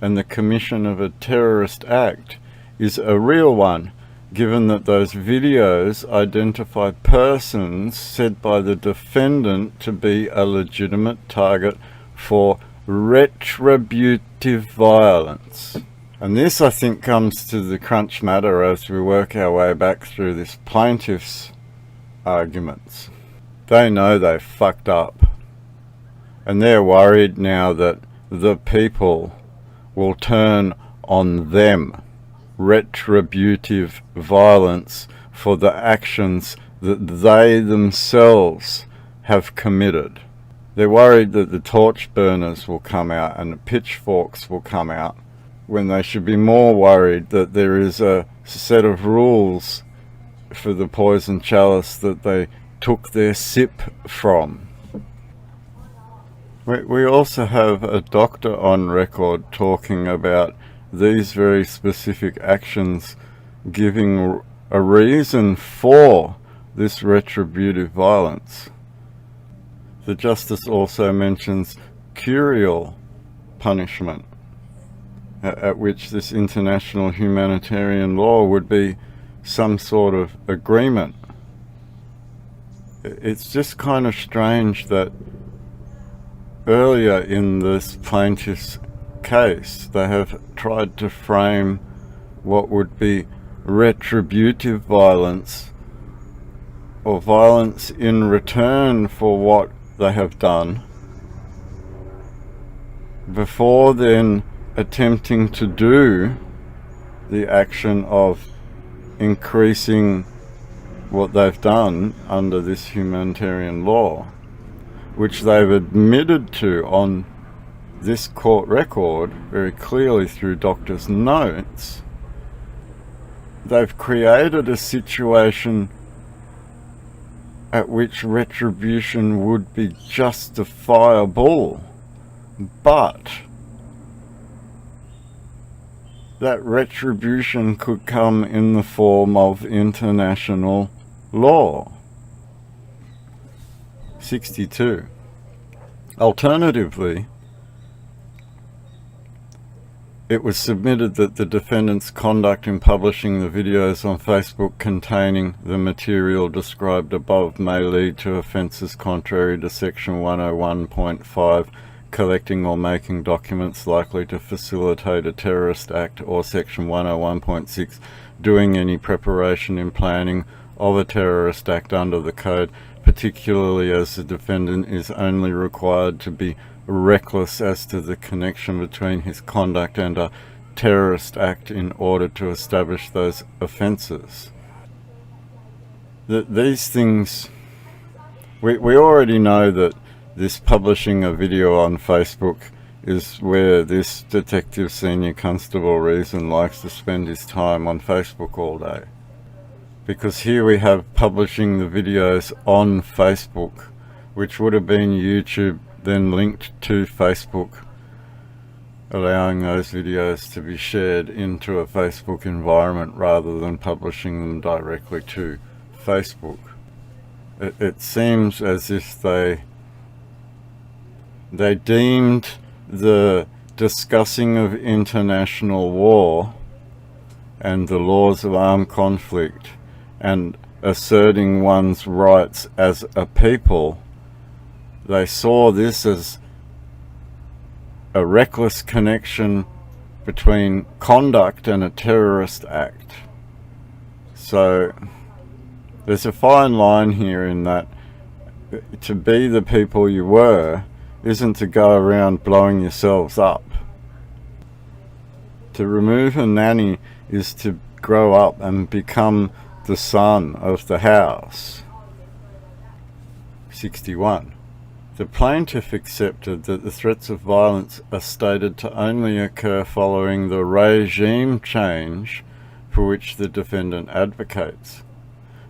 and the commission of a terrorist act is a real one, given that those videos identify persons said by the defendant to be a legitimate target for retributive violence. And this, I think, comes to the crunch matter as we work our way back through this plaintiff's arguments. They know they fucked up, and they're worried now that the people will turn on them. Retributive violence for the actions that they themselves have committed. They're worried that the torch burners will come out and the pitchforks will come out, when they should be more worried that there is a set of rules for the poison chalice that they took their sip from. We also have a doctor on record talking about these very specific actions, giving a reason for this retributive violence. The justice also mentions curial punishment, at which this international humanitarian law would be some sort of agreement. It's just kind of strange that earlier in this plaintiff's case they have tried to frame what would be retributive violence, or violence in return for what they have done, before then attempting to do the action of increasing what they've done under this humanitarian law, which they've admitted to on this court record very clearly through doctor's notes. They've created a situation at which retribution would be justifiable, but that retribution could come in the form of international law. 62. Alternatively, it was submitted that the defendant's conduct in publishing the videos on Facebook containing the material described above may lead to offences contrary to Section 101.5, collecting or making documents likely to facilitate a terrorist act, or Section 101.6, doing any preparation in planning of a terrorist act under the Code, particularly as the defendant is only required to be reckless as to the connection between his conduct and a terrorist act in order to establish those offences. These things, we already know that this publishing a video on Facebook is where this Detective Senior Constable Reason likes to spend his time on Facebook all day. Because here we have publishing the videos on Facebook, which would have been YouTube then linked to Facebook, allowing those videos to be shared into a Facebook environment rather than publishing them directly to Facebook. It seems as if they deemed the discussing of international war and the laws of armed conflict and asserting one's rights as a people, they saw this as a reckless connection between conduct and a terrorist act. So there's a fine line here in that to be the people you were isn't to go around blowing yourselves up. To remove a nanny is to grow up and become the son of the house. 61. The plaintiff accepted that the threats of violence are stated to only occur following the regime change for which the defendant advocates,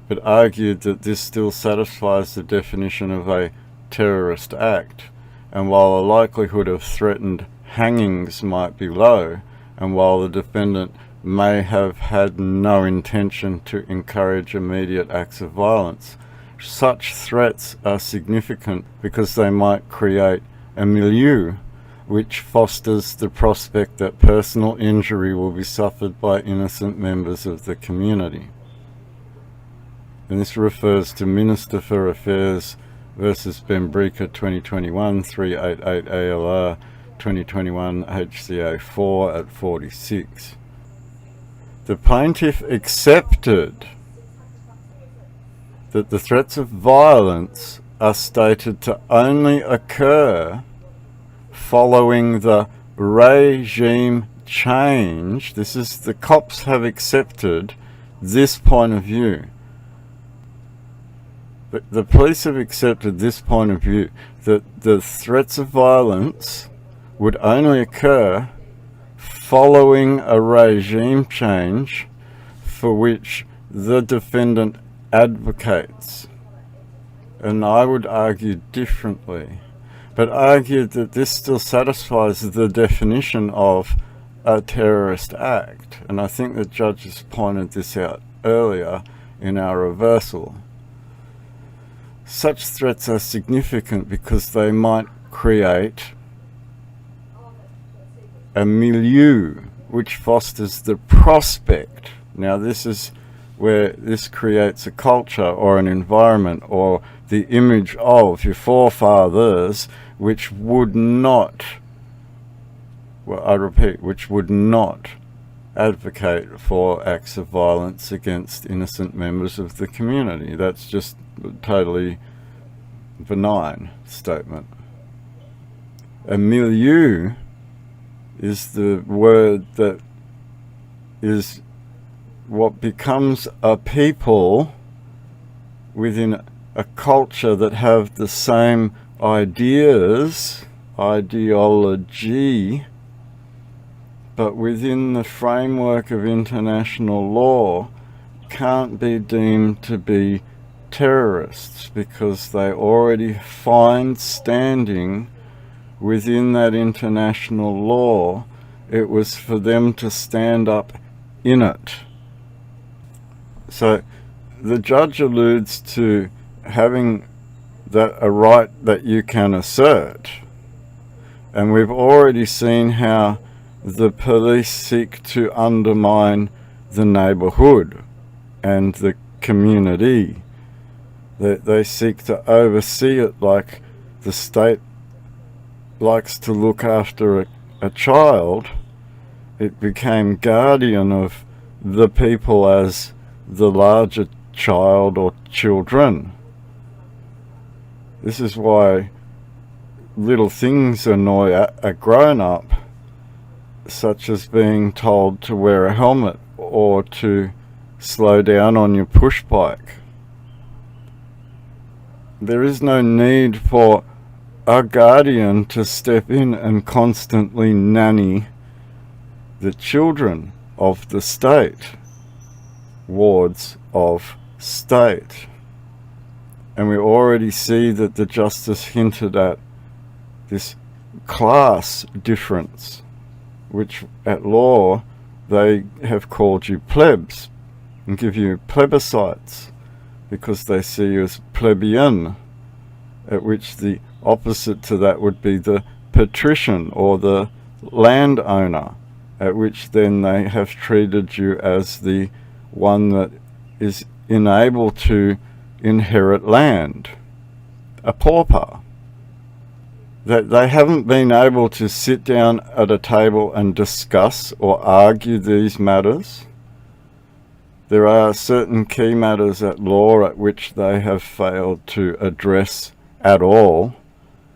but argued that this still satisfies the definition of a terrorist act, and while the likelihood of threatened hangings might be low, and while the defendant may have had no intention to encourage immediate acts of violence, such threats are significant because they might create a milieu which fosters the prospect that personal injury will be suffered by innocent members of the community. And this refers to Minister for Affairs versus Benbrika 2021 388 ALR 2021 HCA 4 at 46. The plaintiff accepted that the threats of violence are stated to only occur following the regime change. This is, the cops have accepted this point of view. The police have accepted this point of view, that the threats of violence would only occur following a regime change for which the defendant advocates. And I would argue differently, but argued that this still satisfies the definition of a terrorist act. And I think the judges pointed this out earlier in our reversal. Such threats are significant because they might create a milieu which fosters the prospect. Now this is where this creates a culture or an environment or the image of your forefathers which would not, well, I repeat, which would not advocate for acts of violence against innocent members of the community. That's just a totally benign statement. A milieu is the word that is what becomes a people within a culture that have the same ideology, but within the framework of international law can't be deemed to be terrorists because they already find standing within that international law. It was for them to stand up in it. So the judge alludes to having a right that you can assert. And we've already seen how the police seek to undermine the neighbourhood and the community. They seek to oversee it like the state likes to look after a child. It became guardian of the people as the larger child or children. This is why little things annoy a grown-up, such as being told to wear a helmet or to slow down on your push bike. There is no need for a guardian to step in and constantly nanny the children of the state, wards of state. And we already see that the justice hinted at this class difference, which at law they have called you plebs and give you plebiscites because they see you as plebeian, at which the opposite to that would be the patrician or the landowner, at which then they have treated you as the one that is unable to inherit land, a pauper. That they haven't been able to sit down at a table and discuss or argue these matters. There are certain key matters at law at which they have failed to address at all,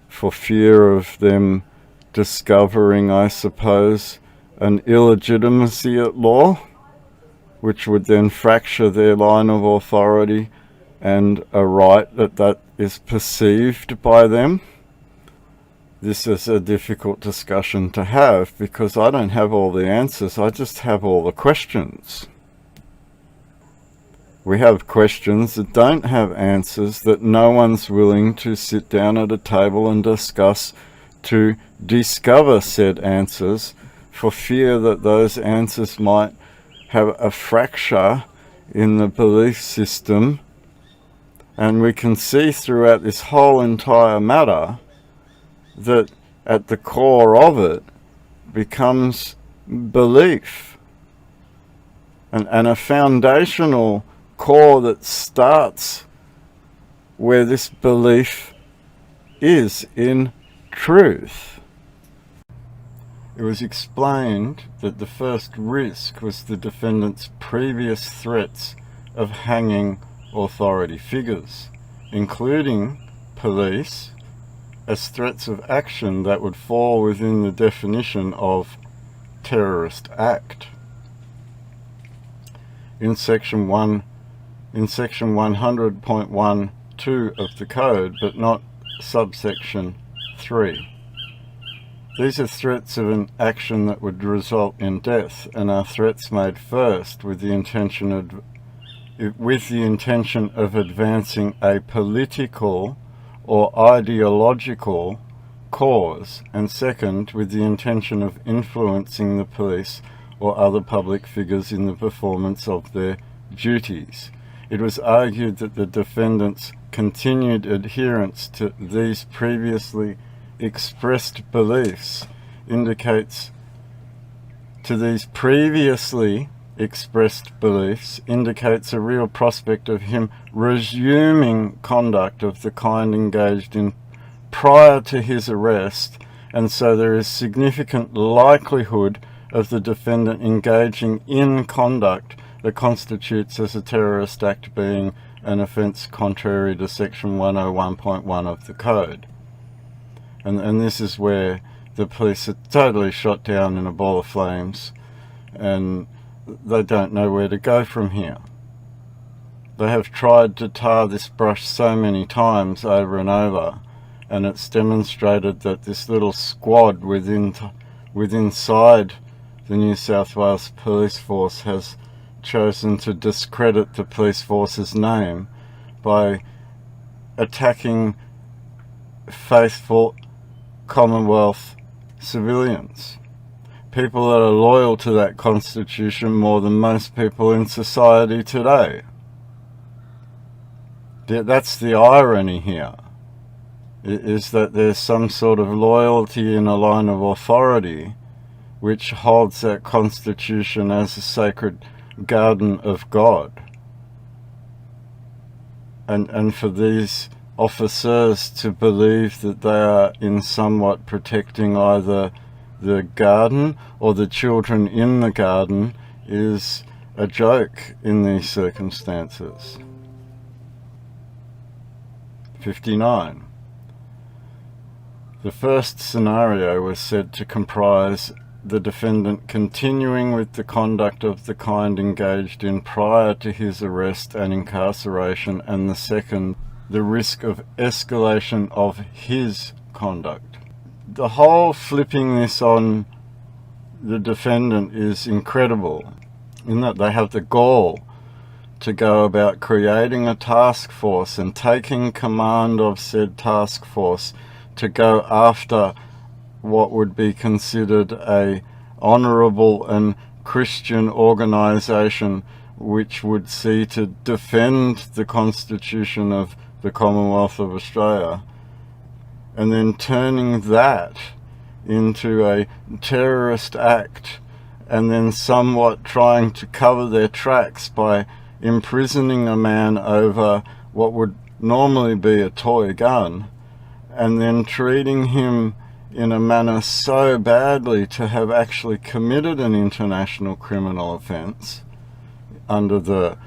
for fear of them discovering, I suppose, an illegitimacy at law, which would then fracture their line of authority and a right that is perceived by them. This is a difficult discussion to have because I don't have all the answers, I just have all the questions. We have questions that don't have answers, that no one's willing to sit down at a table and discuss to discover said answers, for fear that those answers might have a fracture in the belief system. And we can see throughout this whole entire matter that at the core of it becomes belief, and a foundational core that starts where this belief is in truth. It was explained that the first risk was the defendant's previous threats of hanging authority figures, including police, as threats of action that would fall within the definition of terrorist act. In section 100.12 of the code, but not subsection 3. These are threats of an action that would result in death, and are threats made first with the intention of advancing a political or ideological cause, and second, with the intention of influencing the police or other public figures in the performance of their duties. It was argued that the defendant's continued adherence to these previously expressed beliefs indicates a real prospect of him resuming conduct of the kind engaged in prior to his arrest, and so there is significant likelihood of the defendant engaging in conduct that constitutes as a terrorist act, being an offence contrary to section 101.1 of the code. And this is where the police are totally shot down in a ball of flames, and they don't know where to go from here. They have tried to tar this brush so many times over and over, and it's demonstrated that this little squad inside the New South Wales Police Force has chosen to discredit the police force's name by attacking faithful Commonwealth civilians, people that are loyal to that constitution more than most people in society today. That's the irony here, is that there's some sort of loyalty in a line of authority which holds that constitution as a sacred garden of God. And for these officers to believe that they are in somewhat protecting either the garden or the children in the garden is a joke in these circumstances. 59. The first scenario was said to comprise the defendant continuing with the conduct of the kind engaged in prior to his arrest and incarceration, and the second, the risk of escalation of his conduct. The whole flipping this on the defendant is incredible, in that they have the gall to go about creating a task force and taking command of said task force to go after what would be considered a honourable and Christian organisation which would see to defend the Constitution of the Commonwealth of Australia, and then turning that into a terrorist act, and then somewhat trying to cover their tracks by imprisoning a man over what would normally be a toy gun, and then treating him in a manner so badly to have actually committed an international criminal offence under the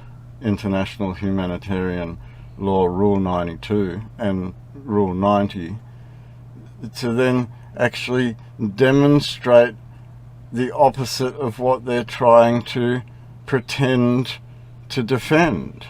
International Humanitarian Law Rule 92 and Rule 90, to then actually demonstrate the opposite of what they're trying to pretend to defend.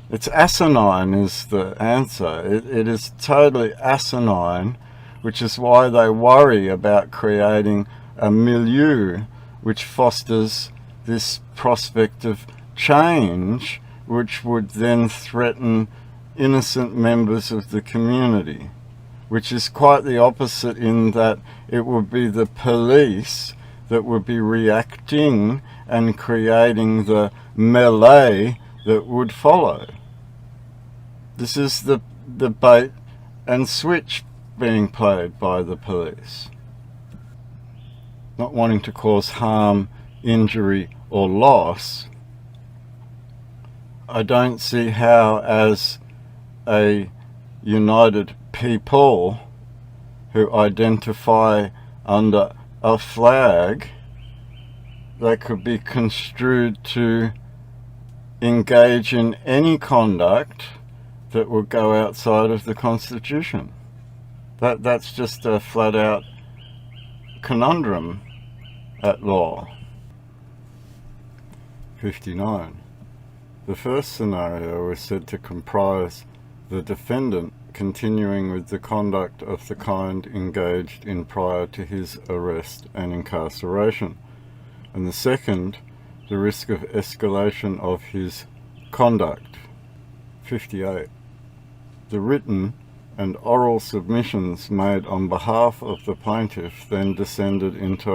It's asinine is the answer. It is totally asinine, which is why they worry about creating a milieu which fosters this prospect of change, which would then threaten innocent members of the community, which is quite the opposite, in that it would be the police that would be reacting and creating the melee that would follow. This is the bait and switch being played by the police. Not wanting to cause harm, injury or loss, I don't see how, as a united people who identify under a flag, they could be construed to engage in any conduct that would go outside of the Constitution. That's just a flat-out conundrum at law. 59. The first scenario is said to comprise the defendant continuing with the conduct of the kind engaged in prior to his arrest and incarceration, and the second, the risk of escalation of his conduct. 58. The written and oral submissions made on behalf of the plaintiff then descended into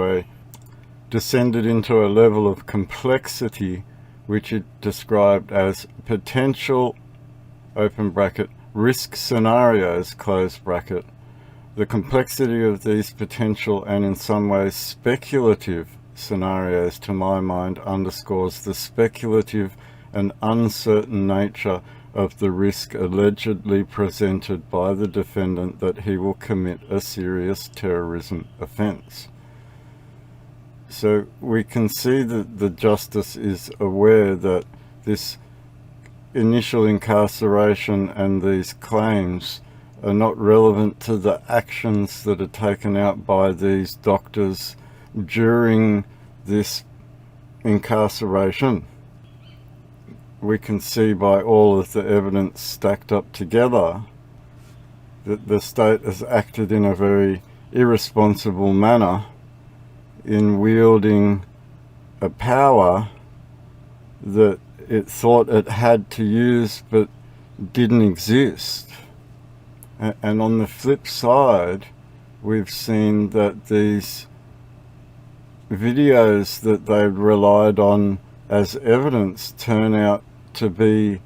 a level of complexity which it described as potential, open bracket, risk scenarios, close bracket. The complexity of these potential and in some ways speculative scenarios, to my mind, underscores the speculative and uncertain nature of the risk allegedly presented by the defendant that he will commit a serious terrorism offence. So we can see that the Justice is aware that this initial incarceration and these claims are not relevant to the actions that are taken out by these doctors during this incarceration. we can see by all of the evidence stacked up together that the state has acted in a very irresponsible manner in wielding a power that it thought it had to use but didn't exist. And on the flip side, we've seen that these videos that they relied on as evidence turn out to be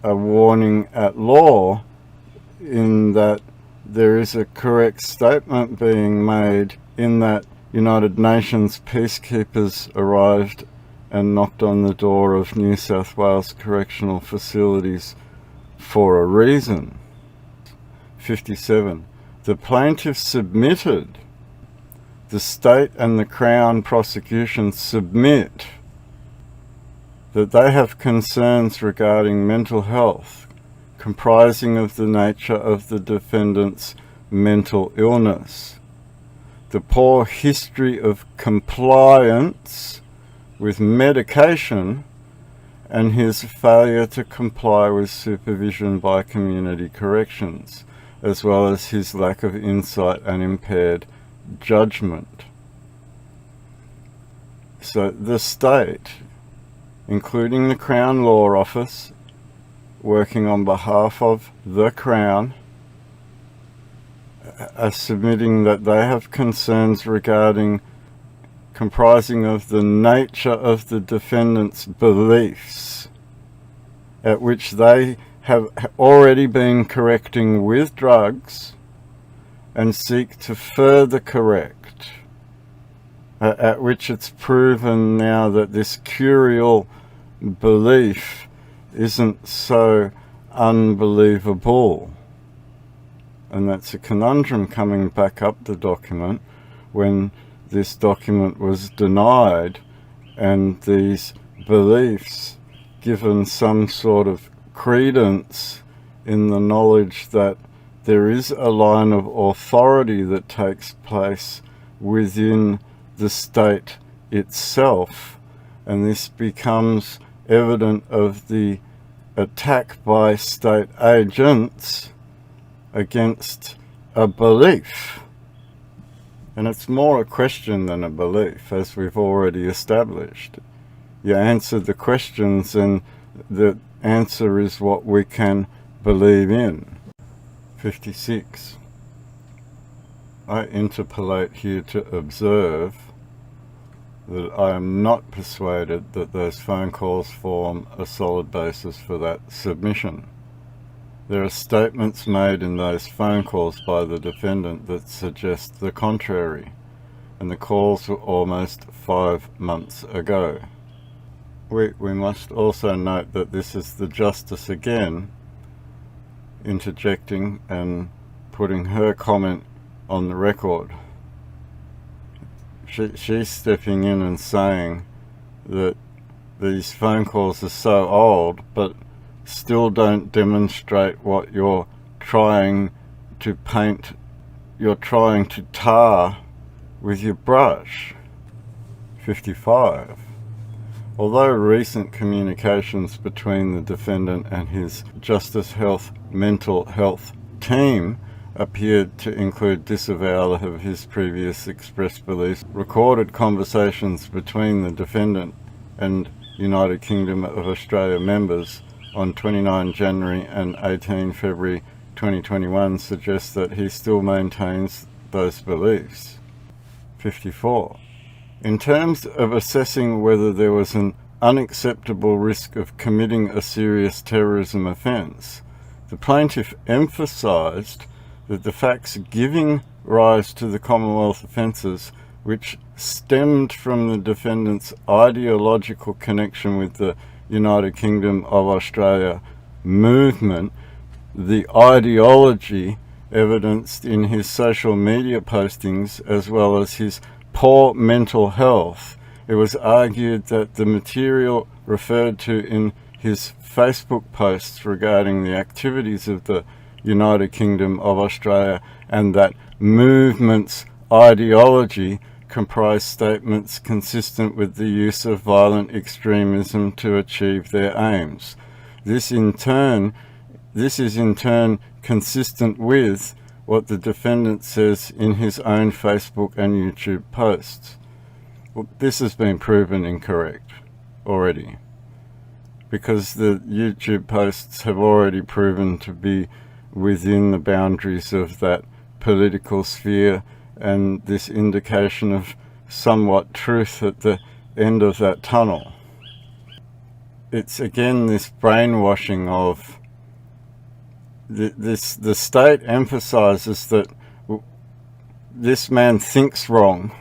a warning at law, in that there is a correct statement being made in that United Nations peacekeepers arrived and knocked on the door of New South Wales correctional facilities for a reason. 57. The plaintiff submitted, the state and the Crown prosecution submit, that they have concerns regarding mental health comprising of the nature of the defendant's mental illness, the poor history of compliance with medication, and his failure to comply with supervision by community corrections, as well as his lack of insight and impaired judgment. So the state, including the Crown Law Office, working on behalf of the Crown, are submitting that they have concerns regarding comprising of the nature of the defendant's beliefs, at which they have already been correcting with drugs and seek to further correct, at which it's proven now that this curial belief isn't so unbelievable. And that's a conundrum coming back up the document when this document was denied and these beliefs given some sort of credence in the knowledge that there is a line of authority that takes place within the state itself, and this becomes evident of the attack by state agents against a belief. And it's more a question than a belief, as we've already established. You answer the questions and the answer is what we can believe in. 56. I interpolate here to observe that I am not persuaded that those phone calls form a solid basis for that submission. There are statements made in those phone calls by the defendant that suggest the contrary, and the calls were almost 5 months ago. We must also note that this is the Justice again interjecting and putting her comment on the record. She's stepping in and saying that these phone calls are so old but still don't demonstrate what you're trying to paint, you're trying to tar with your brush. 55. Although recent communications between the defendant and his Justice Health mental health team appeared to include disavowal of his previous expressed beliefs, recorded conversations between the defendant and United Kingdom of Australia members on 29 January and 18 February 2021 suggests that he still maintains those beliefs. 54. In terms of assessing whether there was an unacceptable risk of committing a serious terrorism offence, the plaintiff emphasised that the facts giving rise to the Commonwealth offences, which stemmed from the defendant's ideological connection with the United Kingdom of Australia movement, the ideology evidenced in his social media postings as well as his poor mental health, it was argued that the material referred to in his Facebook posts regarding the activities of the United Kingdom of Australia and that movement's ideology comprise statements consistent with the use of violent extremism to achieve their aims. This is in turn consistent with what the defendant says in his own Facebook and YouTube posts. Well, this has been proven incorrect already, because the YouTube posts have already proven to be within the boundaries of that political sphere, and this indication of somewhat truth at the end of that tunnel. It's again this brainwashing of the state emphasizes that this man thinks wrong,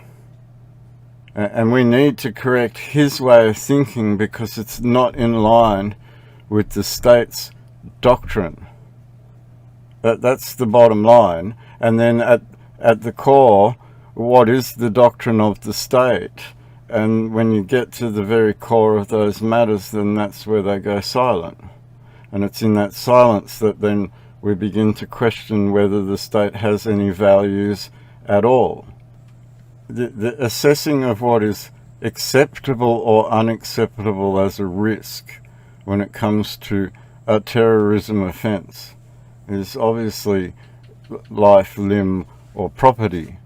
and we need to correct his way of thinking because it's not in line with the state's doctrine. That's the bottom line. And then at the core, what is the doctrine of the state? And when you get to the very core of those matters, then that's where they go silent. And it's in that silence that then we begin to question whether the state has any values at all. The assessing of what is acceptable or unacceptable as a risk when it comes to a terrorism offence is obviously life, limb or property,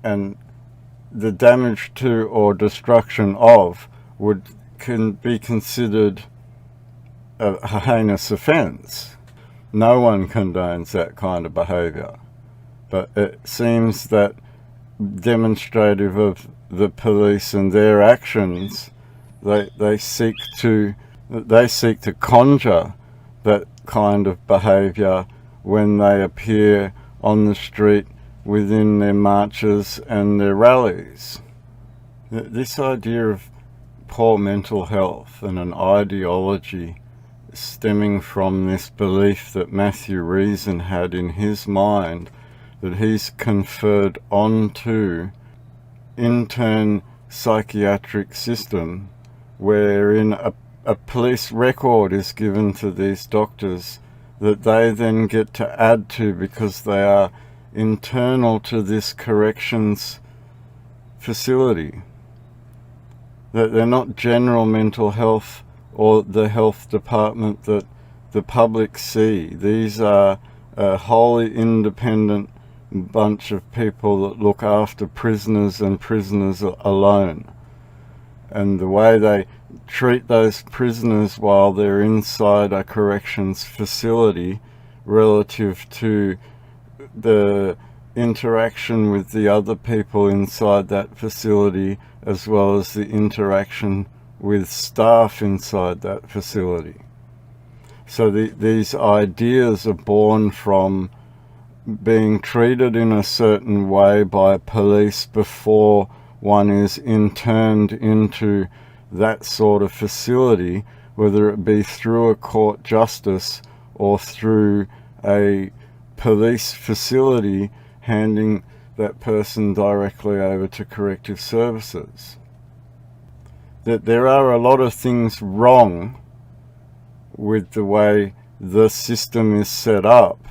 and the damage to or destruction of can be considered a heinous offence. No one condones that kind of behaviour, but it seems that demonstrative of the police and their actions, they seek to conjure that kind of behaviour when they appear on the street within their marches and their rallies. This idea of poor mental health and an ideology stemming from this belief that Matthew Reason had in his mind, that he's conferred onto intern psychiatric system, wherein a police record is given to these doctors that they then get to add to because they are internal to this corrections facility. That they're not general mental health or the health department that the public see. These are a wholly independent bunch of people that look after prisoners and prisoners alone. And the way they treat those prisoners while they're inside a corrections facility relative to the interaction with the other people inside that facility, as well as the interaction with staff inside that facility. So these ideas are born from being treated in a certain way by police before one is interned into that sort of facility, whether it be through a court justice or through a police facility handing that person directly over to corrective services. That there are a lot of things wrong with the way the system is set up,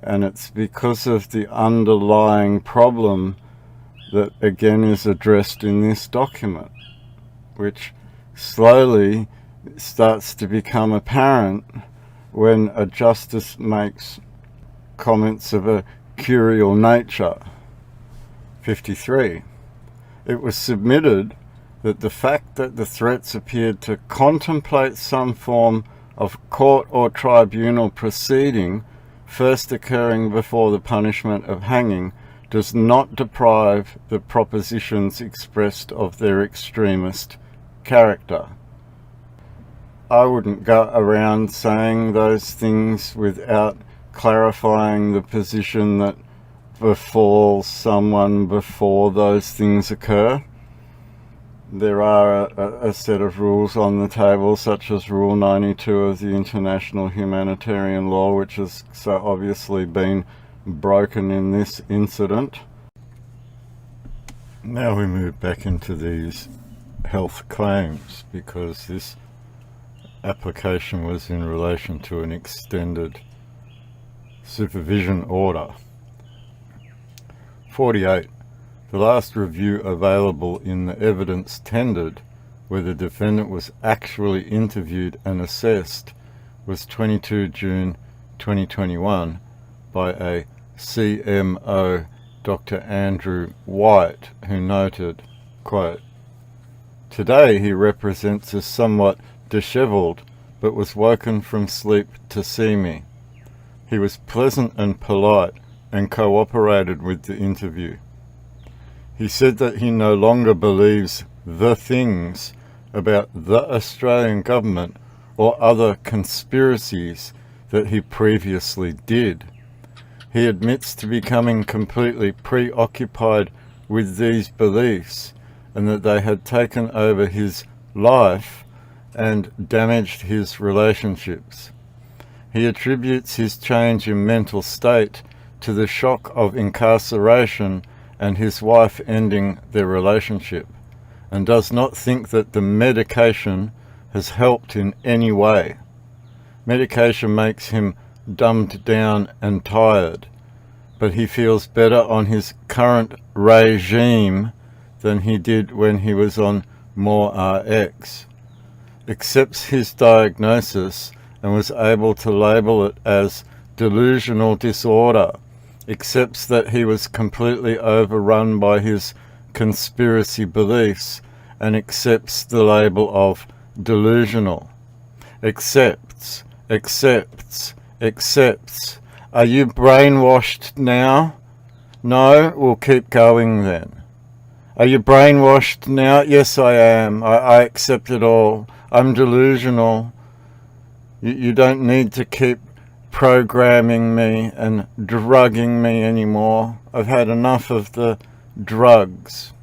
and it's because of the underlying problem that again is addressed in this document, which slowly starts to become apparent when a justice makes comments of a curial nature. 53. It was submitted that the fact that the threats appeared to contemplate some form of court or tribunal proceeding, first occurring before the punishment of hanging, does not deprive the propositions expressed of their extremist character. I wouldn't go around saying those things without clarifying the position that befalls someone before those things occur. There are a set of rules on the table, such as Rule 92 of the International Humanitarian Law, which has so obviously been broken in this incident. Now we move back into these health claims, because this application was in relation to an extended supervision order. 48. The last review available in the evidence tendered, where the defendant was actually interviewed and assessed, was 22 June 2021 by a CMO, Dr. Andrew White, who noted, quote, "Today he represents as somewhat dishevelled, but was woken from sleep to see me. He was pleasant and polite and cooperated with the interview. He said that he no longer believes the things about the Australian government or other conspiracies that he previously did. He admits to becoming completely preoccupied with these beliefs and that they had taken over his life and damaged his relationships. He attributes his change in mental state to the shock of incarceration and his wife ending their relationship, and does not think that the medication has helped in any way. Medication makes him dumbed down and tired, but he feels better on his current regime than he did when he was on More RX. Accepts his diagnosis and was able to label it as delusional disorder. Accepts that he was completely overrun by his conspiracy beliefs and accepts the label of delusional. Accepts. Are you brainwashed now? No? We'll keep going then. Are you brainwashed now? Yes, I am. I accept it all. I'm delusional. You don't need to keep programming me and drugging me anymore. I've had enough of the drugs.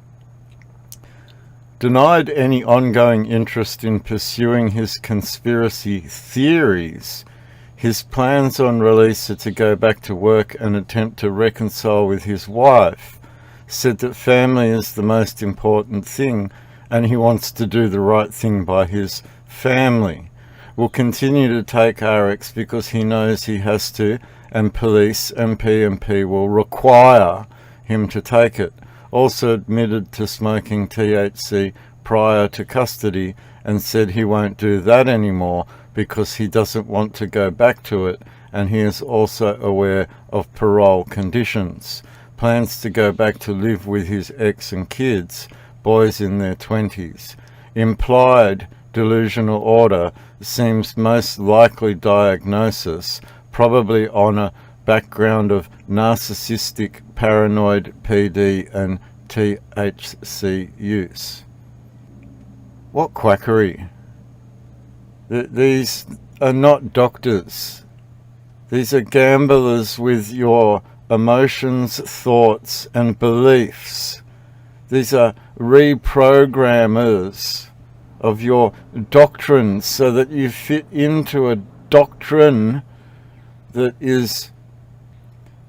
Denied any ongoing interest in pursuing his conspiracy theories, his plans on release are to go back to work and attempt to reconcile with his wife. Said that family is the most important thing and he wants to do the right thing by his family. Will continue to take RX because he knows he has to, and police and PMP will require him to take it. Also admitted to smoking THC prior to custody and said he won't do that anymore because he doesn't want to go back to it, and he is also aware of parole conditions. Plans to go back to live with his ex and kids, boys in their 20s. Implied delusional order seems most likely diagnosis, probably on a background of narcissistic, paranoid PD and THC use. What quackery. These are not doctors. These are gamblers with your emotions, thoughts and beliefs. These are reprogrammers of your doctrines so that you fit into a doctrine that is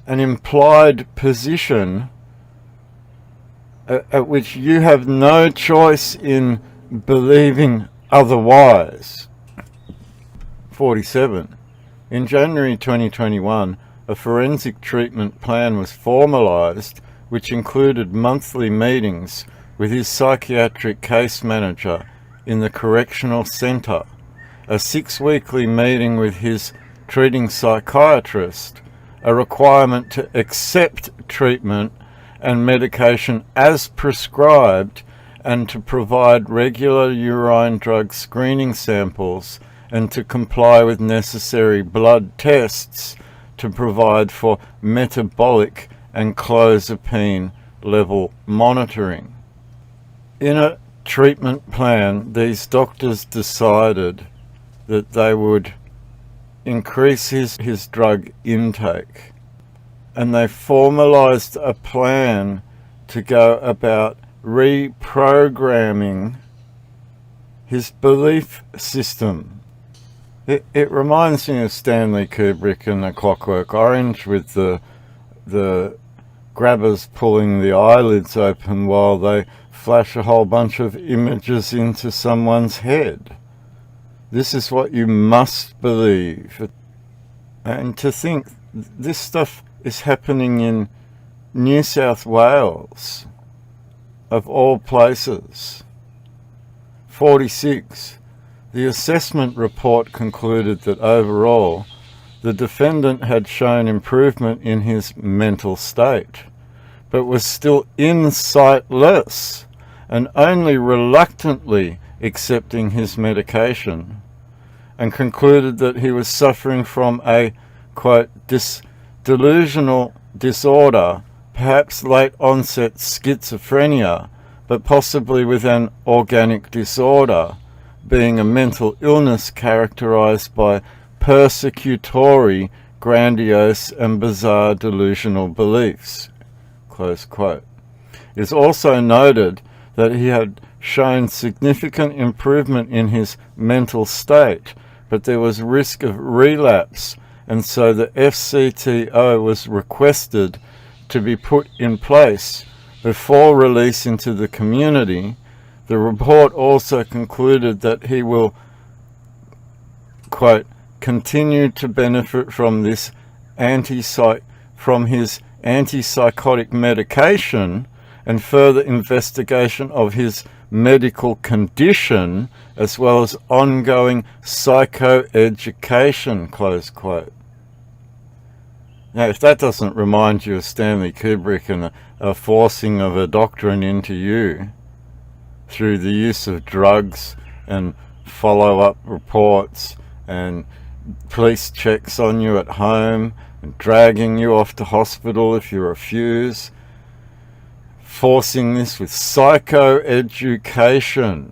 an implied position at which you have no choice in believing otherwise. 47. In January 2021, a forensic treatment plan was formalised which included monthly meetings with his psychiatric case manager in the correctional centre, a 6-weekly meeting with his treating psychiatrist, a requirement to accept treatment and medication as prescribed, and to provide regular urine drug screening samples and to comply with necessary blood tests to provide for metabolic and clozapine level monitoring. In a treatment plan, these doctors decided that they would increase his drug intake, and they formalized a plan to go about reprogramming his belief system. It reminds me of Stanley Kubrick and A Clockwork Orange, with the grabbers pulling the eyelids open while they flash a whole bunch of images into someone's head. This is what you must believe. And to think this stuff is happening in New South Wales. of all places. 46. The assessment report concluded that overall, the defendant had shown improvement in his mental state, but was still insightless and only reluctantly accepting his medication, and concluded that he was suffering from a, quote, delusional disorder, perhaps late onset schizophrenia, but possibly with an organic disorder, being a mental illness characterized by persecutory, grandiose and bizarre delusional beliefs, close quote. It is also noted that he had shown significant improvement in his mental state, but there was risk of relapse, and so the FCTO was requested to be put in place before release into the community. The report also concluded that he will, quote, continue to benefit from this from his antipsychotic medication and further investigation of his medical condition, as well as ongoing psychoeducation, close quote. Now, if that doesn't remind you of Stanley Kubrick and a forcing of a doctrine into you through the use of drugs and follow-up reports and police checks on you at home and dragging you off to hospital if you refuse, forcing this with psychoeducation.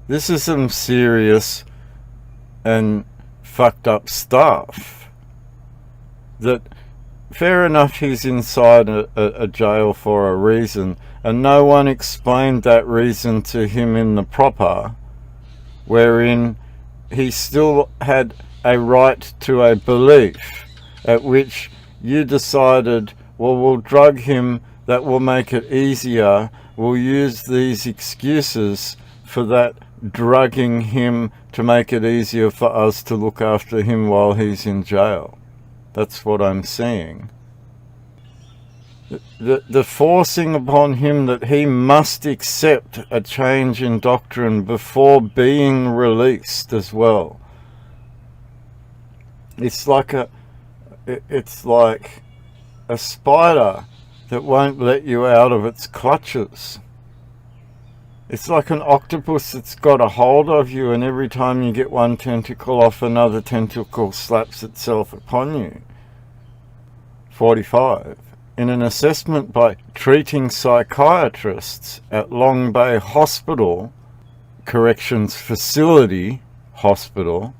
This is some serious and fucked up stuff. That, fair enough, he's inside a jail for a reason, and no one explained that reason to him in the proper, wherein he still had a right to a belief, at which you decided, well, we'll drug him, that will make it easier, we'll use these excuses for that drugging him to make it easier for us to look after him while he's in jail. That's what I'm saying. The forcing upon him that he must accept a change in doctrine before being released as well. It's like a spider that won't let you out of its clutches. It's like an octopus that's got a hold of you, and every time you get one tentacle off, another tentacle slaps itself upon you. 45. In an assessment by treating psychiatrists at Long Bay Hospital, Corrections Facility Hospital,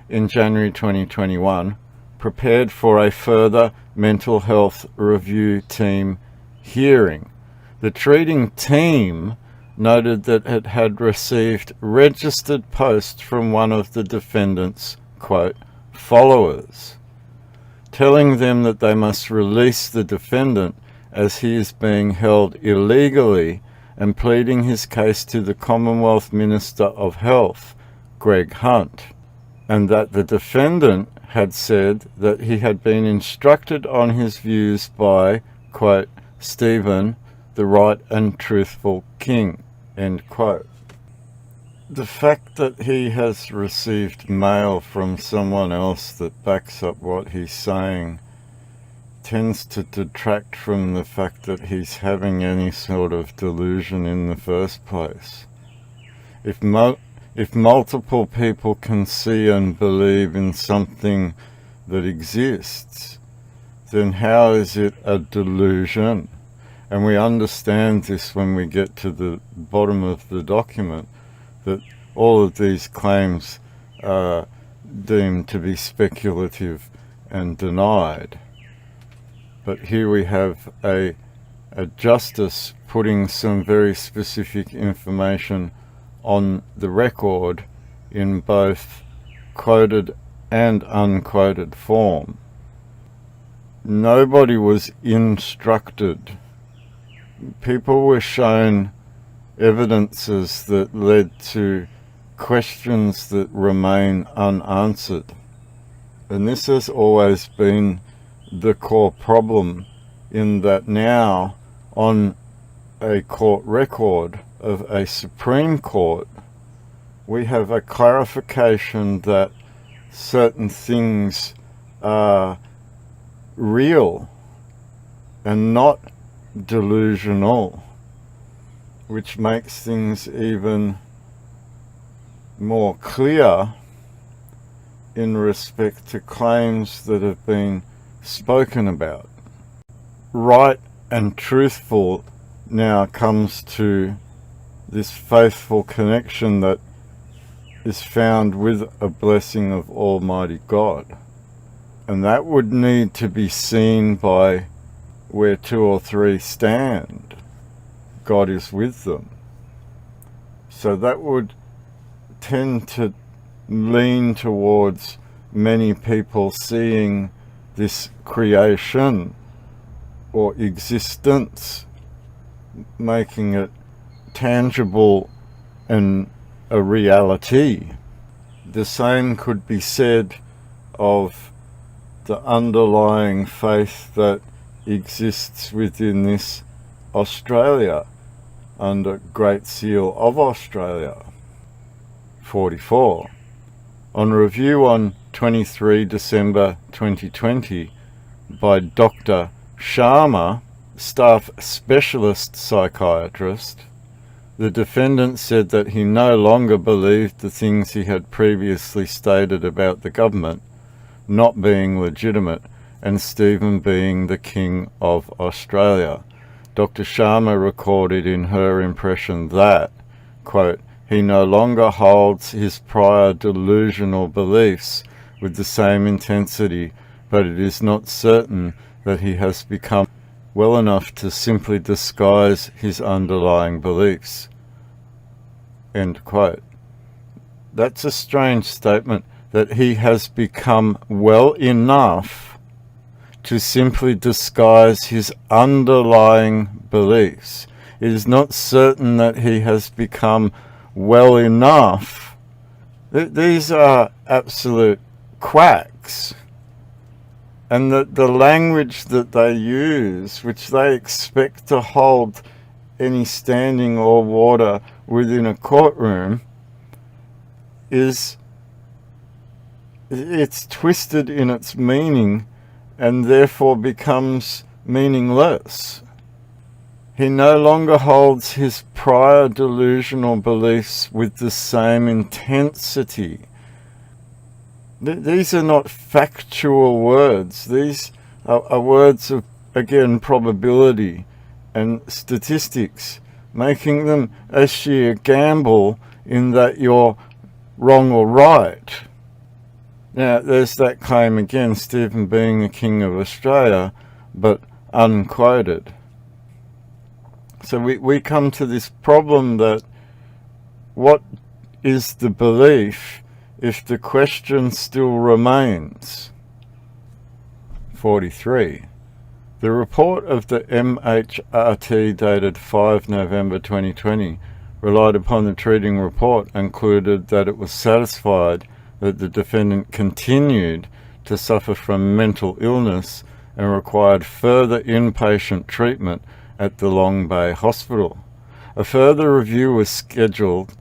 in January 2021, prepared for a further mental health review team hearing. The treating team noted that it had received registered posts from one of the defendant's, quote, followers, telling them that they must release the defendant as he is being held illegally, and pleading his case to the Commonwealth Minister of Health, Greg Hunt, and that the defendant had said that he had been instructed on his views by, quote, Stephen, the right and truthful king, end quote. The fact that he has received mail from someone else that backs up what he's saying tends to detract from the fact that he's having any sort of delusion in the first place. If multiple people can see and believe in something that exists, then how is it a delusion? And we understand this when we get to the bottom of the document, that all of these claims are deemed to be speculative and denied. But here we have a justice putting some very specific information on the record in both quoted and unquoted form. Nobody was instructed. People were shown evidences that led to questions that remain unanswered. And this has always been the core problem, in that now on a court record of a Supreme Court, we have a clarification that certain things are real and not delusional, which makes things even more clear in respect to claims that have been spoken about. Right and truthful now comes to this faithful connection that is found with a blessing of Almighty God. And that would need to be seen by where two or three stand. God is with them. So that would tend to lean towards many people seeing this creation or existence, making it tangible and a reality. The same could be said of the underlying faith that exists within this Australia under Great Seal of Australia. 44. On review on 23 December 2020 by Dr. Sharma, staff specialist psychiatrist, the defendant said that he no longer believed the things he had previously stated about the government not being legitimate and Stephen being the King of Australia. Dr. Sharma recorded in her impression that, quote, he no longer holds his prior delusional beliefs with the same intensity, but it is not certain that he has become well enough to simply disguise his underlying beliefs. End quote. That's a strange statement, that he has become well enough to simply disguise his underlying beliefs. It is not certain that he has become well enough. These are absolute quacks. And the language that they use, which they expect to hold any standing or water within a courtroom, it's twisted in its meaning and therefore becomes meaningless. He no longer holds his prior delusional beliefs with the same intensity. These are not factual words. These are words of, again, probability and statistics, making them a sheer gamble in that you're wrong or right. Now, there's that claim again, Stephen being the King of Australia, but unquoted. So we come to this problem that what is the belief if the question still remains? 43. The report of the MHRT dated 5 November 2020 relied upon the treating report and concluded that it was satisfied that the defendant continued to suffer from mental illness and required further inpatient treatment at the Long Bay Hospital. A further review was scheduled,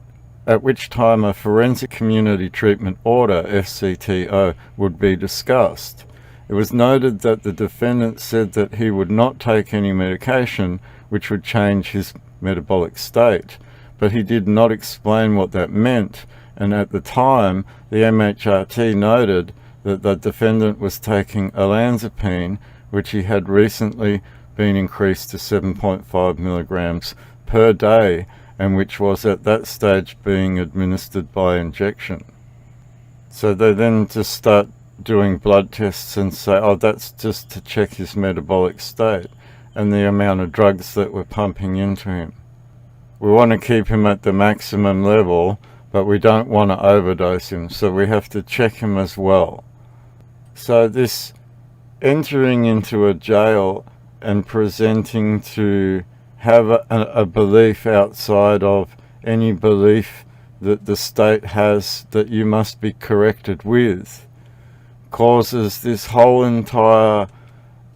at which time a Forensic Community Treatment Order, FCTO, would be discussed. It was noted that the defendant said that he would not take any medication which would change his metabolic state, but he did not explain what that meant, and at the time the MHRT noted that the defendant was taking olanzapine, which he had recently been increased to 7.5 milligrams per day, and which was at that stage being administered by injection. So they then just start doing blood tests and say, oh, that's just to check his metabolic state and the amount of drugs that we're pumping into him. We want to keep him at the maximum level, but we don't want to overdose him, so we have to check him as well. So this entering into a jail and presenting to have a belief outside of any belief that the state has that you must be corrected with causes this whole entire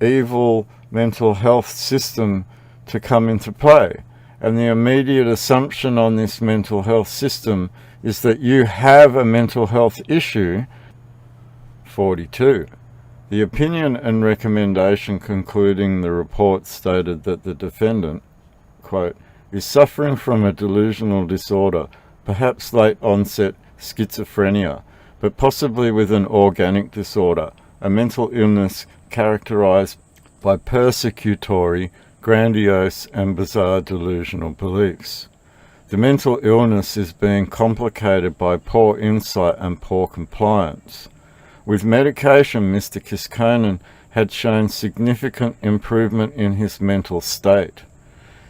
evil mental health system to come into play. and the immediate assumption on this mental health system is that you have a mental health issue. 42. The opinion and recommendation concluding the report stated that the defendant, quote, is suffering from a delusional disorder, perhaps late onset schizophrenia, but possibly with an organic disorder, a mental illness characterized by persecutory, grandiose and bizarre delusional beliefs. The mental illness is being complicated by poor insight and poor compliance. With medication, Mr. Kiskonen had shown significant improvement in his mental state.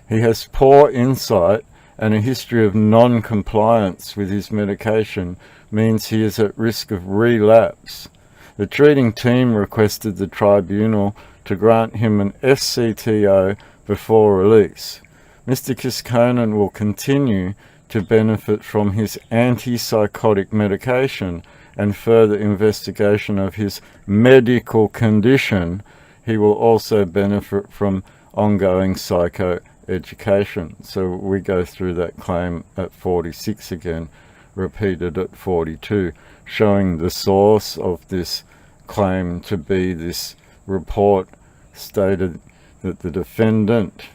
He has poor insight, and a history of non-compliance with his medication means he is at risk of relapse. The treating team requested the tribunal to grant him an FCTO before release. Mr. Kiskonen will continue to benefit from his antipsychotic medication and further investigation of his medical condition. He will also benefit from ongoing psychoeducation. So we go through that claim at 46 again, repeated at 42, showing the source of this claim to be this report stated that the defendant,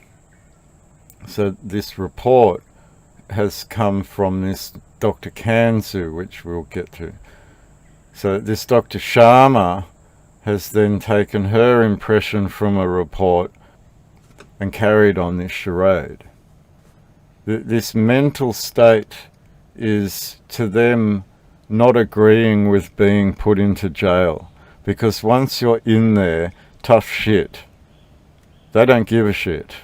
so this report has come from this Dr. Kanzu, which we'll get to. So this Dr. Sharma has then taken her impression from a report and carried on this charade. This mental state is to them not agreeing with being put into jail, because once you're in there, tough shit. They don't give a shit.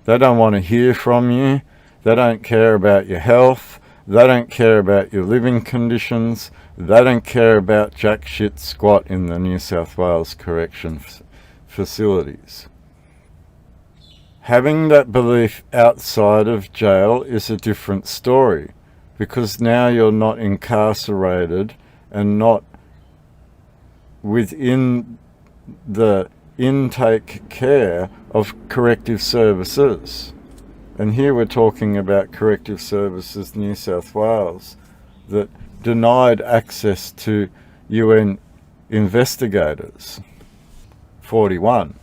They don't want to hear from you. They don't care about your health. They don't care about your living conditions. They don't care about jack shit squat in the New South Wales correction facilities. Having that belief outside of jail is a different story, because now you're not incarcerated and not within the intake care of corrective services. And here we're talking about Corrective Services New South Wales that denied access to UN investigators. 41.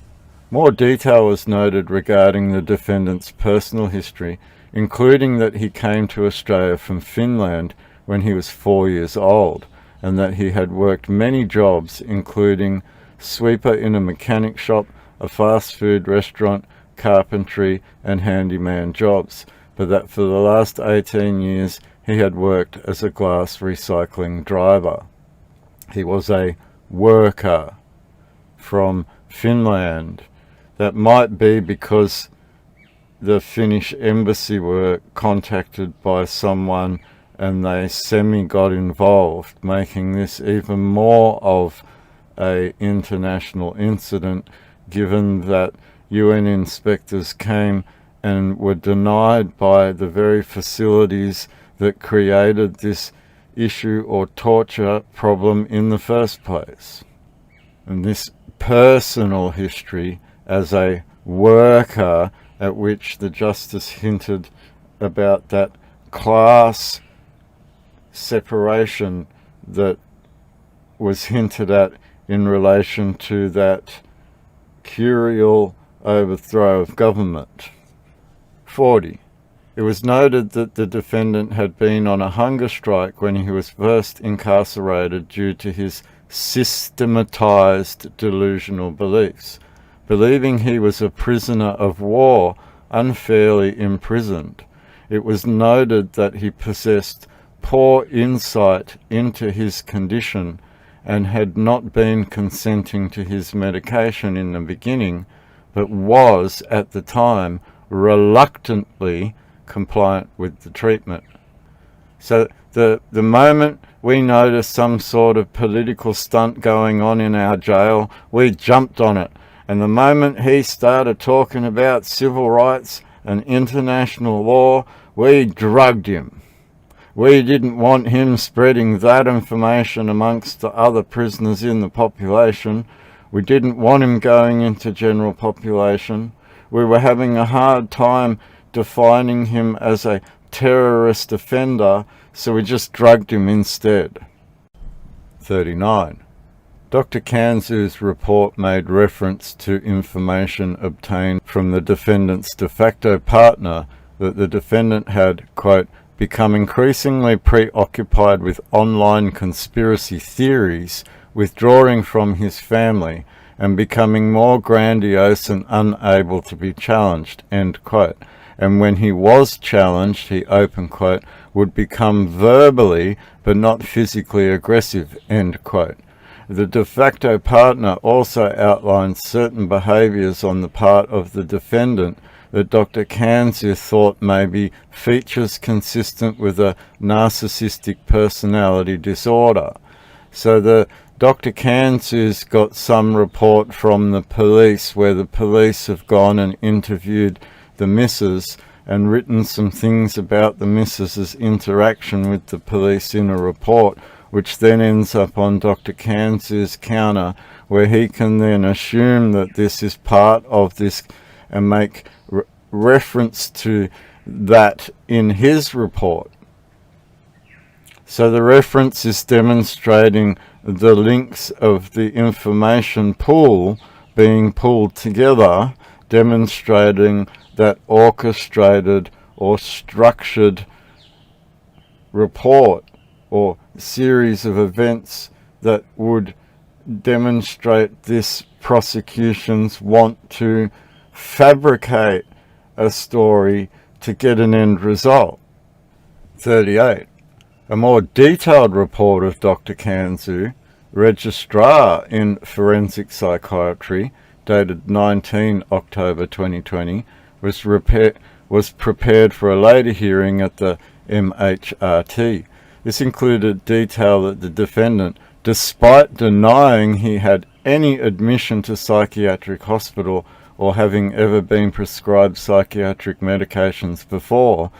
More detail was noted regarding the defendant's personal history, including that he came to Australia from Finland when he was 4 years old, and that he had worked many jobs, including sweeper in a mechanic shop, a fast food restaurant, carpentry and handyman jobs, but that for the last 18 years he had worked as a glass recycling driver. He was a worker from Finland. That might be because the Finnish embassy were contacted by someone and they got involved, making this even more of an international incident, given that UN inspectors came and were denied by the very facilities that created this issue or torture problem in the first place. And this personal history as a worker, at which the justice hinted about that class separation that was hinted at in relation to that curial overthrow of government. 40. It was noted that the defendant had been on a hunger strike when he was first incarcerated due to his systematized delusional beliefs, believing he was a prisoner of war unfairly imprisoned. It was noted that he possessed poor insight into his condition and had not been consenting to his medication in the beginning, but was, at the time, reluctantly compliant with the treatment. So the moment we noticed some sort of political stunt going on in our jail, we jumped on it. And the moment he started talking about civil rights and international law, we drugged him. We didn't want him spreading that information amongst the other prisoners in the population. We didn't want him going into general population. We were having a hard time defining him as a terrorist offender, so we just drugged him instead. 39. Dr. Kanzu's report made reference to information obtained from the defendant's de facto partner that the defendant had, quote, become increasingly preoccupied with online conspiracy theories, withdrawing from his family, and becoming more grandiose and unable to be challenged, end quote. And when he was challenged, he, open quote, would become verbally but not physically aggressive, end quote. The de facto partner also outlines certain behaviours on the part of the defendant that Dr. Kanzu thought may be features consistent with a narcissistic personality disorder. So the Dr. Kanzu's got some report from the police where the police have gone and interviewed the missus and written some things about the missus's interaction with the police in a report, which then ends up on Dr. Kanzu's counter, where he can then assume that this is part of this and make reference to that in his report. So the reference is demonstrating the links of the information pool being pulled together, demonstrating that orchestrated or structured report or series of events that would demonstrate this prosecution's want to fabricate a story to get an end result. 38. A more detailed report of Dr. Kanzu, Registrar in Forensic Psychiatry, dated 19 October 2020, was prepared for a later hearing at the MHRT. This included detail that the defendant, despite denying he had any admission to psychiatric hospital or having ever been prescribed psychiatric medications before,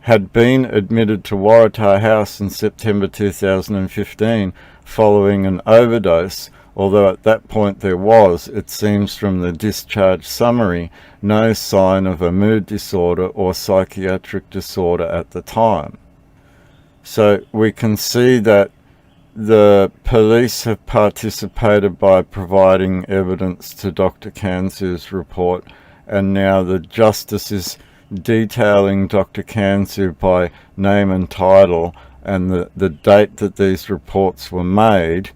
had been admitted to Waratah House in September 2015 following an overdose, although at that point there was, it seems from the discharge summary, no sign of a mood disorder or psychiatric disorder at the time. So we can see that the police have participated by providing evidence to Dr. Kanzu's report, and now the justice is detailing Dr. Kanzu by name and title and the date that these reports were made,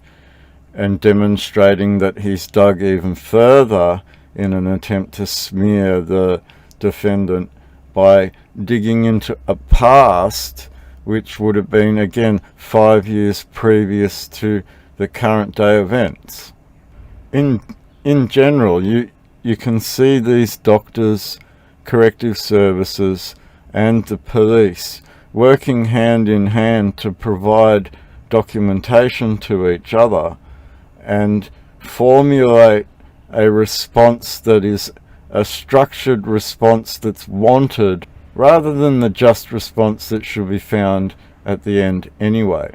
and demonstrating that he's dug even further in an attempt to smear the defendant by digging into a past which would have been, again, 5 years previous to the current day events. In general, you can see these doctors, corrective services, and the police working hand in hand to provide documentation to each other and formulate a response that is a structured response that's wanted, rather than the just response that should be found at the end anyway.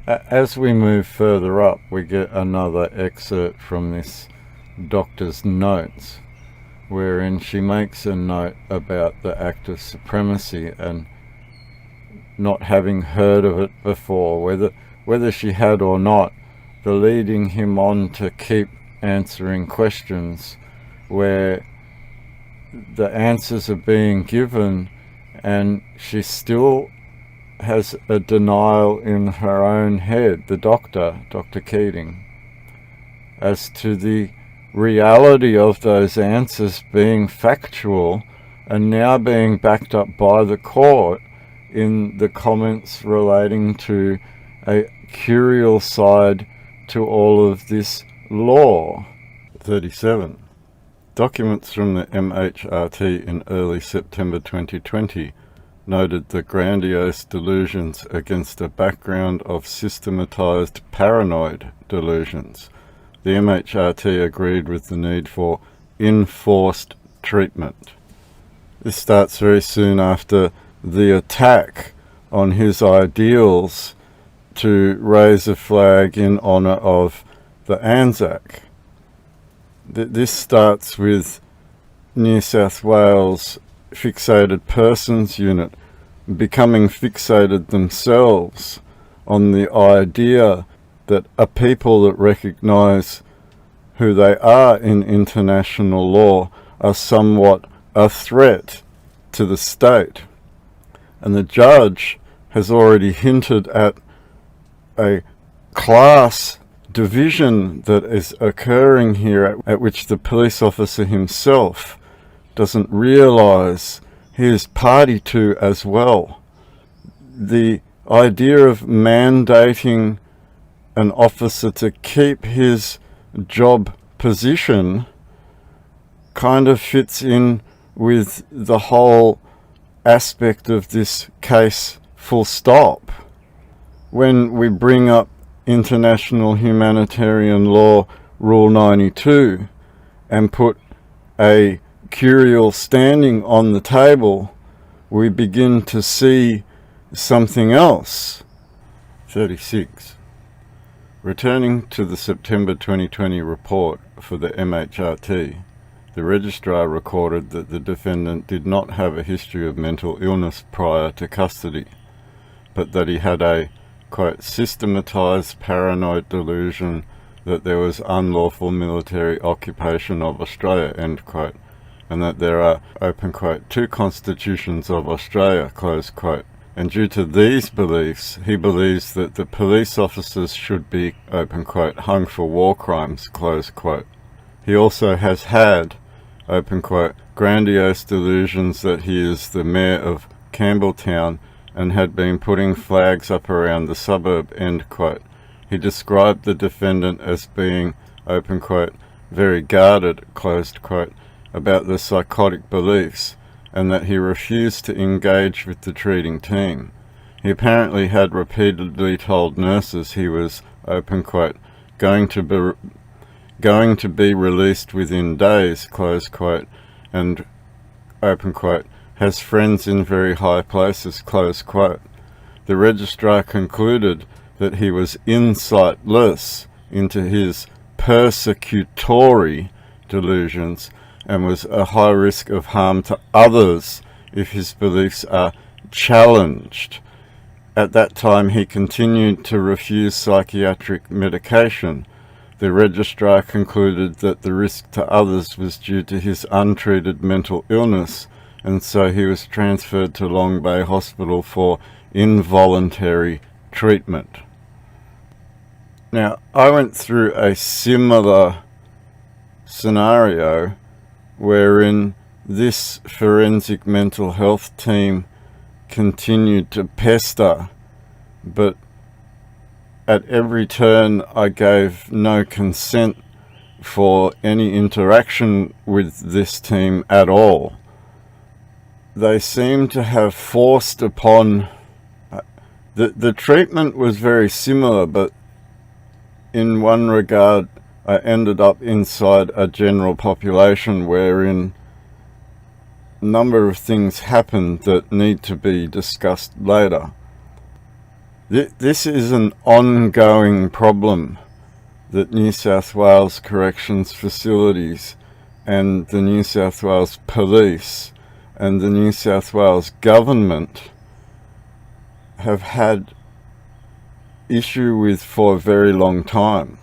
As we move further up, we get another excerpt from this doctor's notes, wherein she makes a note about the act of supremacy and not having heard of it before, whether she had or not, the leading him on to keep answering questions where the answers are being given and she still has a denial in her own head, the doctor, Dr. Keating, as to the reality of those answers being factual and now being backed up by the court in the comments relating to a curial side to all of this law. 37. Documents from the MHRT in early September 2020 noted the grandiose delusions against a background of systematized paranoid delusions. The MHRT agreed with the need for enforced treatment. This starts very soon after the attack on his ideals to raise a flag in honour of the Anzac. This starts with New South Wales fixated persons unit becoming fixated themselves on the idea that a people that recognize who they are in international law are somewhat a threat to the state. And the judge has already hinted at a class division that is occurring here, at which the police officer himself doesn't realize he is party to as well. The idea of mandating an officer to keep his job position kind of fits in with the whole aspect of this case, full stop. When we bring up international humanitarian law Rule 92 and put a curial standing on the table, we begin to see something else. 36. Returning to the September 2020 report for the MHRT, the registrar recorded that the defendant did not have a history of mental illness prior to custody, but that he had a, quote, systematized paranoid delusion that there was unlawful military occupation of Australia, end quote, and that there are, open quote, two constitutions of Australia, close quote. And due to these beliefs, he believes that the police officers should be, open quote, hung for war crimes, close quote. He also has had, open quote, grandiose delusions that he is the mayor of Campbelltown and had been putting flags up around the suburb, end quote. He described the defendant as being, open quote, very guarded, closed quote, about the psychotic beliefs, and that he refused to engage with the treating team. He apparently had repeatedly told nurses he was, open quote, going to be released within days, close quote, and, open quote, has friends in very high places, close quote. The registrar concluded that he was insightless into his persecutory delusions and was a high risk of harm to others if his beliefs are challenged. At that time, he continued to refuse psychiatric medication. The registrar concluded that the risk to others was due to his untreated mental illness, and so he was transferred to Long Bay Hospital for involuntary treatment. Now, I went through a similar scenario wherein this forensic mental health team continued to pester, but at every turn I gave no consent for any interaction with this team at all. They seem to have forced upon... The treatment was very similar, but in one regard I ended up inside a general population wherein a number of things happened that need to be discussed later. This is an ongoing problem that New South Wales Corrections Facilities and the New South Wales Police and the New South Wales Government have had issue with for a very long time.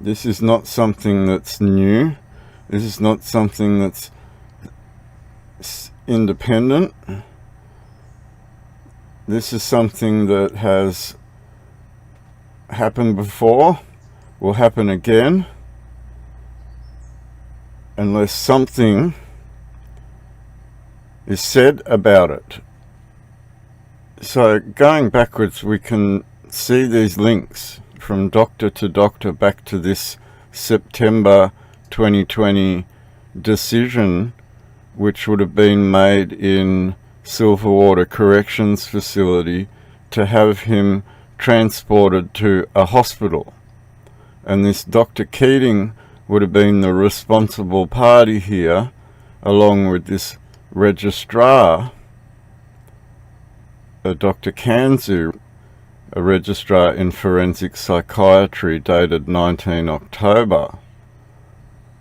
This is not something that's new. This is not something that's independent. This is something that has happened before, will happen again, unless something is said about it. So going backwards, we can see these links from doctor to doctor back to this September 2020 decision, which would have been made in Silverwater Corrections Facility to have him transported to a hospital. And this Dr. Keating would have been the responsible party here, along with this registrar, Dr. Kanzu, a registrar in forensic psychiatry dated 19 October.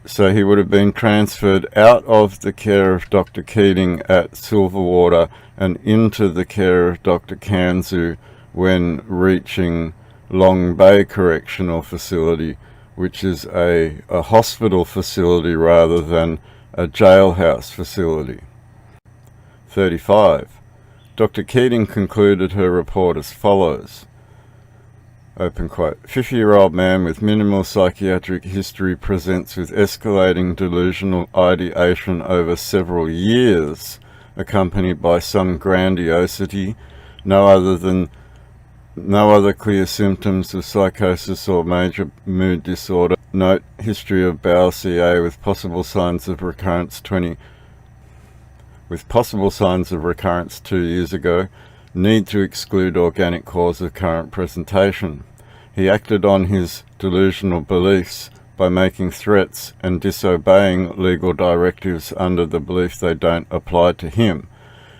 So he would have been transferred out of the care of Dr. Keating at Silverwater and into the care of Dr. Kanzu when reaching Long Bay Correctional Facility, which is a hospital facility rather than a jailhouse facility. 35. Dr. Keating concluded her report as follows. Open quote. 50-year-old man with minimal psychiatric history presents with escalating delusional ideation over several years, accompanied by some grandiosity, no other clear symptoms of psychosis or major mood disorder. Note, history of bowel CA with possible signs of recurrence 2 years ago. Need to exclude organic cause of current presentation. He acted on his delusional beliefs by making threats and disobeying legal directives under the belief they don't apply to him,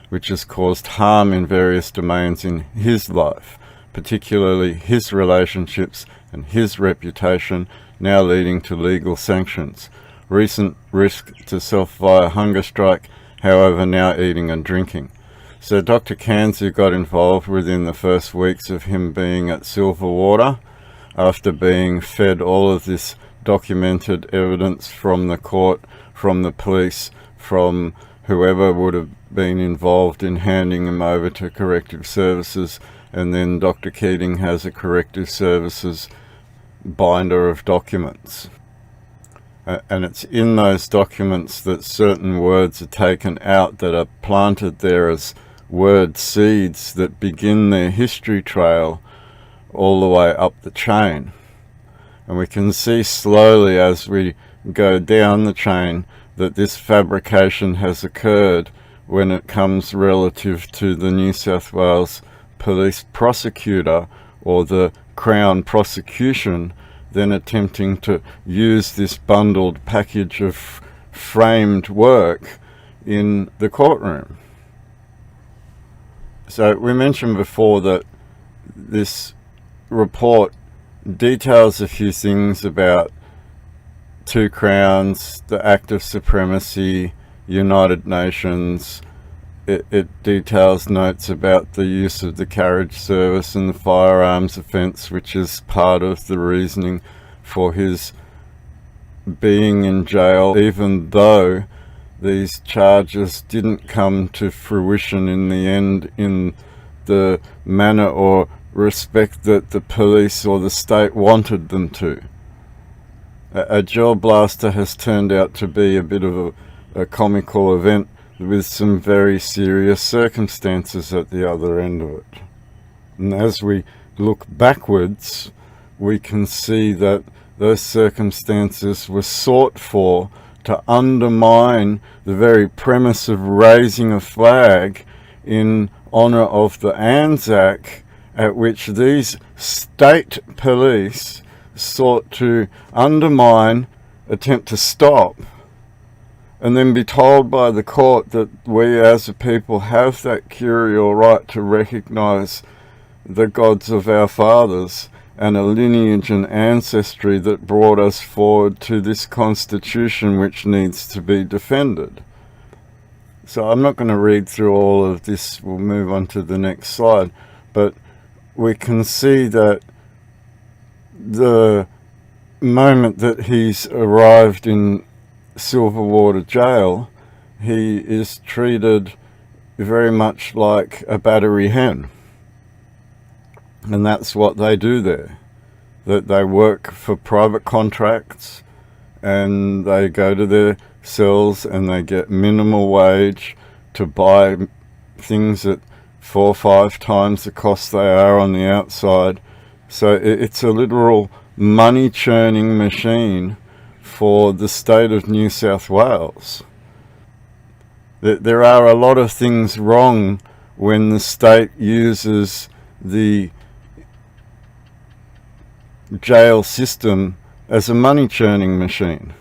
which has caused harm in various domains in his life, particularly his relationships and his reputation, now leading to legal sanctions. Recent risk to self via hunger strike, however now eating and drinking. So Dr. Kanzu got involved within the first weeks of him being at Silverwater, after being fed all of this documented evidence from the court, from the police, from whoever would have been involved in handing him over to corrective services, and then Dr. Keating has a corrective services binder of documents. And it's in those documents that certain words are taken out that are planted there as word seeds that begin their history trail all the way up the chain. And we can see slowly as we go down the chain that this fabrication has occurred when it comes relative to the New South Wales Police Prosecutor or the Crown Prosecution, then attempting to use this bundled package of framed work in the courtroom. So we mentioned before that this report details a few things about Two Crowns, the Act of Supremacy, United Nations. It details notes about the use of the carriage service and the firearms offence, which is part of the reasoning for his being in jail, even though these charges didn't come to fruition in the end in the manner or respect that the police or the state wanted them to. A gel blaster has turned out to be a bit of a comical event with some very serious circumstances at the other end of it. And as we look backwards, we can see that those circumstances were sought for to undermine the very premise of raising a flag in honour of the Anzac, at which these state police sought to undermine, attempt to stop, and then be told by the court that we as a people have that curial right to recognise the gods of our fathers and a lineage and ancestry that brought us forward to this constitution which needs to be defended. So I'm not going to read through all of this, we'll move on to the next slide, but we can see that the moment that he's arrived in Silverwater Jail, he is treated very much like a battery hen. And that's what they do there. That they work for private contracts and they go to their cells and they get minimal wage to buy things at 4 or 5 times the cost they are on the outside. So it's a literal money churning machine for the state of New South Wales. There are a lot of things wrong when the state uses the jail system as a money churning machine.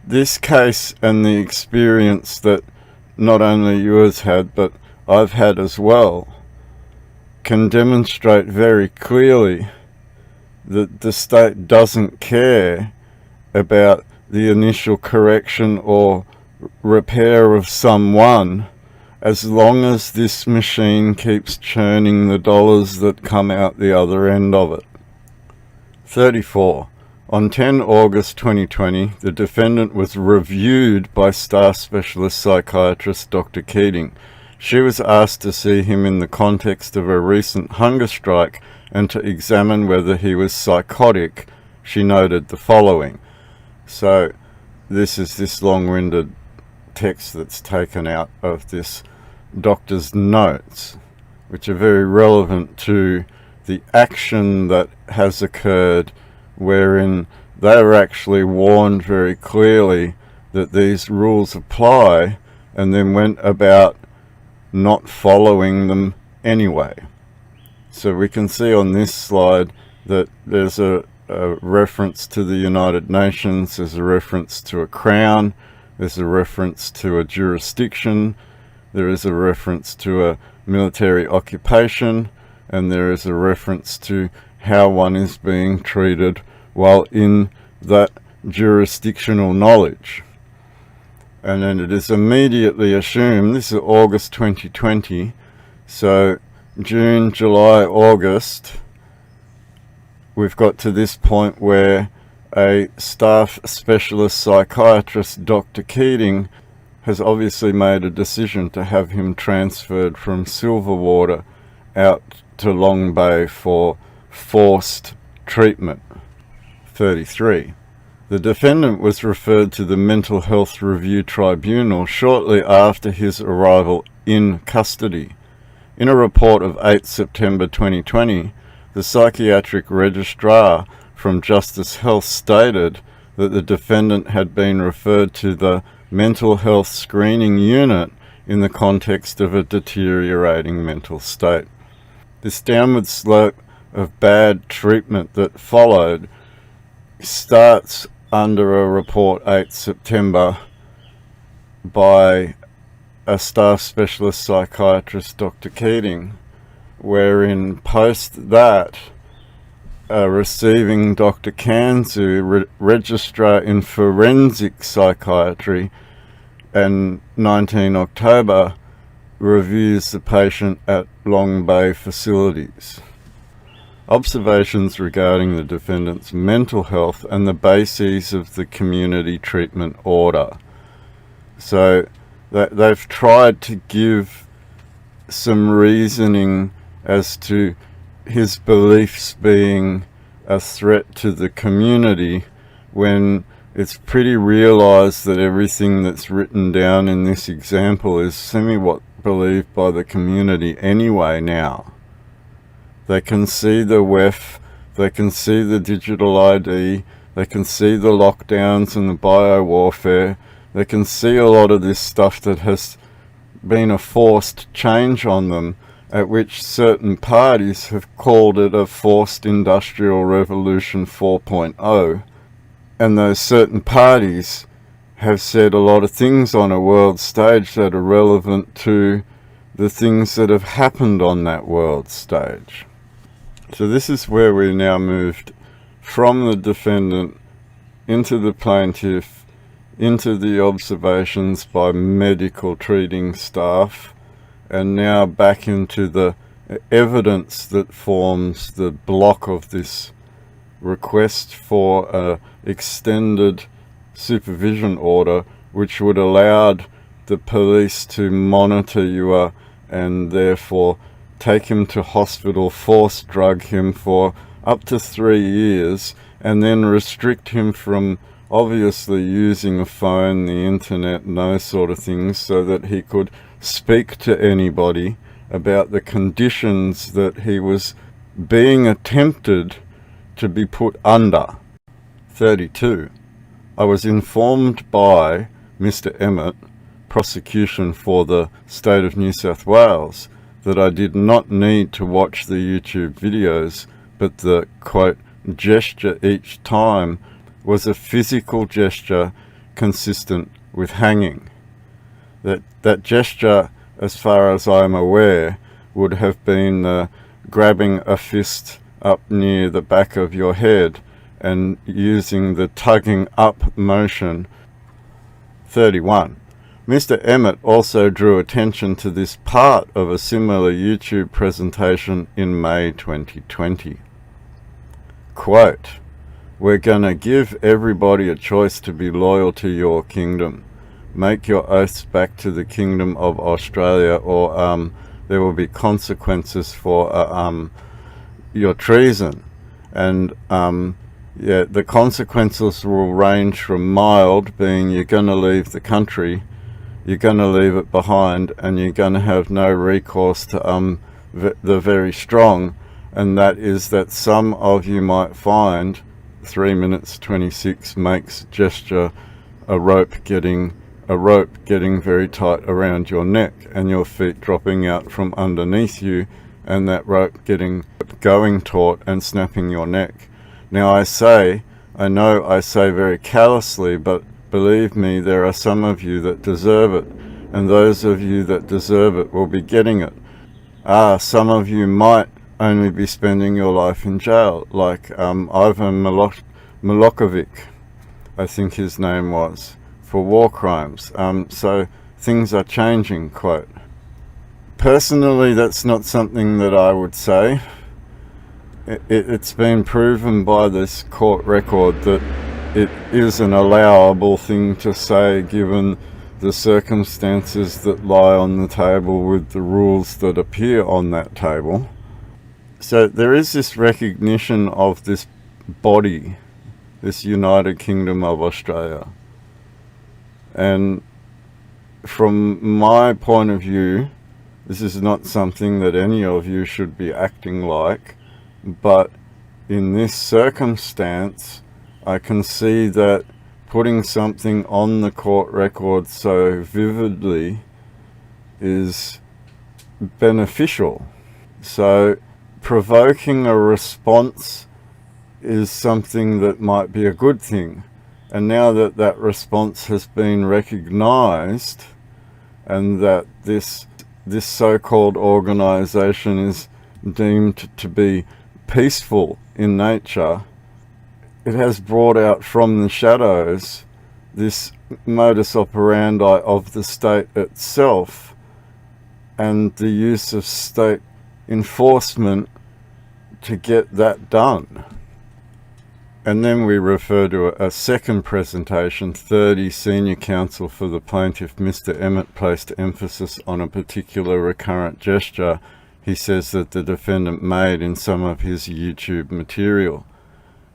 This case and the experience that not only yours had but I've had as well can demonstrate very clearly that the state doesn't care about the initial correction or repair of someone, as long as this machine keeps churning the dollars that come out the other end of it. 34. On 10 August 2020, the defendant was reviewed by staff specialist psychiatrist Dr. Keating. She was asked to see him in the context of a recent hunger strike and to examine whether he was psychotic. She noted the following. So this is this long-winded text that's taken out of this doctor's notes, which are very relevant to the action that has occurred, wherein they were actually warned very clearly that these rules apply and then went about not following them anyway. So we can see on this slide that there's a reference to the United Nations, there's a reference to a crown, there's a reference to a jurisdiction, there is a reference to a military occupation, and there is a reference to how one is being treated while in that jurisdictional knowledge. And then it is immediately assumed, this is August 2020, so June, July, August, we've got to this point where a staff specialist psychiatrist, Dr. Keating, has obviously made a decision to have him transferred from Silverwater out to Long Bay for forced treatment. 33. The defendant was referred to the Mental Health Review Tribunal shortly after his arrival in custody. In a report of 8 September 2020, the psychiatric registrar from Justice Health stated that the defendant had been referred to the Mental Health Screening Unit in the context of a deteriorating mental state. This downward slope of bad treatment that followed starts under a report 8 September by a staff specialist psychiatrist, Dr. Keating, wherein post that, receiving Dr. Kanzu, Registrar in Forensic Psychiatry, and 19 October, reviews the patient at Long Bay facilities. Observations regarding the defendant's mental health and the bases of the community treatment order. So they've tried to give some reasoning as to his beliefs being a threat to the community, when it's pretty realized that everything that's written down in this example is semi-what believed by the community anyway now. They can see the WEF, they can see the digital ID, they can see the lockdowns and the bio-warfare, they can see a lot of this stuff that has been a forced change on them, at which certain parties have called it a forced industrial revolution 4.0. And those certain parties have said a lot of things on a world stage that are relevant to the things that have happened on that world stage. So this is where we now moved from the defendant into the plaintiff, into the observations by medical treating staff, and now back into the evidence that forms the block of this request for an extended supervision order, which would allow the police to monitor you and therefore take him to hospital, force drug him for up to 3 years, and then restrict him from obviously using a phone, the internet, and those sort of things, so that he could speak to anybody about the conditions that he was being attempted to be put under. 32. I was informed by Mr. Emmett, prosecution for the State of New South Wales, that I did not need to watch the YouTube videos, but the, quote, gesture each time was a physical gesture consistent with hanging. That gesture, as far as I'm aware, would have been grabbing a fist up near the back of your head and using the tugging up motion. 31. Mr. Emmett also drew attention to this part of a similar YouTube presentation in May 2020. Quote, "We're gonna give everybody a choice to be loyal to your kingdom. Make your oaths back to the Kingdom of Australia, or there will be consequences for your treason." And yeah, the consequences will range from mild, being you're going to leave the country, you're going to leave it behind, and you're going to have no recourse to the very strong, and that is that some of you might find 3 minutes 26 makes gesture a rope getting very tight around your neck and your feet dropping out from underneath you, and that rope going taut and snapping your neck. Now I know I say very callously, but believe me, there are some of you that deserve it, and those of you that deserve it will be getting it. Some of you might only be spending your life in jail, like Ivan Milokovic, I think his name was, for war crimes. So things are changing, quote. Personally, that's not something that I would say. It's been proven by this court record that it is an allowable thing to say given the circumstances that lie on the table with the rules that appear on that table. So there is this recognition of this body, this United Kingdom of Australia. And from my point of view, this is not something that any of you should be acting like, but in this circumstance, I can see that putting something on the court record so vividly is beneficial. So provoking a response is something that might be a good thing. And now that that response has been recognized, and that this so-called organization is deemed to be peaceful in nature, it has brought out from the shadows this modus operandi of the state itself and the use of state enforcement to get that done. And then we refer to a second presentation. 30 Senior Counsel for the plaintiff, Mr. Emmett, placed emphasis on a particular recurrent gesture he says that the defendant made in some of his YouTube material.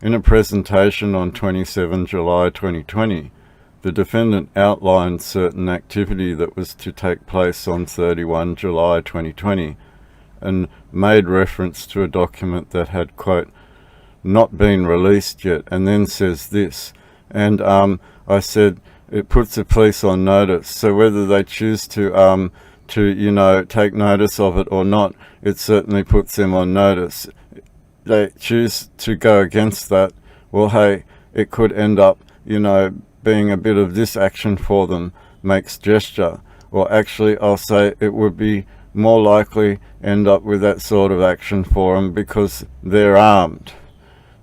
In a presentation on 27 July 2020, the defendant outlined certain activity that was to take place on 31 July 2020 and made reference to a document that had, quote, not been released yet, and then says this, and I said it puts the police on notice, so whether they choose to take notice of it or not, it certainly puts them on notice. They choose to go against that, well, hey, it could end up, being a bit of this action for them, makes gesture. Well, actually, I'll say it would be more likely end up with that sort of action for them because they're armed.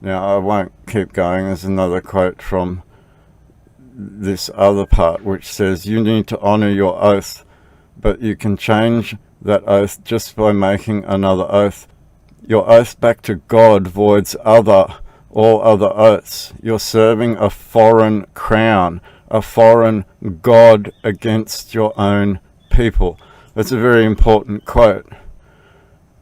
Now, I won't keep going. There's another quote from this other part which says, you need to honor your oath, but you can change that oath just by making another oath. Your oath back to God voids all other oaths. You're serving a foreign crown, a foreign God against your own people. That's a very important quote,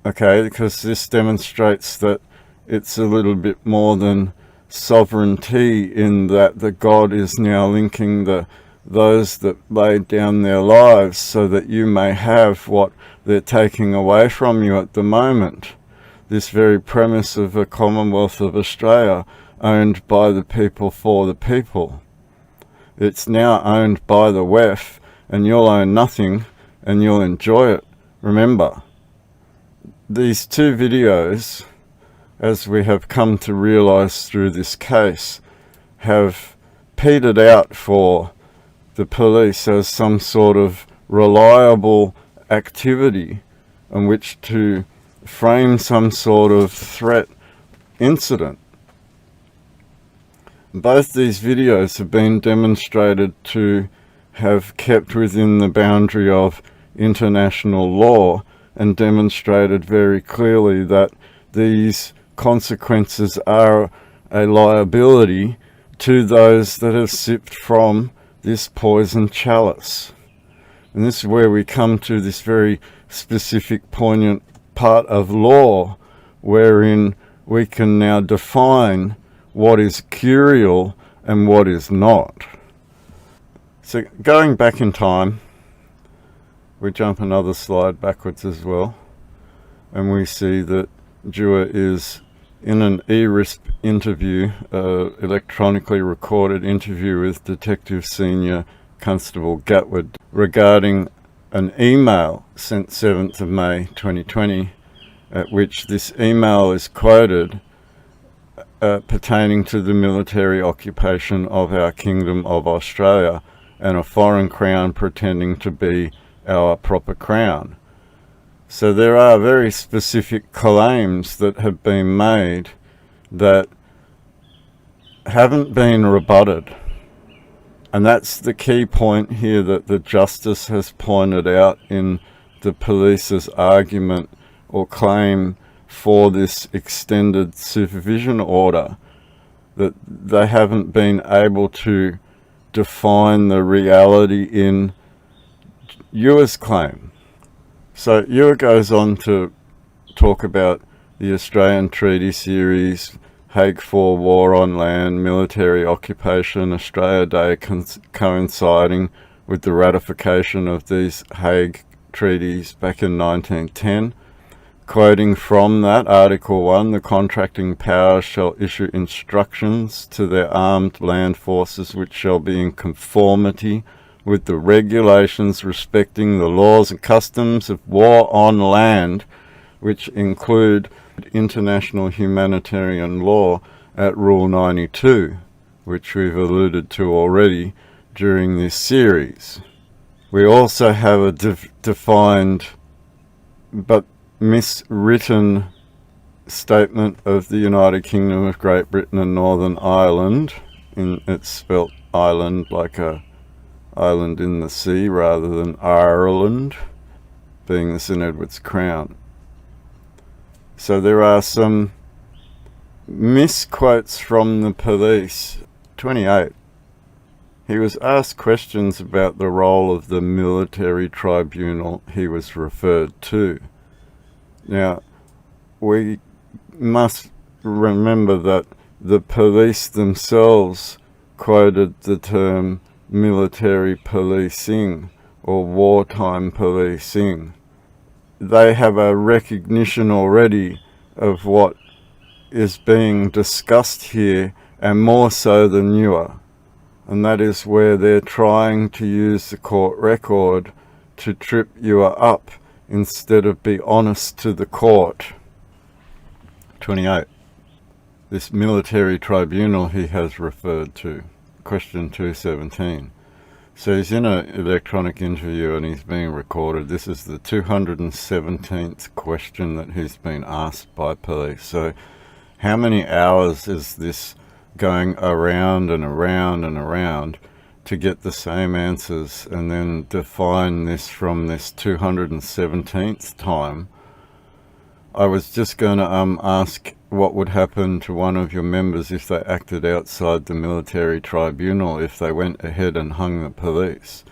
okay, because this demonstrates that it's a little bit more than sovereignty, in that the God is now linking those that laid down their lives so that you may have what they're taking away from you at the moment. This very premise of a Commonwealth of Australia owned by the people for the people. It's now owned by the WEF, and you'll own nothing and you'll enjoy it. Remember, these two videos, as we have come to realise through this case, have petered out for the police as some sort of reliable activity on which to frame some sort of threat incident. Both these videos have been demonstrated to have kept within the boundary of international law and demonstrated very clearly that these consequences are a liability to those that have sipped from this poison chalice. And this is where we come to this very specific, poignant part of law, wherein we can now define what is curial and what is not. So going back in time, we jump another slide backwards as well, and we see that Dewar is in an ERISP interview, electronically recorded interview with Detective Senior Constable Gatwood regarding an email sent 7th of May 2020, at which this email is quoted pertaining to the military occupation of our Kingdom of Australia and a foreign crown pretending to be our proper crown. So there are very specific claims that have been made that haven't been rebutted. And that's the key point here that the Justice has pointed out in the police's argument or claim for this extended supervision order, that they haven't been able to define the reality in Ewer's claim. So Ewer goes on to talk about the Australian Treaty Series, Hague 4 War on Land, Military Occupation, Australia Day coinciding with the ratification of these Hague treaties back in 1910. Quoting from that, Article 1, the contracting powers shall issue instructions to their armed land forces which shall be in conformity with the regulations respecting the laws and customs of war on land, which include international humanitarian law at Rule 92, which we've alluded to already during this series. We also have a defined but miswritten statement of the United Kingdom of Great Britain and Northern Ireland. It's spelt island like a island in the sea rather than Ireland, being the St Edward's Crown. So there are some misquotes from the police. 28. He was asked questions about the role of the military tribunal he was referred to. Now, we must remember that the police themselves quoted the term military policing or wartime policing. They have a recognition already of what is being discussed here, and more so than Ewer. And that is where they're trying to use the court record to trip Ewer up instead of be honest to the court. 28. This military tribunal he has referred to. Question 217. So he's in an electronic interview and he's being recorded. This is the 217th question that he's been asked by police. So how many hours is this going around and around and around to get the same answers, and then define this from this 217th time? I was just going to ask what would happen to one of your members if they acted outside the military tribunal, if they went ahead and hung the police.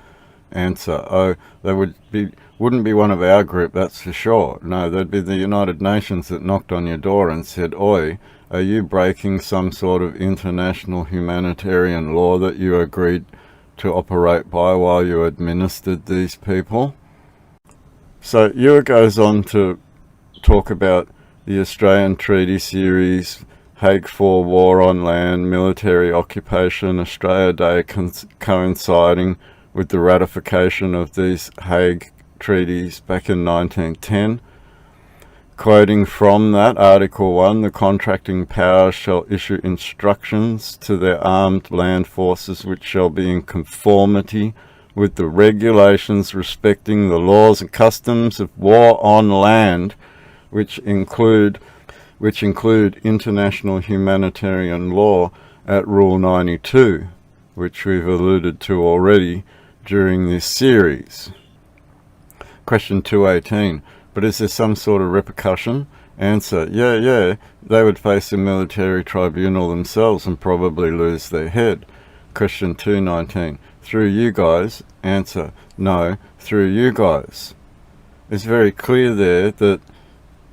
Answer: oh, they wouldn't be one of our group, that's for sure. No, they'd be the United Nations that knocked on your door and said, oi, are you breaking some sort of international humanitarian law that you agreed to operate by while you administered these people? So Ewer goes on to talk about the Australian Treaty Series, Hague 4 War on Land, Military Occupation, Australia Day coinciding with the ratification of these Hague treaties back in 1910. Quoting from that, Article 1, the contracting powers shall issue instructions to their armed land forces which shall be in conformity with the regulations respecting the laws and customs of war on land, which include international humanitarian law at Rule 92, which we've alluded to already during this series. Question 218. But is there some sort of repercussion? Answer. Yeah, they would face a military tribunal themselves and probably lose their head. Question 219. Through you guys? Answer. No, through you guys. It's very clear there that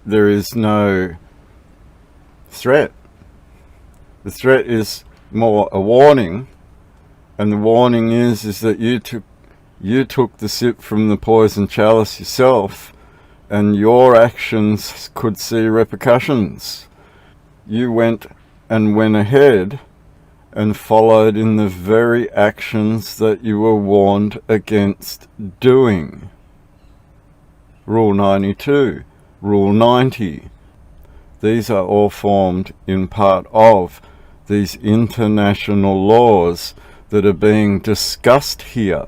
there is no threat. The threat is more a warning, and the warning is that you took the sip from the poison chalice yourself, and your actions could see repercussions. You went ahead and followed in the very actions that you were warned against doing. Rule 92, Rule 90. These are all formed in part of these international laws that are being discussed here.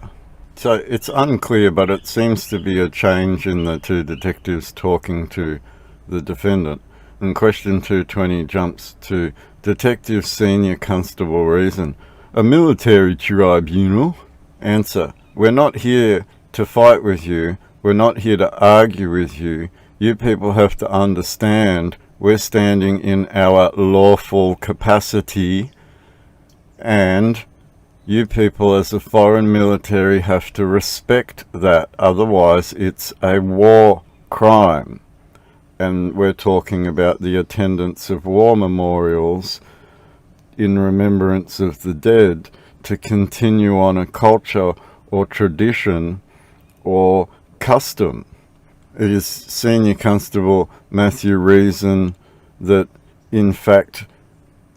So it's unclear, but it seems to be a change in the two detectives talking to the defendant. And question 220 jumps to Detective Senior Constable Reason. A military tribunal? Answer. We're not here to fight with you. We're not here to argue with you. You people have to understand we're standing in our lawful capacity, and you people as a foreign military have to respect that. Otherwise it's a war crime. And we're talking about the attendance of war memorials in remembrance of the dead to continue on a culture or tradition or custom. It is Senior Constable Matthew Reason that in fact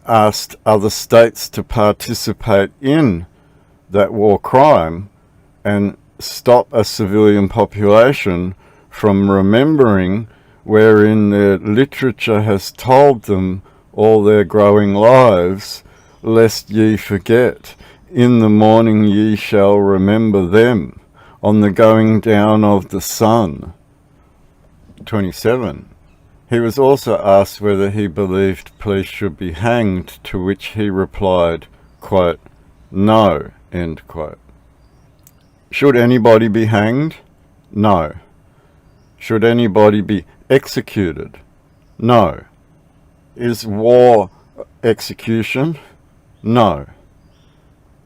asked other states to participate in that war crime and stop a civilian population from remembering, wherein their literature has told them all their growing lives, lest ye forget, in the morning ye shall remember them, on the going down of the sun. 27. He was also asked whether he believed police should be hanged, to which he replied, quote, no, end quote. Should anybody be hanged? No. Should anybody be executed? No. Is war execution? No.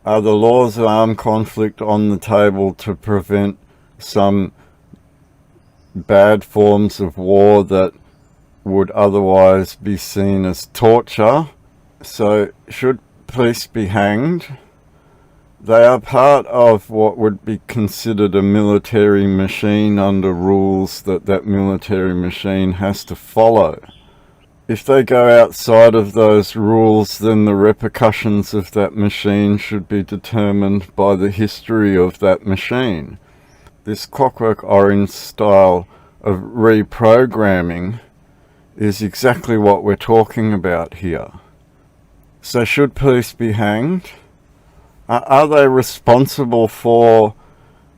Are the laws of armed conflict on the table to prevent some bad forms of war that would otherwise be seen as torture? So, should police be hanged? They are part of what would be considered a military machine under rules that military machine has to follow. If they go outside of those rules, then the repercussions of that machine should be determined by the history of that machine. This Clockwork Orange style of reprogramming is exactly what we're talking about here. So should police be hanged? Are they responsible for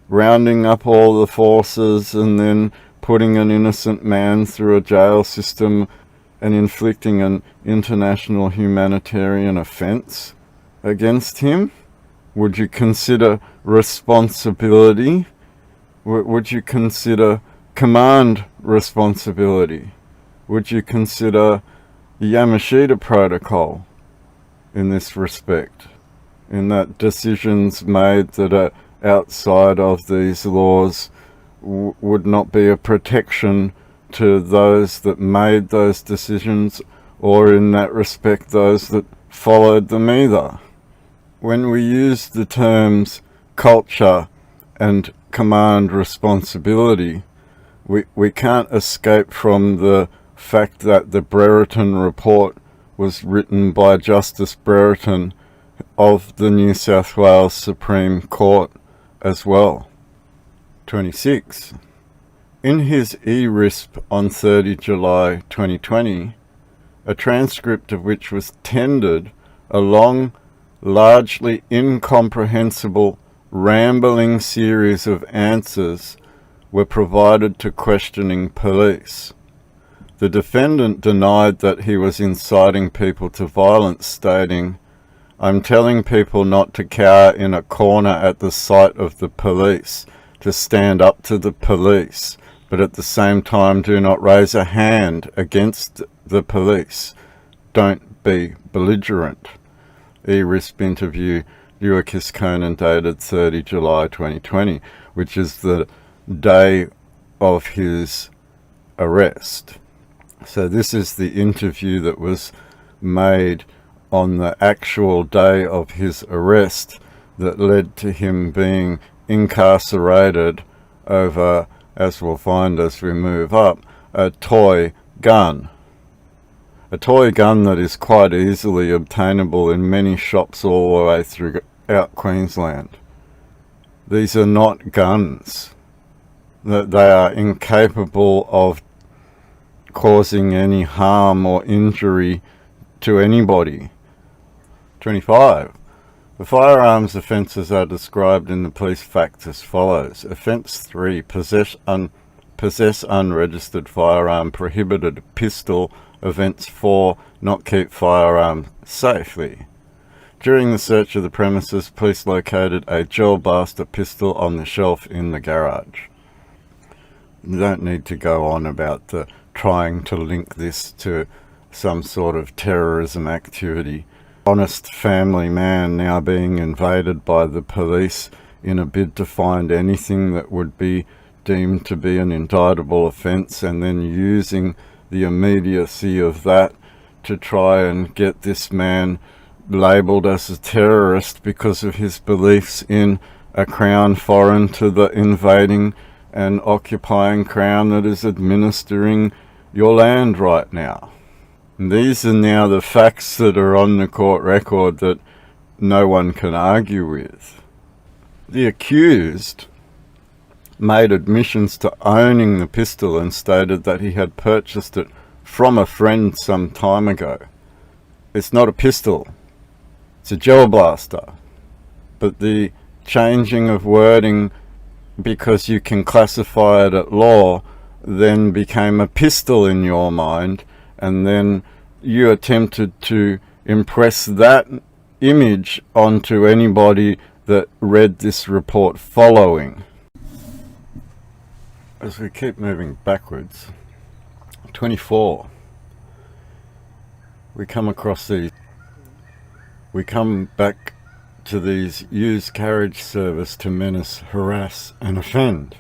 rounding up all the forces and then putting an innocent man through a jail system and inflicting an international humanitarian offence against him? Would you consider responsibility? Would you consider command responsibility? Would you consider the Yamashita Protocol in this respect? In that decisions made that are outside of these laws would not be a protection to those that made those decisions, or in that respect those that followed them either. When we use the terms culture and command responsibility, we can't escape from the fact that the Brereton Report was written by Justice Brereton of the New South Wales Supreme Court as well. 26. In his e-RISP on 30 July 2020, a transcript of which was tendered, a long, largely incomprehensible, rambling series of answers were provided to questioning police. The defendant denied that he was inciting people to violence, stating, I'm telling people not to cower in a corner at the sight of the police, to stand up to the police, but at the same time do not raise a hand against the police. Don't be belligerent. eRISP interview, Lewis Conan, dated 30 July 2020, which is the day of his arrest. So this is the interview that was made on the actual day of his arrest that led to him being incarcerated over, as we'll find as we move up, a toy gun. A toy gun that is quite easily obtainable in many shops all the way throughout Queensland. These are not guns. They are incapable of causing any harm or injury to anybody. 25. The firearms offences are described in the police facts as follows. Offence 3, possess unregistered firearm, prohibited pistol. Offence 4, not keep firearm safely. During the search of the premises, police located a gel blaster pistol on the shelf in the garage. You don't need to go on about trying to link this to some sort of terrorism activity. Honest family man now being invaded by the police in a bid to find anything that would be deemed to be an indictable offence, and then using the immediacy of that to try and get this man labelled as a terrorist because of his beliefs in a crown foreign to the invading and occupying crown that is administering your land right now. And these are now the facts that are on the court record that no one can argue with. The accused made admissions to owning the pistol and stated that he had purchased it from a friend some time ago. It's not a pistol, it's a gel blaster. But the changing of wording, because you can classify it at law, then became a pistol in your mind, and then you attempted to impress that image onto anybody that read this report following. As we keep moving backwards, 24, we come across these. We come back to these use carriage service to menace, harass and offend.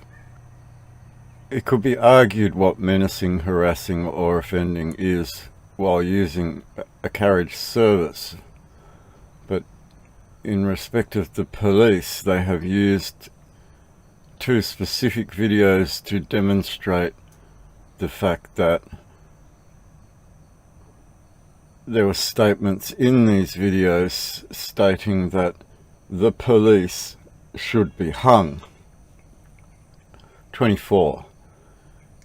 It could be argued what menacing, harassing or offending is while using a carriage service, but in respect of the police, they have used two specific videos to demonstrate the fact that there were statements in these videos stating that the police should be hung. 24.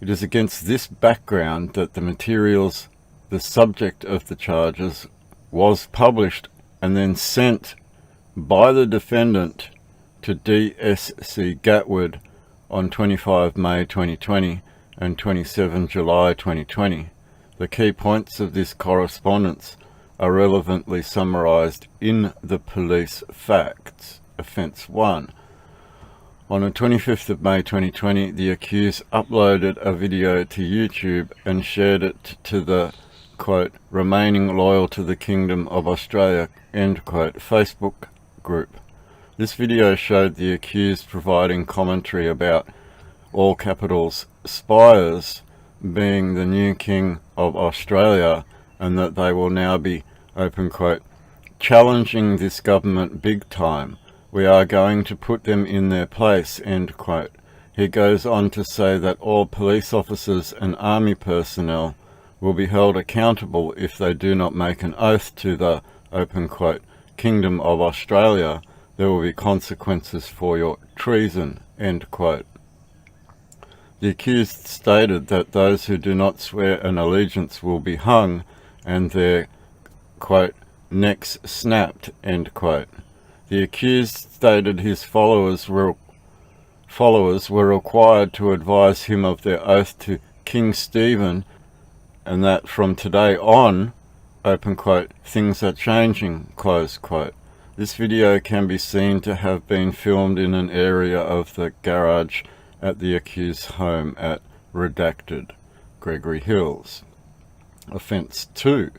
It is against this background that the materials, the subject of the charges, was published and then sent by the defendant to DSC Gatwood on 25 May 2020 and 27 July 2020. The key points of this correspondence are relevantly summarised in the police facts. Offence 1. On the 25th of May 2020, the accused uploaded a video to YouTube and shared it to the, quote, remaining loyal to the Kingdom of Australia, end quote, Facebook group. This video showed the accused providing commentary about, all capitals, Spires being the new King of Australia, and that they will now be, open quote, challenging this government big time. We are going to put them in their place, end quote. He goes on to say that all police officers and army personnel will be held accountable if they do not make an oath to the, open quote, Kingdom of Australia. There will be consequences for your treason, end quote. The accused stated that those who do not swear an allegiance will be hung and their, quote, necks snapped, end quote. The accused stated his followers were required to advise him of their oath to King Stephen, and that from today on, open quote, things are changing, close quote. This video can be seen to have been filmed in an area of the garage at the accused's home at redacted Gregory Hills. Offence 2.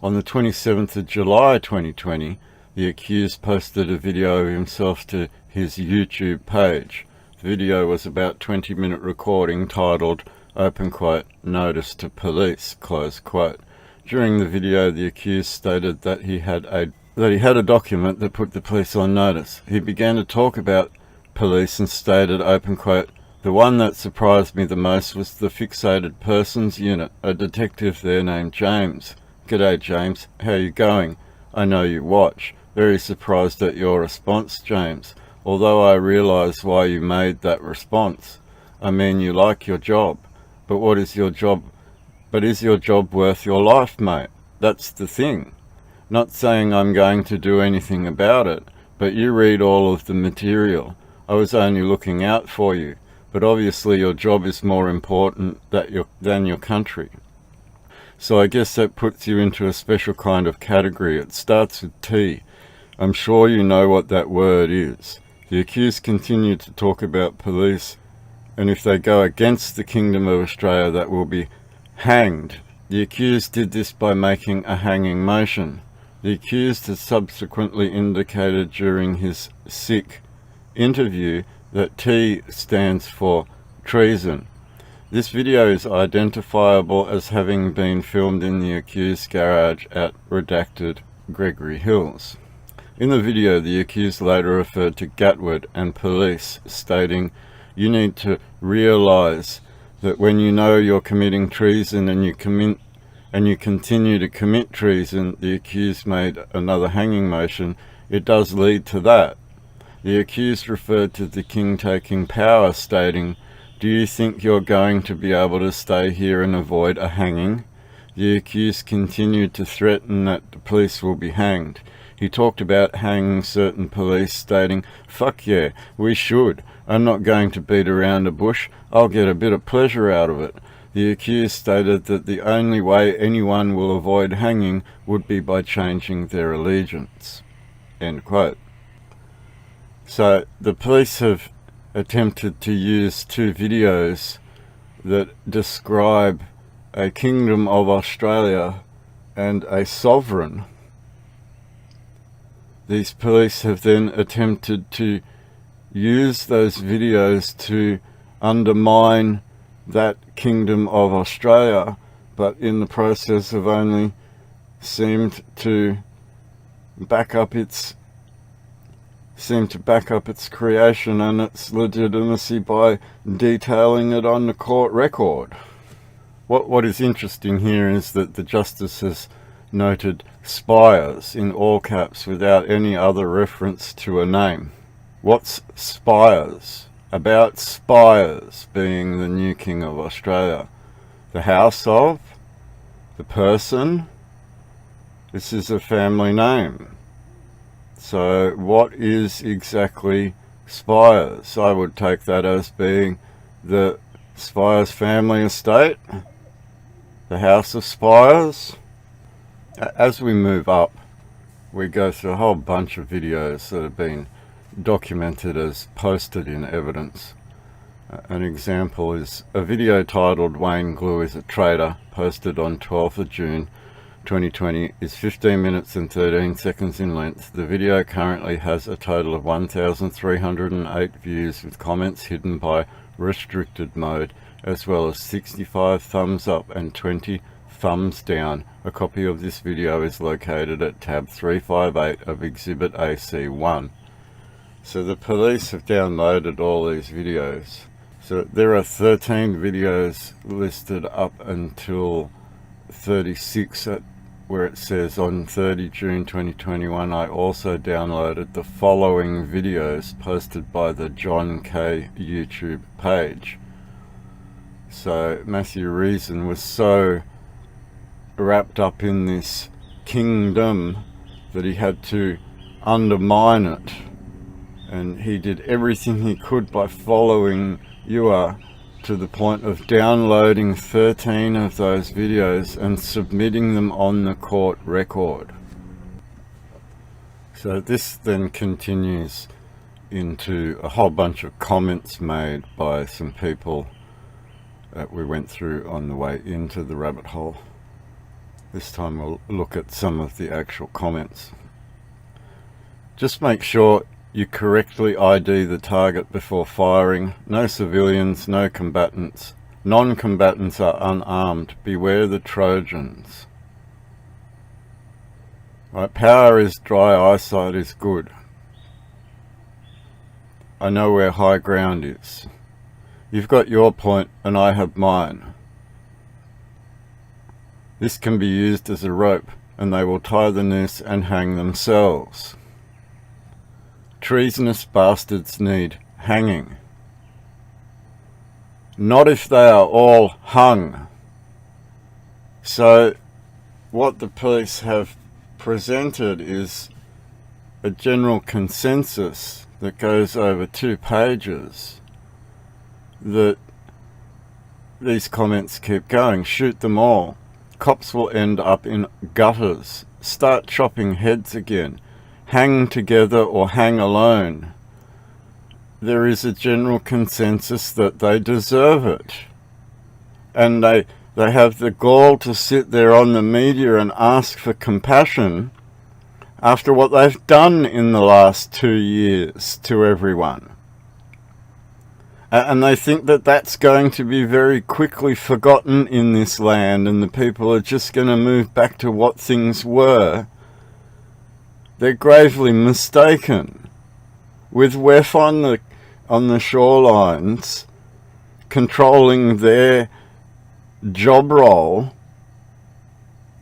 On the 27th of July 2020, the accused posted a video of himself to his YouTube page. The video was about 20-minute recording titled, open quote, notice to police, close quote. During the video, the accused stated that he had a document that put the police on notice. He began to talk about police and stated, open quote, the one that surprised me the most was the fixated persons unit, a detective there named James. G'day James, how you going? I know you watch. Very surprised at your response, James. Although I realise why you made that response. I mean, you like your job. But what is your job? But is your job worth your life, mate? That's the thing. Not saying I'm going to do anything about it, but you read all of the material. I was only looking out for you. But obviously your job is more important than your country. So I guess that puts you into a special kind of category. It starts with T. I'm sure you know what that word is. The accused continued to talk about police, and if they go against the Kingdom of Australia, that will be hanged. The accused did this by making a hanging motion. The accused has subsequently indicated during his sick interview that T stands for treason. This video is identifiable as having been filmed in the accused's garage at redacted Gregory Hills. In the video, the accused later referred to Gatwood and police, stating, you need to realise that when you know you're committing treason and you continue to commit treason, the accused made another hanging motion, it does lead to that. The accused referred to the king taking power, stating, do you think you're going to be able to stay here and avoid a hanging? The accused continued to threaten that the police will be hanged. He talked about hanging certain police, stating, fuck yeah, we should. I'm not going to beat around the bush. I'll get a bit of pleasure out of it. The accused stated that the only way anyone will avoid hanging would be by changing their allegiance. End quote. So the police have attempted to use two videos that describe a Kingdom of Australia and a sovereign. These police have then attempted to use those videos to undermine that Kingdom of Australia, but in the process have only seemed to back up its creation and its legitimacy by detailing it on the court record. What is interesting here is that the Justice has noted Spires in all caps without any other reference to a name. What's Spires? About Spires being the new King of Australia. The house of? The person? This is a family name. So what is exactly Spires? I would take that as being the Spires family estate, the House of Spires. As we move up, we go through a whole bunch of videos that have been documented as posted in evidence. An example is a video titled Wayne Glue is a Traitor, posted on 12th of June 2020, is 15 minutes and 13 seconds in length. The video currently has a total of 1,308 views, with comments hidden by restricted mode, as well as 65 thumbs up and 20 thumbs down. A copy of this video is located at tab 358 of Exhibit AC1. So the police have downloaded all these videos. So there are 13 videos listed up until 36, where it says on 30 June 2021, I also downloaded the following videos posted by the John K YouTube page. So Matthew Reason was so wrapped up in this kingdom that he had to undermine it, and he did everything he could by following Ewa to the point of downloading 13 of those videos and submitting them on the court record. So this then continues into a whole bunch of comments made by some people that we went through on the way into the rabbit hole. This time we'll look at some of the actual comments. Just make sure you correctly ID the target before firing. No civilians, no combatants. Non-combatants are unarmed. Beware the Trojans. Right, power is dry, eyesight is good. I know where high ground is. You've got your point and I have mine. This can be used as a rope and they will tie the noose and hang themselves. Treasonous bastards need hanging. Not if they are all hung. So what the police have presented is a general consensus that goes over 2 pages, that these comments keep going. Shoot them all. Cops will end up in gutters. Start chopping heads again. Hang together or hang alone. There is a general consensus that they deserve it. And they have the gall to sit there on the media and ask for compassion after what they've done in the last 2 years to everyone. And they think that that's going to be very quickly forgotten in this land and the people are just going to move back to what things were. They're gravely mistaken. With WEF on the shorelines controlling their job role,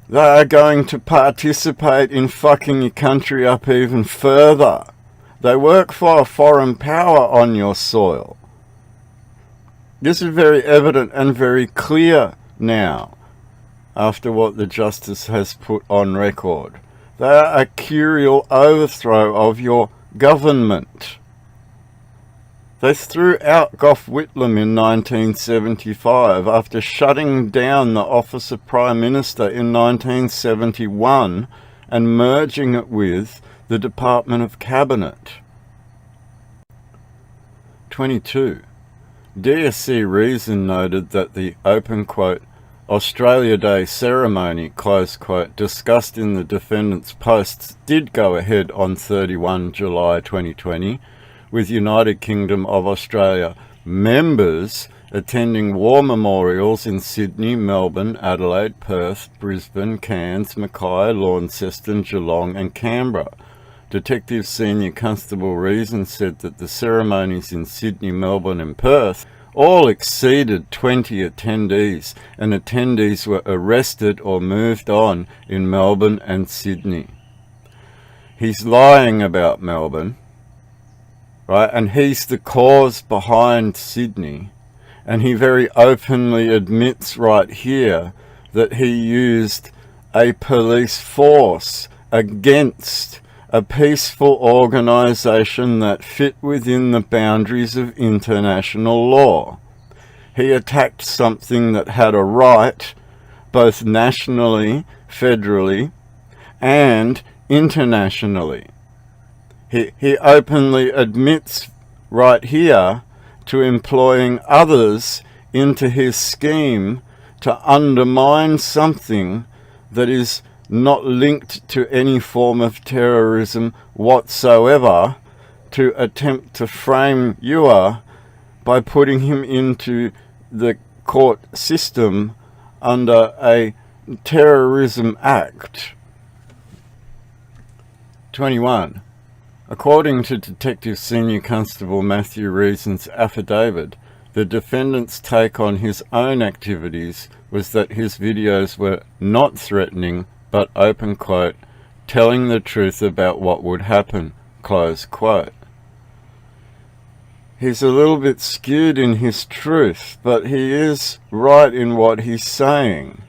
they are going to participate in fucking your country up even further. They work for a foreign power on your soil. This is very evident and very clear now, after what the Justice has put on record. They are a curial overthrow of your government. They threw out Gough Whitlam in 1975 after shutting down the office of Prime Minister in 1971 and merging it with the Department of Cabinet. 22. DSC Reason noted that the open quote Australia Day ceremony, close quote, discussed in the defendant's posts did go ahead on 31 July 2020, with United Kingdom of Australia members attending war memorials in Sydney, Melbourne, Adelaide, Perth, Brisbane, Cairns, Mackay, Launceston, Geelong and Canberra. Detective Senior Constable Reason said that the ceremonies in Sydney, Melbourne and Perth all exceeded 20 attendees, and attendees were arrested or moved on in Melbourne and Sydney. He's lying about Melbourne, right? And he's the cause behind Sydney. And he very openly admits right here that he used a police force against a peaceful organisation that fit within the boundaries of international law. He attacked something that had a right, both nationally, federally, and internationally. He openly admits right here to employing others into his scheme to undermine something that is not linked to any form of terrorism whatsoever, to attempt to frame Ewa by putting him into the court system under a terrorism act. 21. According to Detective Senior Constable Matthew Reason's affidavit, the defendant's take on his own activities was that his videos were not threatening, but open quote, telling the truth about what would happen, close quote. He's a little bit skewed in his truth, but he is right in what he's saying.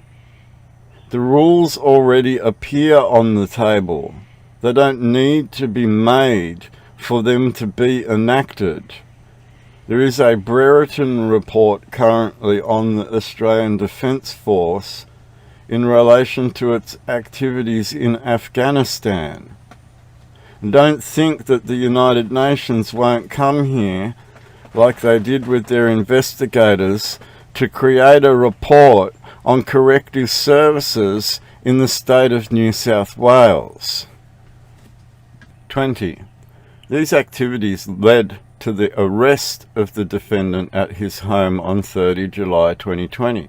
The rules already appear on the table. They don't need to be made for them to be enacted. There is a Brereton report currently on the Australian Defence Force in relation to its activities in Afghanistan. Don't think that the United Nations won't come here, like they did with their investigators, to create a report on corrective services in the state of New South Wales. 20. These activities led to the arrest of the defendant at his home on 30 July 2020.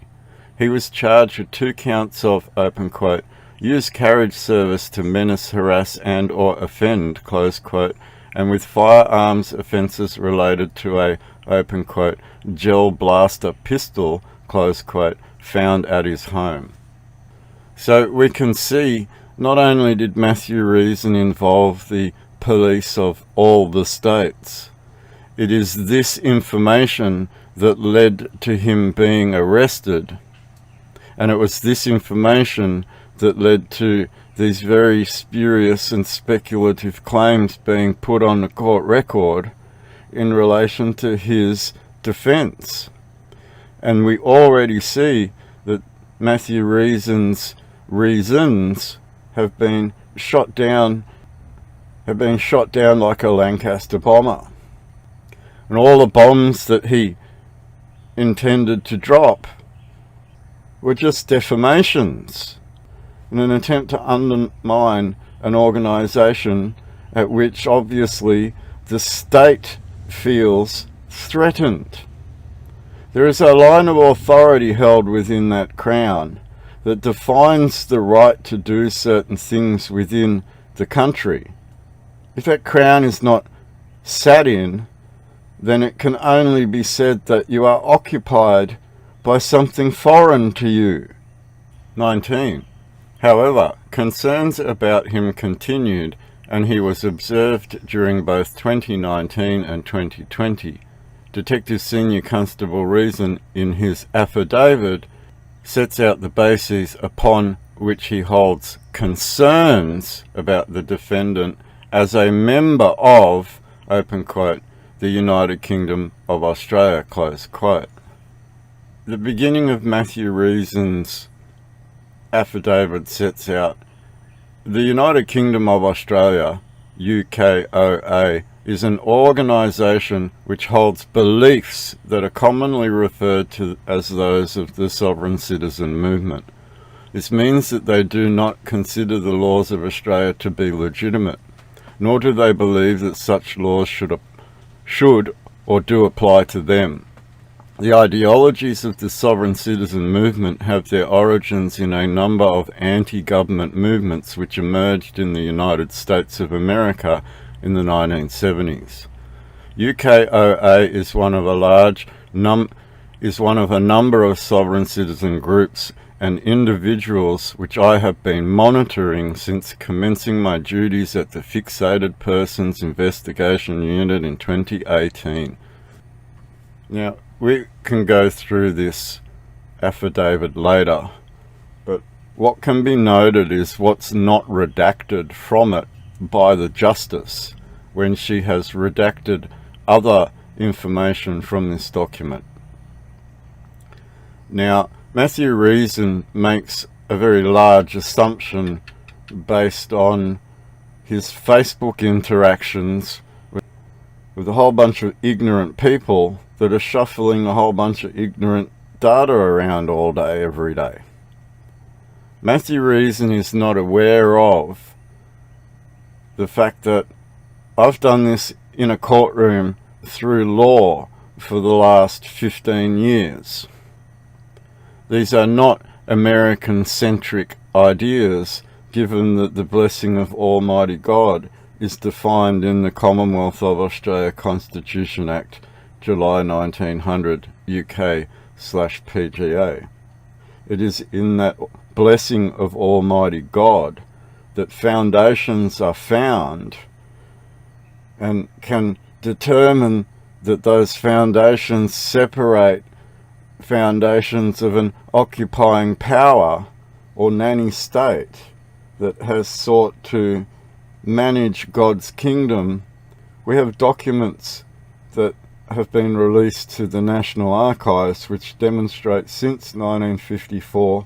He was charged with 2 counts of, open quote, use carriage service to menace, harass and or offend, close quote, and with firearms offences related to a, open quote, gel blaster pistol, close quote, found at his home. So we can see not only did Matthew Reason involve the police of all the states, it is this information that led to him being arrested, and it was this information that led to these very spurious and speculative claims being put on the court record in relation to his defence. And we already see that Matthew Reason's reasons have been shot down like a Lancaster bomber. And all the bombs that he intended to drop were just defamations in an attempt to undermine an organisation at which obviously the state feels threatened. There is a line of authority held within that crown that defines the right to do certain things within the country. If that crown is not sat in, then it can only be said that you are occupied by something foreign to you. 19. However, concerns about him continued, and he was observed during both 2019 and 2020. Detective Senior Constable Reason, in his affidavit, sets out the bases upon which he holds concerns about the defendant as a member of, open quote, the United Kingdom of Australia, close quote. The beginning of Matthew Reason's affidavit sets out, the United Kingdom of Australia, UKOA, is an organisation which holds beliefs that are commonly referred to as those of the sovereign citizen movement. This means that they do not consider the laws of Australia to be legitimate, nor do they believe that such laws should or do apply to them. The ideologies of the sovereign citizen movement have their origins in a number of anti-government movements which emerged in the United States of America in the 1970s. UKOA is one of a number of sovereign citizen groups and individuals which I have been monitoring since commencing my duties at the Fixated Persons Investigation Unit in 2018. Now, we can go through this affidavit later, but what can be noted is what's not redacted from it by the Justice when she has redacted other information from this document. Now, Matthew Reason makes a very large assumption based on his Facebook interactions with a whole bunch of ignorant people that are shuffling a whole bunch of ignorant data around all day, every day. Matthew Reason is not aware of the fact that I've done this in a courtroom through law for the last 15 years. These are not American-centric ideas, given that the blessing of Almighty God is defined in the Commonwealth of Australia Constitution Act, July 1900, UK/PGA. It is in that blessing of Almighty God that foundations are found and can determine that those foundations separate foundations of an occupying power or nanny state that has sought to manage God's kingdom. We have documents that have been released to the National Archives, which demonstrate since 1954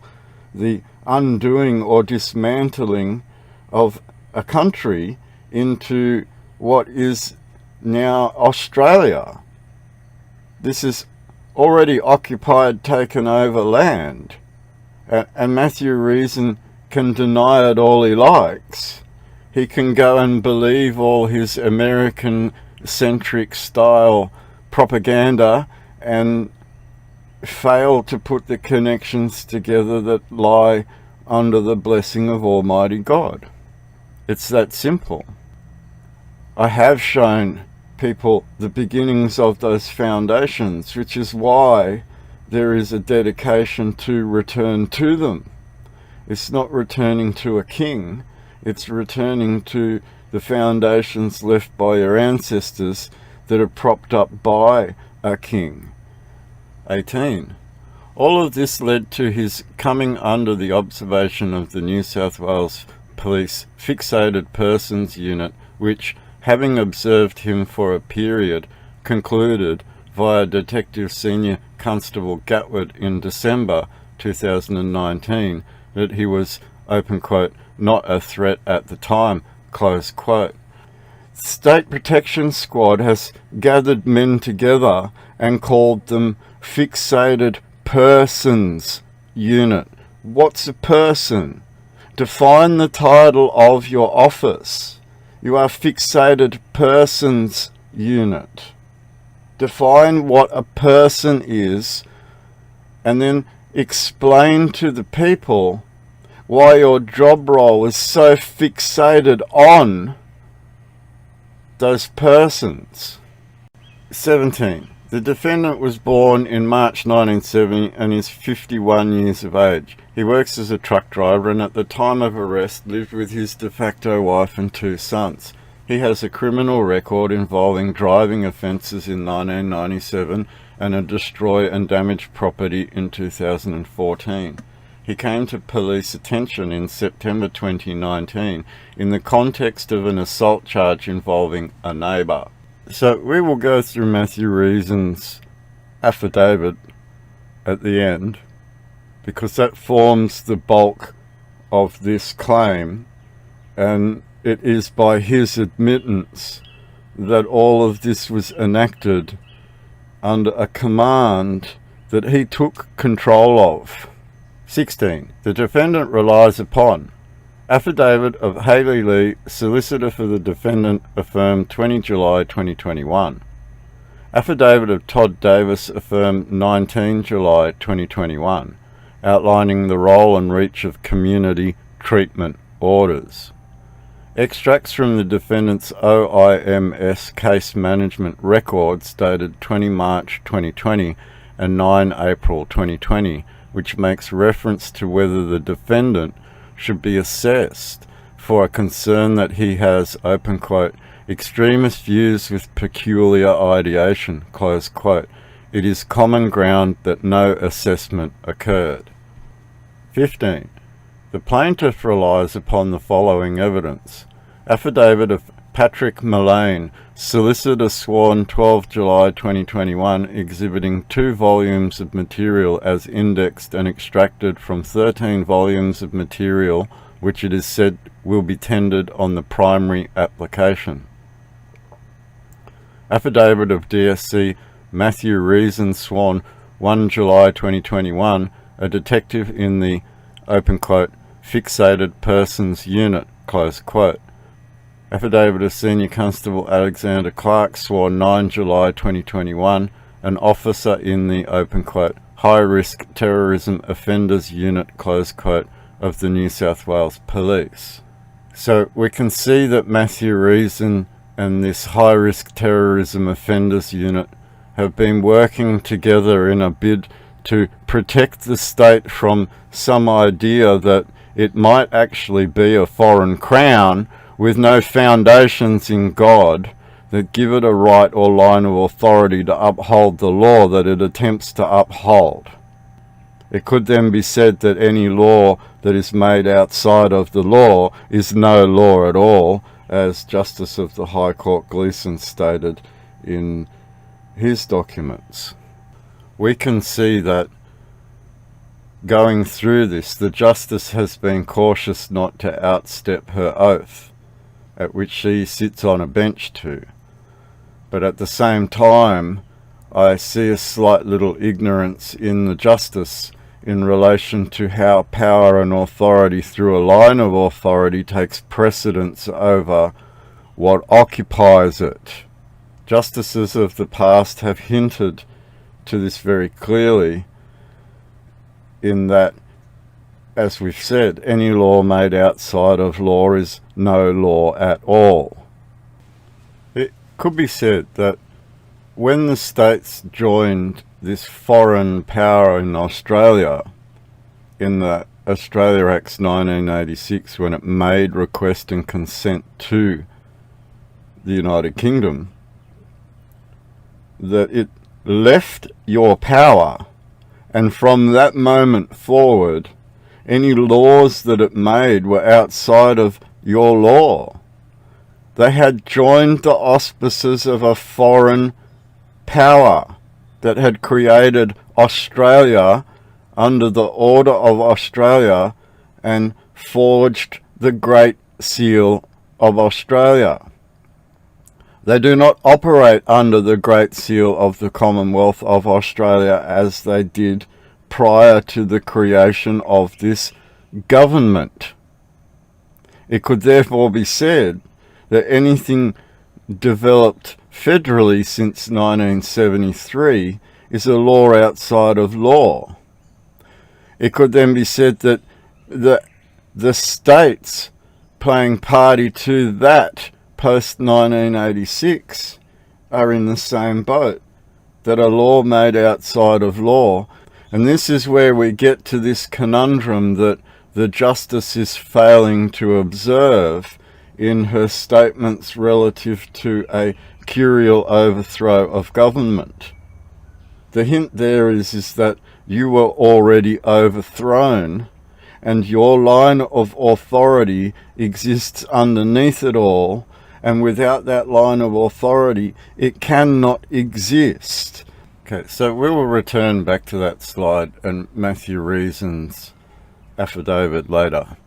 the undoing or dismantling of a country into what is now Australia. This is already occupied, taken over land. And Matthew Reason can deny it all he likes. He can go and believe all his American-centric style propaganda and fail to put the connections together that lie under the blessing of Almighty God. It's that simple. I have shown people the beginnings of those foundations, which is why there is a dedication to return to them. It's not returning to a king, it's returning to the foundations left by your ancestors that are propped up by a king. 18. All of this led to his coming under the observation of the New South Wales Police Fixated Persons Unit, which, having observed him for a period, concluded via Detective Senior Constable Gatwood in December 2019 that he was, open quote, not a threat at the time, close quote. State Protection Squad has gathered men together and called them Fixated Persons Unit. What's a person? Define the title of your office. You are Fixated Persons Unit. Define what a person is, and then explain to the people why your job role is so fixated on those persons. 17. The defendant was born in March 1970 and is 51 years of age. He works as a truck driver and at the time of arrest lived with his de facto wife and 2 sons. He has a criminal record involving driving offences in 1997 and a destroy and damage property in 2014. He came to police attention in September 2019 in the context of an assault charge involving a neighbour. So we will go through Matthew Reason's affidavit at the end, because that forms the bulk of this claim, and it is by his admittance that all of this was enacted under a command that he took control of. 16. The defendant relies upon affidavit of Hayley Lee, solicitor for the defendant, affirmed 20 July 2021. Affidavit of Todd Davis, affirmed 19 July 2021, outlining the role and reach of community treatment orders. Extracts from the defendant's OIMS case management records dated 20 March 2020 and 9 April 2020, which makes reference to whether the defendant should be assessed for a concern that he has, open quote, extremist views with peculiar ideation, close quote. It is common ground that no assessment occurred. 15. The plaintiff relies upon the following evidence. Affidavit of Patrick Mullane, solicitor sworn 12 July 2021, exhibiting 2 volumes of material as indexed and extracted from 13 volumes of material which it is said will be tendered on the primary application. Affidavit of DSC Matthew Reason, sworn 1 July 2021, a detective in the, open quote, Fixated Persons Unit, close quote. Affidavit of Senior Constable Alexander Clark, sworn 9 July 2021, an officer in the, open quote, High Risk Terrorism Offenders Unit, close quote, of the New South Wales Police. So we can see that Matthew Reason and this High Risk Terrorism Offenders Unit have been working together in a bid to protect the state from some idea that it might actually be a foreign crown with no foundations in God that give it a right or line of authority to uphold the law that it attempts to uphold. It could then be said that any law that is made outside of the law is no law at all, as Justice of the High Court Gleeson stated in his documents, we can see that going through this, the justice has been cautious not to outstep her oath, at which she sits on a bench to. But at the same time, I see a slight little ignorance in the justice in relation to how power and authority through a line of authority takes precedence over what occupies it. Justices of the past have hinted to this very clearly, in that, as we've said, any law made outside of law is no law at all. It could be said that when the states joined this foreign power in Australia, in the Australia Acts 1986, when it made request and consent to the United Kingdom, that it left your power, and from that moment forward, any laws that it made were outside of your law. They had joined the auspices of a foreign power that had created Australia under the Order of Australia and forged the Great Seal of Australia. They do not operate under the Great Seal of the Commonwealth of Australia as they did prior to the creation of this government. It could therefore be said that anything developed federally since 1973 is a law outside of law. It could then be said that the states playing party to that post-1986 are in the same boat, that a law made outside of law. And this is where we get to this conundrum that the justice is failing to observe in her statements relative to a curial overthrow of government. The hint there is that you were already overthrown, and your line of authority exists underneath it all, and without that line of authority, it cannot exist. Okay, so we will return back to that slide and Matthew Reason's affidavit later.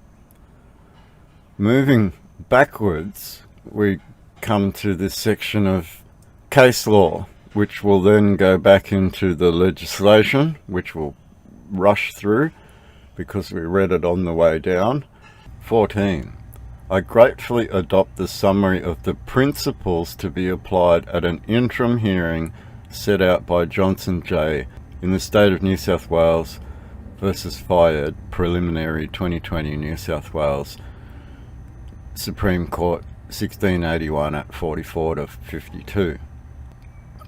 Moving backwards, we come to this section of case law, which will then go back into the legislation, which we'll rush through because we read it on the way down. 14. I gratefully adopt the summary of the principles to be applied at an interim hearing set out by Johnson J. in the State of New South Wales versus Fayed, preliminary 2020 New South Wales Supreme Court 1681 at 44 to 52.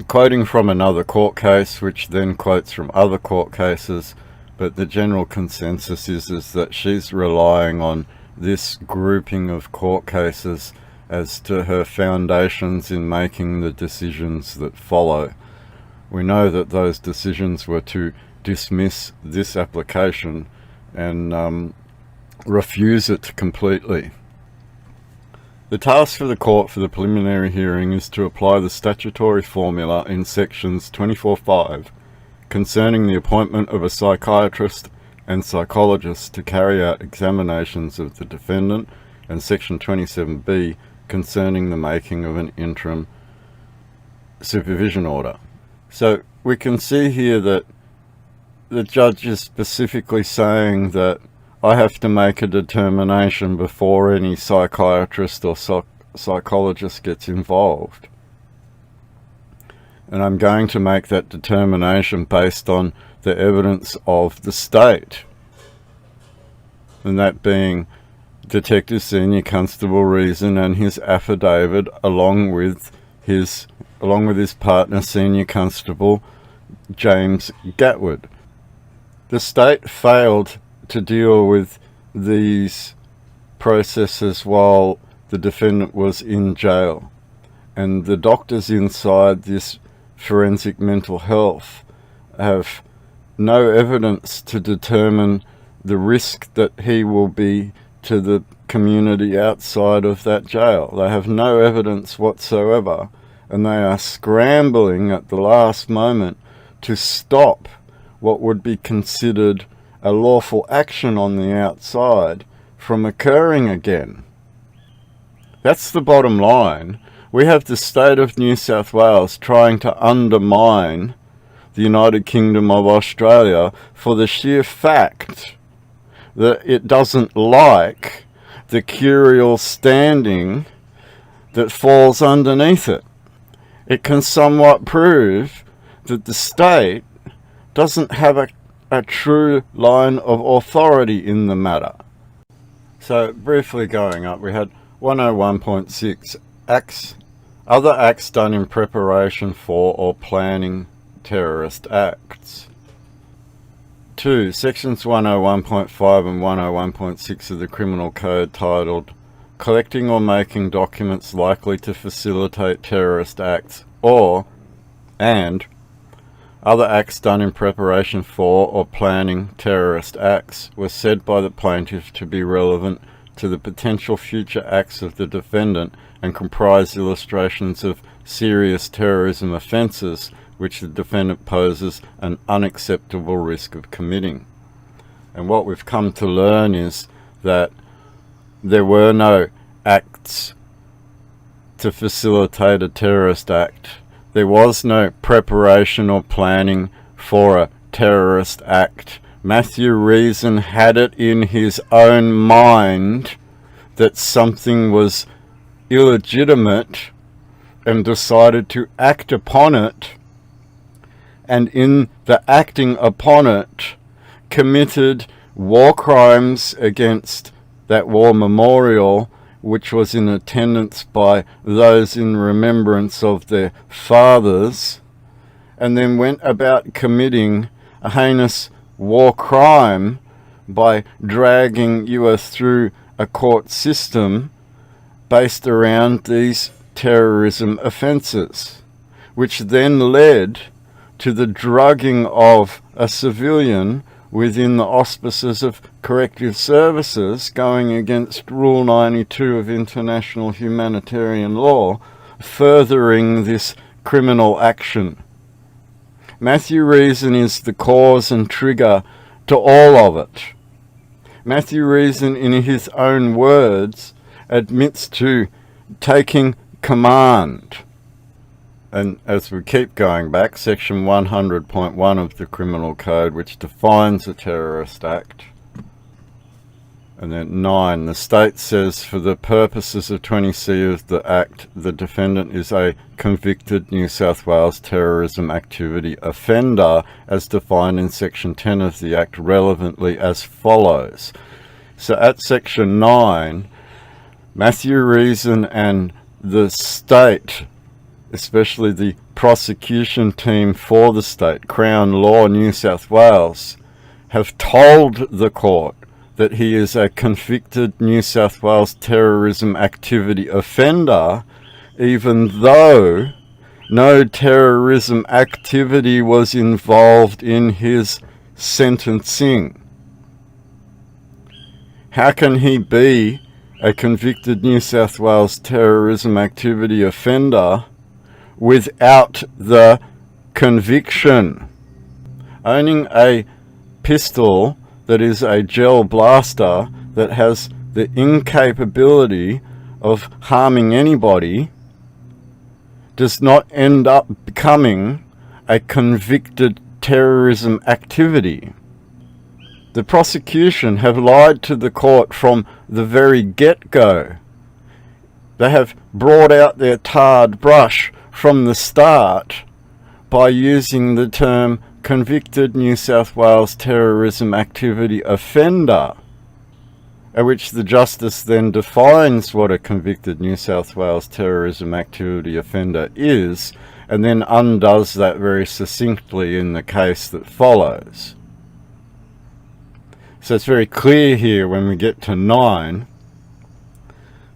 Quoting from another court case, which then quotes from other court cases, but the general consensus is that she's relying on this grouping of court cases as to her foundations in making the decisions that follow. We know that those decisions were to dismiss this application and refuse it completely. The task for the court for the preliminary hearing is to apply the statutory formula in sections 24(5) concerning the appointment of a psychiatrist and psychologist to carry out examinations of the defendant, and section 27(b) concerning the making of an interim supervision order. So we can see here that the judge is specifically saying that I have to make a determination before any psychiatrist or psychologist gets involved. And I'm going to make that determination based on the evidence of the state. And that being Detective Senior Constable Reason and his affidavit along with his partner Senior Constable James Gatwood. The state failed to deal with these processes while the defendant was in jail, and the doctors inside this forensic mental health have no evidence to determine the risk that he will be to the community outside of that jail. They have no evidence whatsoever and they are scrambling at the last moment to stop what would be considered a lawful action on the outside from occurring again. That's the bottom line. We have the state of New South Wales trying to undermine the United Kingdom of Australia for the sheer fact that it doesn't like the curial standing that falls underneath it. It can somewhat prove that the state doesn't have a true line of authority in the matter. So briefly going up, we had 101.6 acts, other acts done in preparation for or planning terrorist acts. 2. Sections 101.5 and 101.6 of the Criminal Code titled Collecting or Making Documents Likely to Facilitate Terrorist Acts and other acts done in preparation for or planning terrorist acts were said by the plaintiff to be relevant to the potential future acts of the defendant and comprise illustrations of serious terrorism offences which the defendant poses an unacceptable risk of committing. And what we've come to learn is that there were no acts to facilitate a terrorist act. There was no preparation or planning for a terrorist act. Matthew Reason had it in his own mind that something was illegitimate and decided to act upon it, and in the acting upon it committed war crimes against that war memorial, which was in attendance by those in remembrance of their fathers, and then went about committing a heinous war crime by dragging US through a court system based around these terrorism offences, which then led to the drugging of a civilian within the auspices of corrective services, going against Rule 92 of international humanitarian law, furthering this criminal action. Matthew Reason is the cause and trigger to all of it. Matthew Reason, in his own words, admits to taking command. And as we keep going back, section 100.1 of the Criminal Code, which defines a terrorist act. And then 9, the state says, for the purposes of 20C of the Act, the defendant is a convicted New South Wales terrorism activity offender, as defined in section 10 of the Act, relevantly as follows. So at section 9, Matthew Reason and the state, especially the prosecution team for the state, Crown Law New South Wales, have told the court that he is a convicted New South Wales terrorism activity offender, even though no terrorism activity was involved in his sentencing. How can he be a convicted New South Wales terrorism activity offender without the conviction? Owning a pistol that is a gel blaster that has the incapability of harming anybody does not end up becoming a convicted terrorism activity. The prosecution have lied to the court from the very get-go. They have brought out their tarred brush from the start by using the term convicted New South Wales terrorism activity offender, at which the justice then defines what a convicted New South Wales terrorism activity offender is, and then undoes that very succinctly in the case that follows. So it's very clear here when we get to 9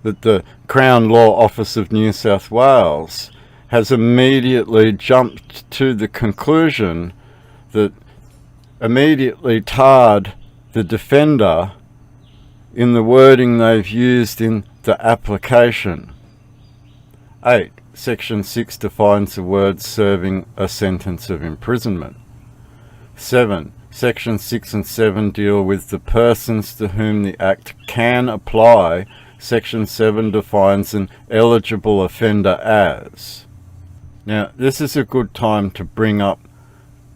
that the Crown Law Office of New South Wales has immediately jumped to the conclusion that immediately tarred the defender in the wording they've used in the application. 8. Section 6 defines the word serving a sentence of imprisonment. 7. Section 6 and 7 deal with the persons to whom the Act can apply. Section 7 defines an eligible offender as. Now, this is a good time to bring up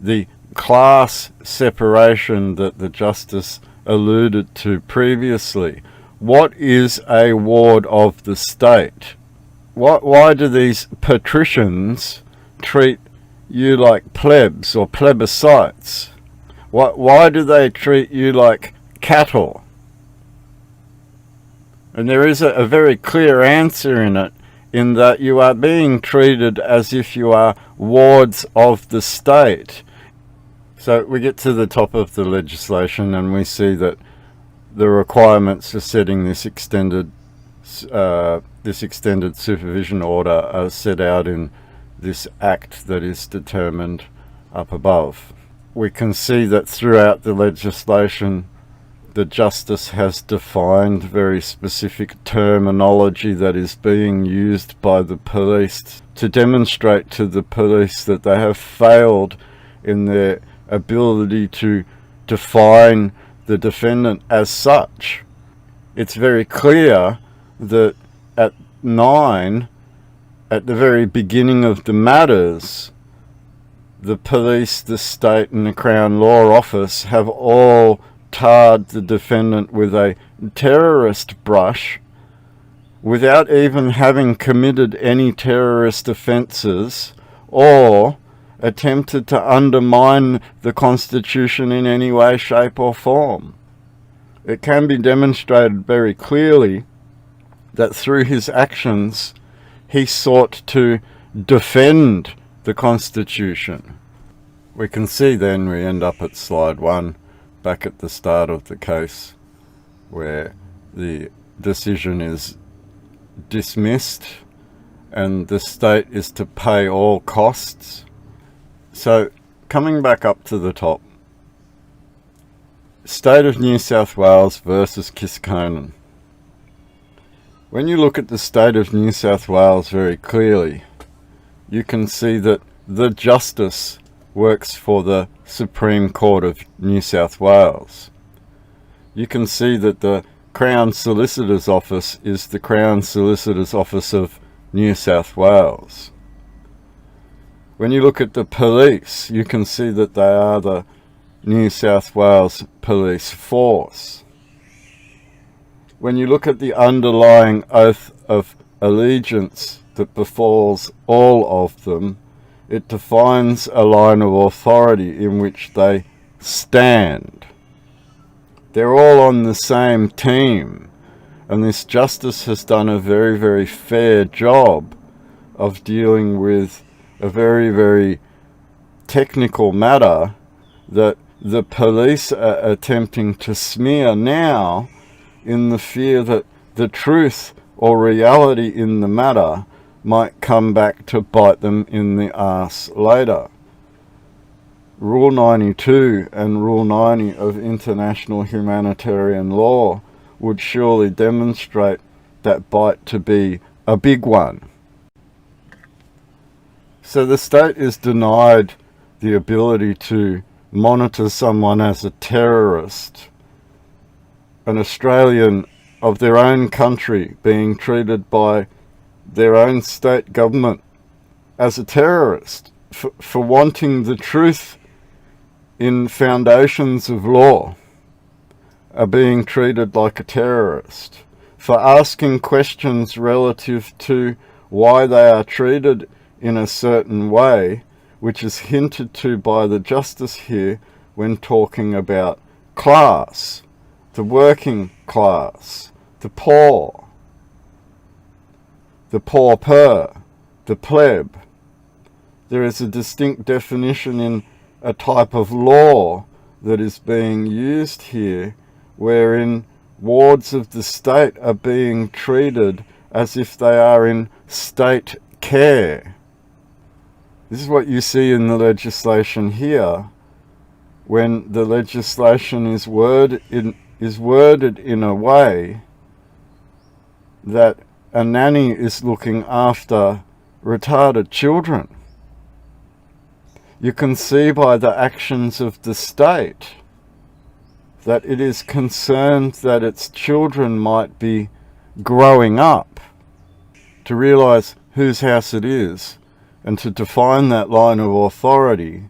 the class separation that the Justice alluded to previously. What is a ward of the state? Why do these patricians treat you like plebs or plebiscites? Why do they treat you like cattle? And there is a very clear answer in it, in that you are being treated as if you are wards of the state. So we get to the top of the legislation and we see that the requirements for setting this extended supervision order are set out in this act that is determined up above. We can see that throughout the legislation, the Justice has defined very specific terminology that is being used by the police to demonstrate to the police that they have failed in their ability to define the defendant as such. It's very clear that at 9, at the very beginning of the matters, the police, the state and the Crown Law Office have all tarred the defendant with a terrorist brush without even having committed any terrorist offences or attempted to undermine the Constitution in any way, shape or form. It can be demonstrated very clearly that through his actions he sought to defend the Constitution. We can see then we end up at slide 1, back at the start of the case, where the decision is dismissed and the state is to pay all costs. So coming back up to the top, State of New South Wales versus Kiskonan. When you look at the State of New South Wales very clearly, you can see that the Justice works for the Supreme Court of New South Wales. You can see that the Crown Solicitor's Office is the Crown Solicitor's Office of New South Wales. When you look at the police, you can see that they are the New South Wales Police Force. When you look at the underlying oath of allegiance that befalls all of them, it defines a line of authority in which they stand. They're all on the same team, and this Justice has done a very, very fair job of dealing with a very, very technical matter that the police are attempting to smear now, in the fear that the truth or reality in the matter might come back to bite them in the arse later. Rule 92 and Rule 90 of international humanitarian law would surely demonstrate that bite to be a big one. So the state is denied the ability to monitor someone as a terrorist, an Australian of their own country being treated by their own state government as a terrorist for wanting the truth in foundations of law, are being treated like a terrorist, for asking questions relative to why they are treated in a certain way, which is hinted to by the Justice here when talking about class, the working class, the poor, the pauper, the pleb. There is a distinct definition in a type of law that is being used here, wherein wards of the state are being treated as if they are in state care. This is what you see in the legislation here, when the legislation is worded in a way that a nanny is looking after retarded children. You can see by the actions of the state that it is concerned that its children might be growing up to realize whose house it is, and to define that line of authority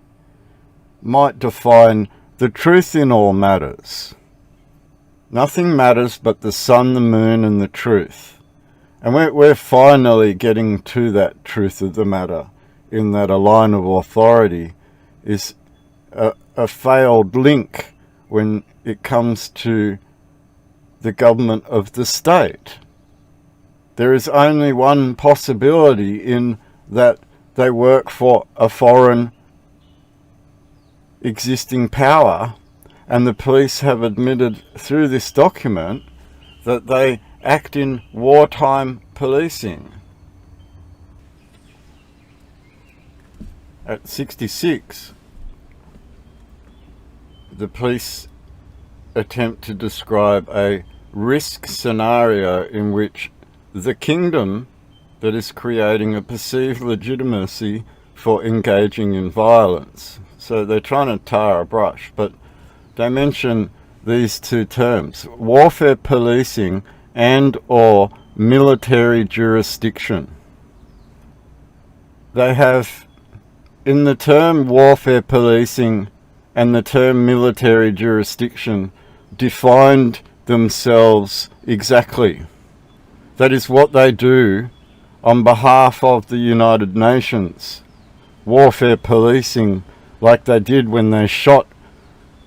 might define the truth in all matters. Nothing matters but the sun, the moon, and the truth. And we're finally getting to that truth of the matter, in that a line of authority is a failed link when it comes to the government of the state. There is only one possibility, in that they work for a foreign existing power, and the police have admitted through this document that they act in wartime policing. At 66, the police attempt to describe a risk scenario in which the kingdom that is creating a perceived legitimacy for engaging in violence. So they're trying to tar a brush, but they mention these two terms: warfare policing and or military jurisdiction. They have, in the term warfare policing and the term military jurisdiction, defined themselves exactly. That is what they do on behalf of the United Nations. Warfare policing, like they did when they shot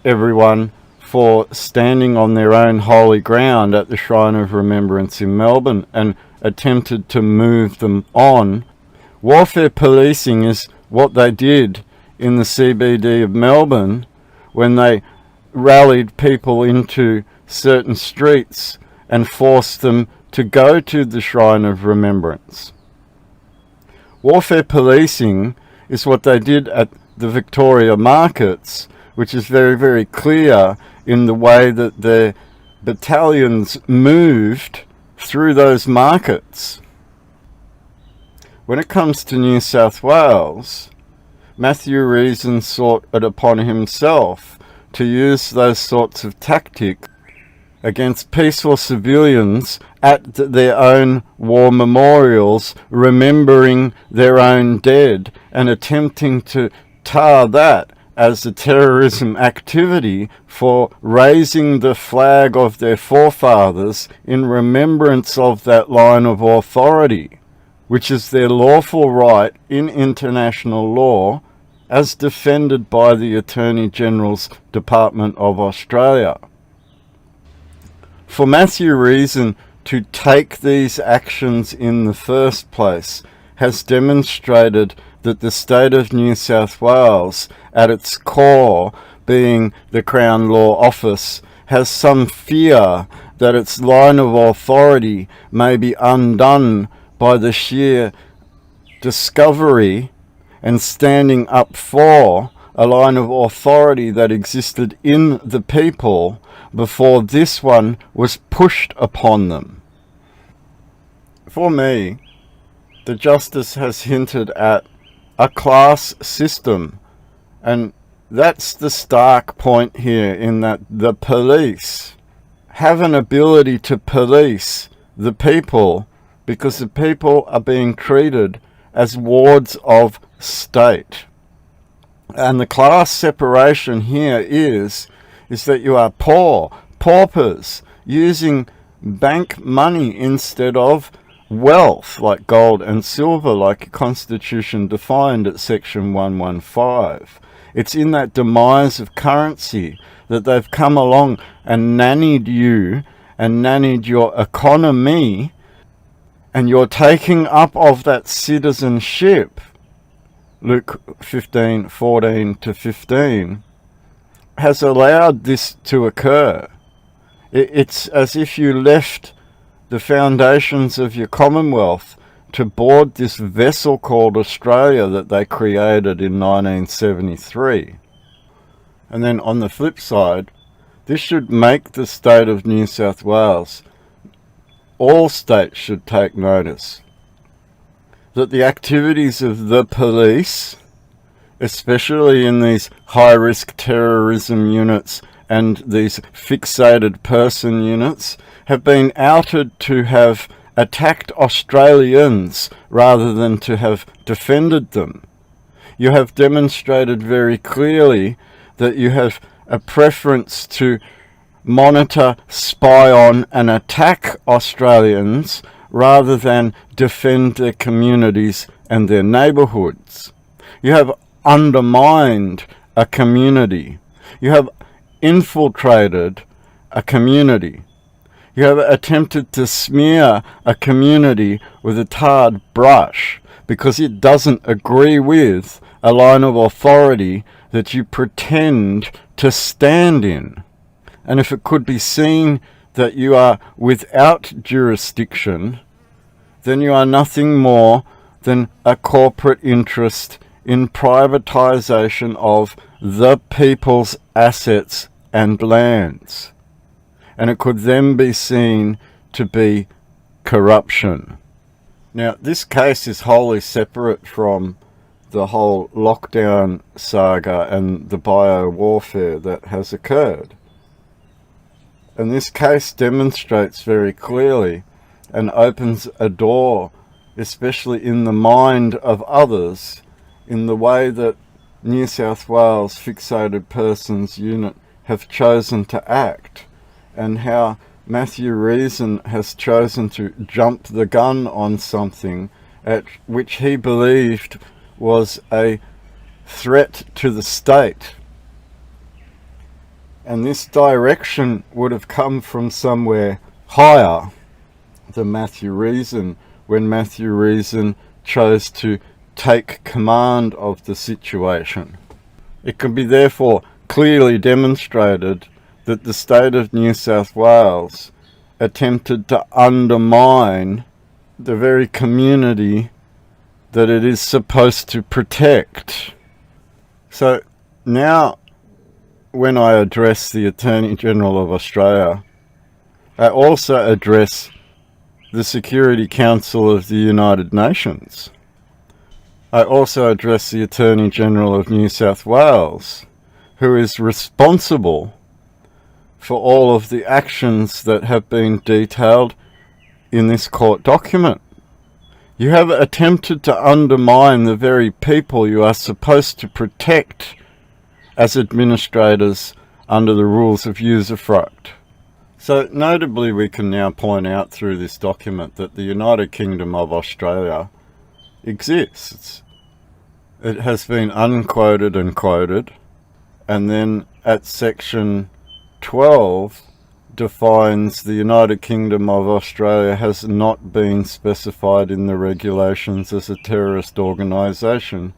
everyone for standing on their own holy ground at the Shrine of Remembrance in Melbourne and attempted to move them on. Warfare policing is what they did in the CBD of Melbourne when they rallied people into certain streets and forced them to go to the Shrine of Remembrance. Warfare policing is what they did at the Victoria markets, which is very, very clear in the way that their battalions moved through those markets. When it comes to New South Wales, Matthew Reason sought it upon himself to use those sorts of tactics against peaceful civilians at their own war memorials, remembering their own dead and attempting to tar that as a terrorism activity for raising the flag of their forefathers in remembrance of that line of authority, which is their lawful right in international law as defended by the Attorney General's Department of Australia. For Matthew Reason to take these actions in the first place has demonstrated that the state of New South Wales, at its core being the Crown Law Office, has some fear that its line of authority may be undone by the sheer discovery and standing up for a line of authority that existed in the people before this one was pushed upon them. For me, the Justice has hinted at a class system, and that's the stark point here, in that the police have an ability to police the people because the people are being treated as wards of state. And the class separation here is that you are paupers, using bank money instead of wealth, like gold and silver, like your Constitution defined at Section 115. It's in that demise of currency that they've come along and nannied you and nannied your economy, and you're taking up of that citizenship. Luke 15:14-15 has allowed this to occur. It's as if you left the foundations of your Commonwealth to board this vessel called Australia that they created in 1973. And then on the flip side, this should make the state of New South Wales, all states should take notice, that the activities of the police, especially in these high-risk terrorism units and these fixated person units, have been outed to have attacked Australians rather than to have defended them. You have demonstrated very clearly that you have a preference to monitor, spy on and attack Australians rather than defend their communities and their neighbourhoods. You have undermined a community. You have infiltrated a community. You have attempted to smear a community with a tarred brush because it doesn't agree with a line of authority that you pretend to stand in. And if it could be seen that you are without jurisdiction, then you are nothing more than a corporate interest in privatisation of the people's assets and lands. And it could then be seen to be corruption. Now, this case is wholly separate from the whole lockdown saga and the bio-warfare that has occurred. And this case demonstrates very clearly and opens a door, especially in the mind of others, in the way that New South Wales Fixated Persons Unit have chosen to act, and how Matthew Reason has chosen to jump the gun on something at which he believed was a threat to the state. And this direction would have come from somewhere higher than Matthew Reason, when Matthew Reason chose to take command of the situation. It can be therefore clearly demonstrated that the state of New South Wales attempted to undermine the very community that it is supposed to protect. So now, when I address the Attorney General of Australia, I also address the Security Council of the United Nations. I also address the Attorney General of New South Wales, who is responsible for all of the actions that have been detailed in this court document. You have attempted to undermine the very people you are supposed to protect as administrators under the rules of usufruct. So notably, we can now point out through this document that the United Kingdom of Australia exists. It has been unquoted and quoted, and then at section 12 defines the United Kingdom of Australia has not been specified in the regulations as a terrorist organisation,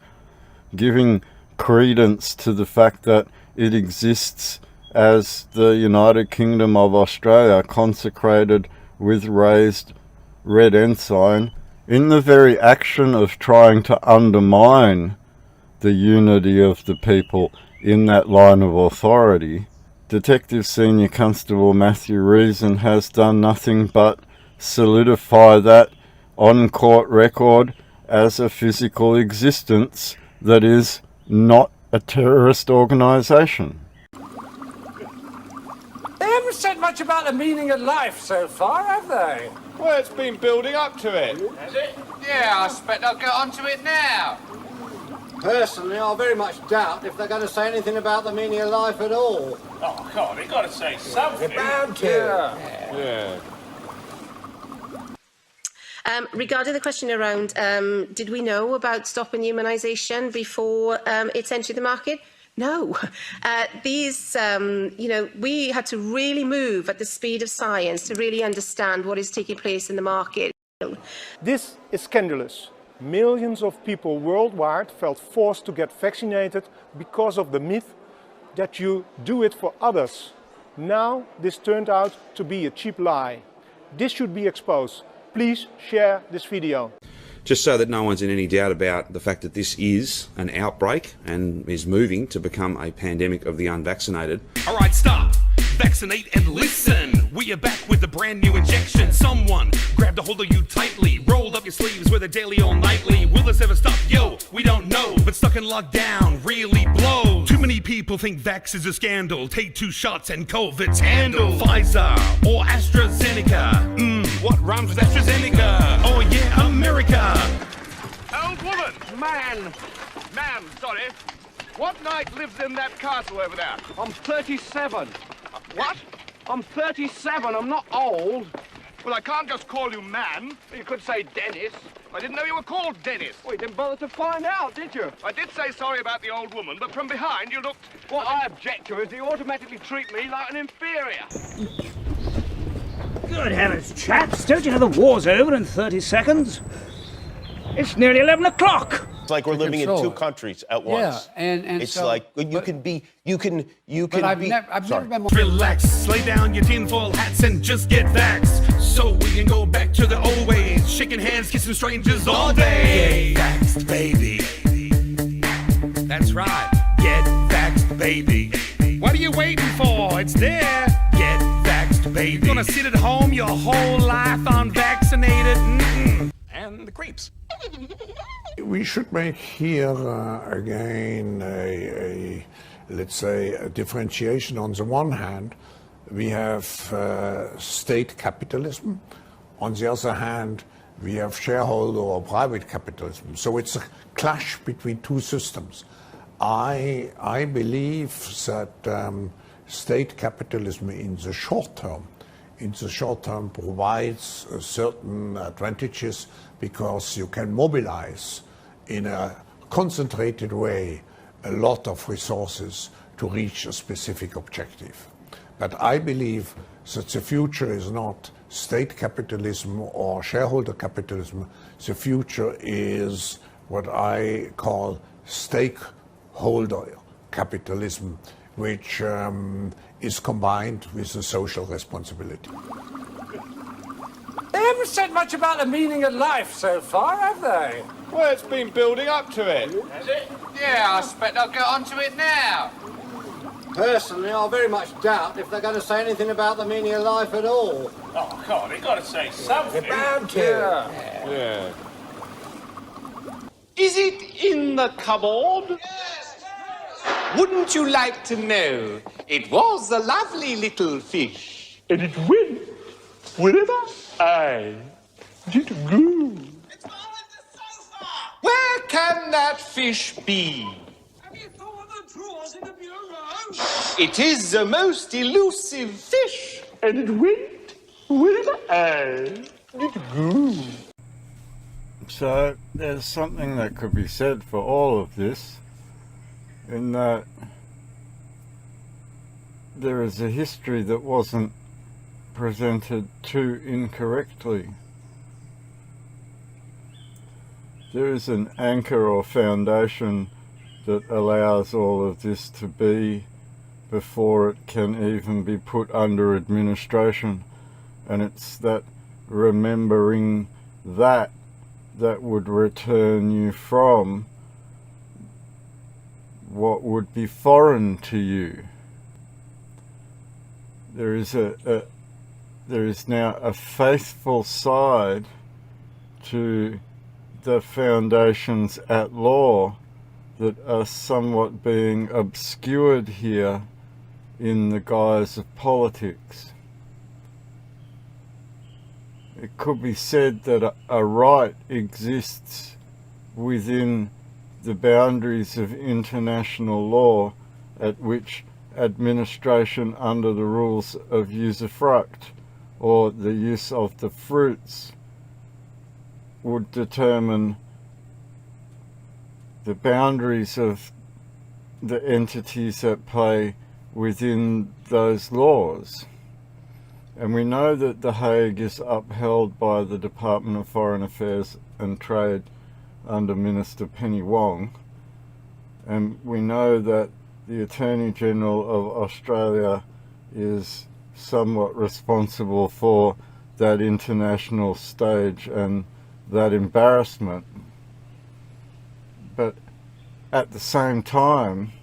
giving credence to the fact that it exists as the United Kingdom of Australia, consecrated with raised red ensign, in the very action of trying to undermine the unity of the people in that line of authority. Detective Senior Constable Matthew Reason has done nothing but solidify that on court record as a physical existence that is not a terrorist organisation. They haven't said much about the meaning of life so far, have they? Well, it's been building up to it. Has it? Yeah, I expect they'll get onto it now. Personally, I very much doubt if they're going to say anything about the meaning of life at all. Oh, God, they got to say something. Bound to. Yeah. Regarding the question around, did we know about stopping humanisation before it's entered the market? No. We had to really move at the speed of science to really understand what is taking place in the market. This is scandalous. Millions of people worldwide felt forced to get vaccinated because of the myth that you do it for others. Now this turned out to be a cheap lie. This should be exposed. Please share this video. Just so that no one's in any doubt about the fact that this is an outbreak and is moving to become a pandemic of the unvaccinated. All right, stop. Vaccinate and listen. We are back with a brand new injection. Someone grabbed a hold of you tightly, rolled up your sleeves with a daily or nightly. Will this ever stop? Yo, we don't know. But stuck in lockdown really blows. Too many people think vax is a scandal. Take 2 shots and COVID's handle. Pfizer or AstraZeneca. What rhymes with AstraZeneca? Oh yeah, America. Old woman! Man, sorry. What knight lives in that castle over there? I'm 37. What? I'm 37. I'm not old. Well, I can't just call you man. You could say Dennis. I didn't know you were called Dennis. Well, you didn't bother to find out, did you? I did say sorry about the old woman, but from behind you looked... What I object to is that you automatically treat me like an inferior. Good heavens, chaps. Don't you know the war's over in 30 seconds? It's nearly 11 o'clock. It's like we're living in 2 countries at once. Yeah, and it's so, like you can be. But I've never been more... Relax, lay down your tinfoil hats and just get vaxxed. So we can go back to the old ways, shaking hands, kissing strangers all day. Get vaxxed, baby. That's right, get vaxxed, baby. What are you waiting for? It's there. Get vaxxed, baby. You're gonna sit at home your whole life unvaccinated. And the creeps. We should make here again let's say a differentiation. On the one hand, we have state capitalism. On the other hand, we have shareholder or private capitalism. So it's a clash between 2 systems. I believe that state capitalism in the short term provides certain advantages because you can mobilize in a concentrated way a lot of resources to reach a specific objective. But I believe that the future is not state capitalism or shareholder capitalism. The future is what I call stakeholder capitalism, which is combined with the social responsibility. They haven't said much about the meaning of life so far, have they? Well, it's been building up to it. Has it? Yeah, I expect they'll get onto it now. Personally, I very much doubt if they're going to say anything about the meaning of life at all. Oh, God, they got to say something. They're bound to. Yeah. Is it in the cupboard? Wouldn't you like to know? It was a lovely little fish. And it went wherever I did go. Where can that fish be? Have you thought of the drawers in the bureau? It is the most elusive fish. And it went wherever I did go. So there's something that could be said for all of this, in that there is a history that wasn't presented too incorrectly. There is an anchor or foundation that allows all of this to be before it can even be put under administration, and it's that remembering that would return you from what would be foreign to you. There is now a faithful side to the foundations at law that are somewhat being obscured here in the guise of politics. It could be said that a right exists within the boundaries of international law at which administration under the rules of usufruct, or the use of the fruits, would determine the boundaries of the entities at play within those laws. And we know that The Hague is upheld by the Department of Foreign Affairs and Trade under Minister Penny Wong, and we know that the Attorney General of Australia is somewhat responsible for that international stage and that embarrassment. But at the same time,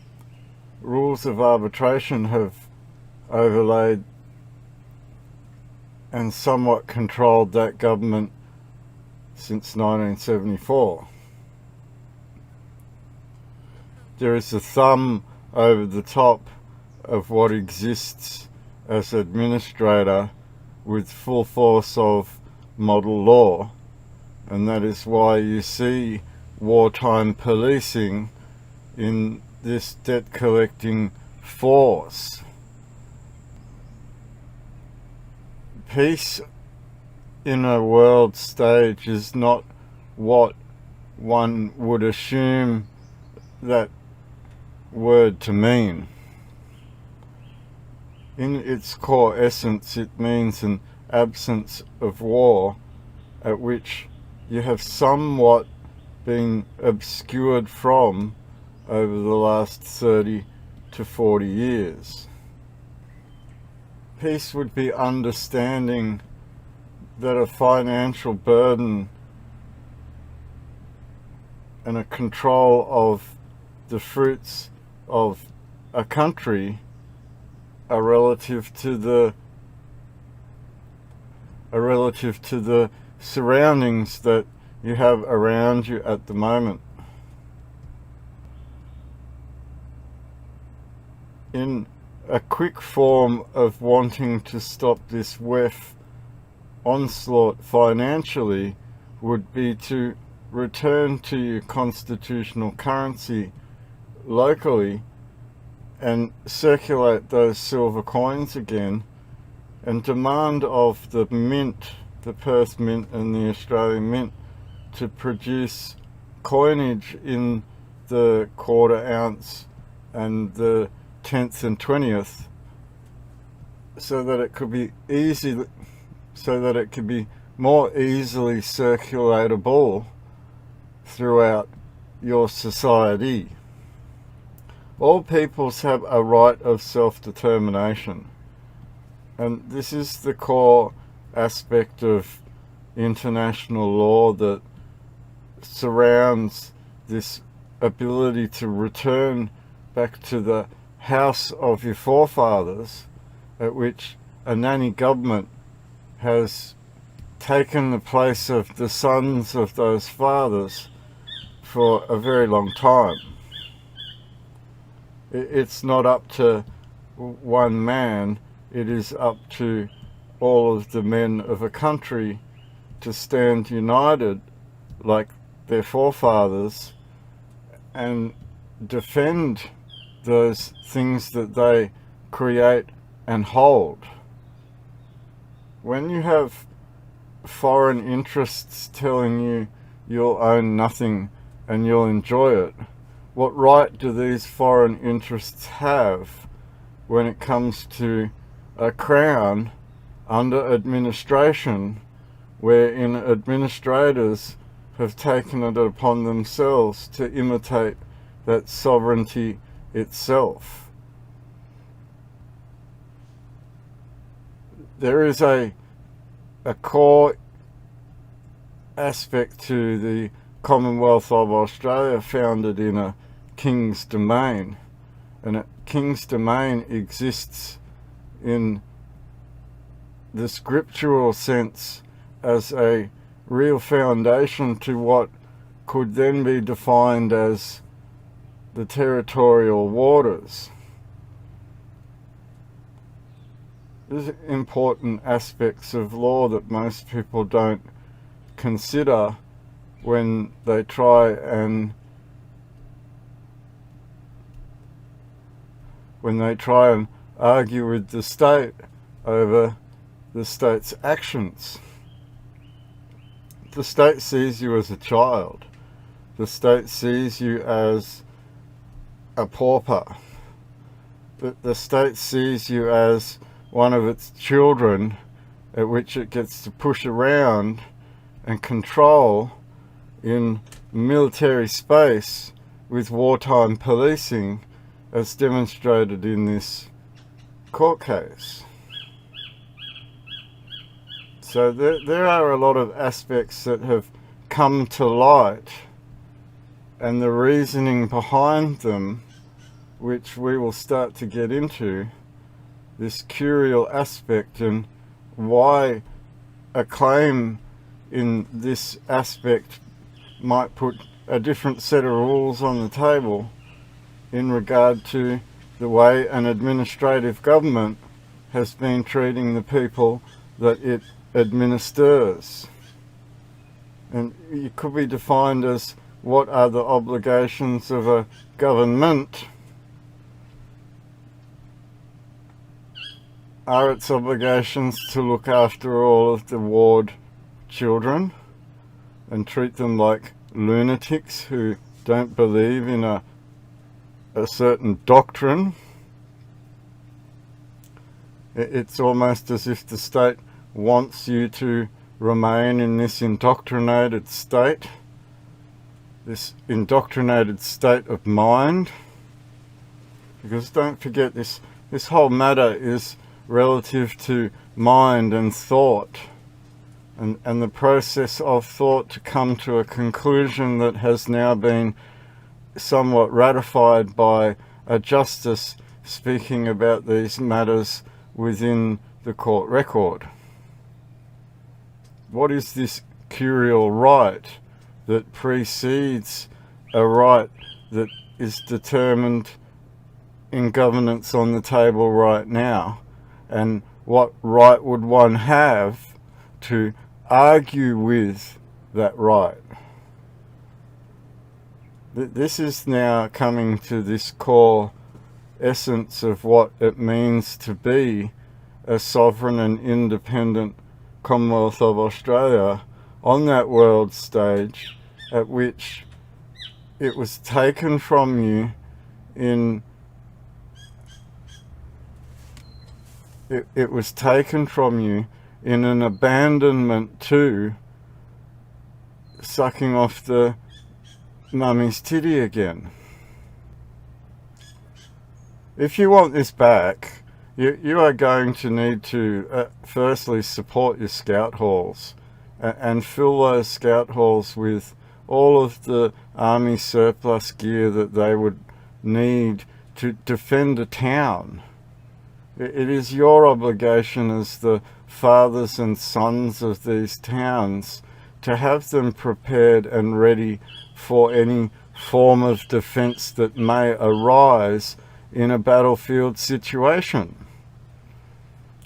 rules of arbitration have overlaid and somewhat controlled that government since 1974. There is a thumb over the top of what exists as administrator with full force of model law, and that is why you see wartime policing in this debt collecting force. Peace in a world stage is not what one would assume that word to mean. In its core essence, it means an absence of war at which you have somewhat been obscured from over the last 30 to 40 years. Peace would be understanding that a financial burden and a control of the fruits of a country are relative to the surroundings that you have around you at the moment. In a quick form of wanting to stop this WEF onslaught financially would be to return to your constitutional currency locally and circulate those silver coins again, and demand of the Mint, the Perth Mint and the Australian Mint, to produce coinage in the quarter ounce and the 10th and 20th, so that it could be more easily circulatable throughout your society. All peoples have a right of self-determination, and this is the core aspect of international law that surrounds this ability to return back to the house of your forefathers, at which a nanny government has taken the place of the sons of those fathers for a very long time. It's not up to one man, it is up to all of the men of a country to stand united like their forefathers and defend those things that they create and hold. When you have foreign interests telling you you'll own nothing and you'll enjoy it, what right do these foreign interests have when it comes to a crown under administration, wherein administrators have taken it upon themselves to imitate that sovereignty itself? There is a core aspect to the Commonwealth of Australia founded in a King's Domain, and a King's Domain exists in the scriptural sense as a real foundation to what could then be defined as the territorial waters. There's important aspects of law that most people don't consider when they try and argue with the state over the state's actions. The state sees you as a child. The state sees you as a pauper. The state sees you as one of its children at which it gets to push around and control in military space with wartime policing, as demonstrated in this court case. So there are a lot of aspects that have come to light, and the reasoning behind them, which we will start to get into, this curial aspect and why a claim in this aspect might put a different set of rules on the table in regard to the way an administrative government has been treating the people that it administers. And it could be defined as, what are the obligations of a government? Are its obligations to look after all of the ward children and treat them like lunatics who don't believe in a certain doctrine? It's almost as if the state wants you to remain in this indoctrinated state, this indoctrinated state of mind. Because don't forget, this whole matter is relative to mind and thought, and the process of thought to come to a conclusion that has now been somewhat ratified by a justice speaking about these matters within the court record. What is this curial right that precedes a right that is determined in governance on the table right now? And what right would one have to argue with that right? This is now coming to this core essence of what it means to be a sovereign and independent Commonwealth of Australia on that world stage, at which it was taken from you in it was taken from you in an abandonment to sucking off the mummy's titty again. If you want this back, you are going to need to firstly support your scout halls and fill those scout halls with all of the army surplus gear that they would need to defend a town. It is your obligation as the fathers and sons of these towns to have them prepared and ready for any form of defence that may arise in a battlefield situation.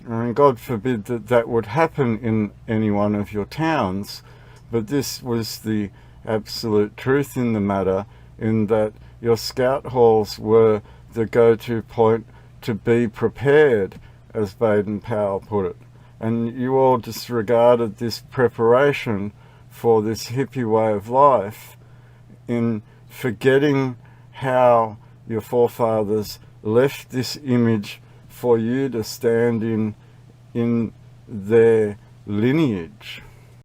I mean, God forbid that that would happen in any one of your towns, but this was the absolute truth in the matter, in that your scout halls were the go-to point to be prepared, as Baden-Powell put it. And you all disregarded this preparation for this hippie way of life in forgetting how your forefathers left this image for you to stand in their lineage.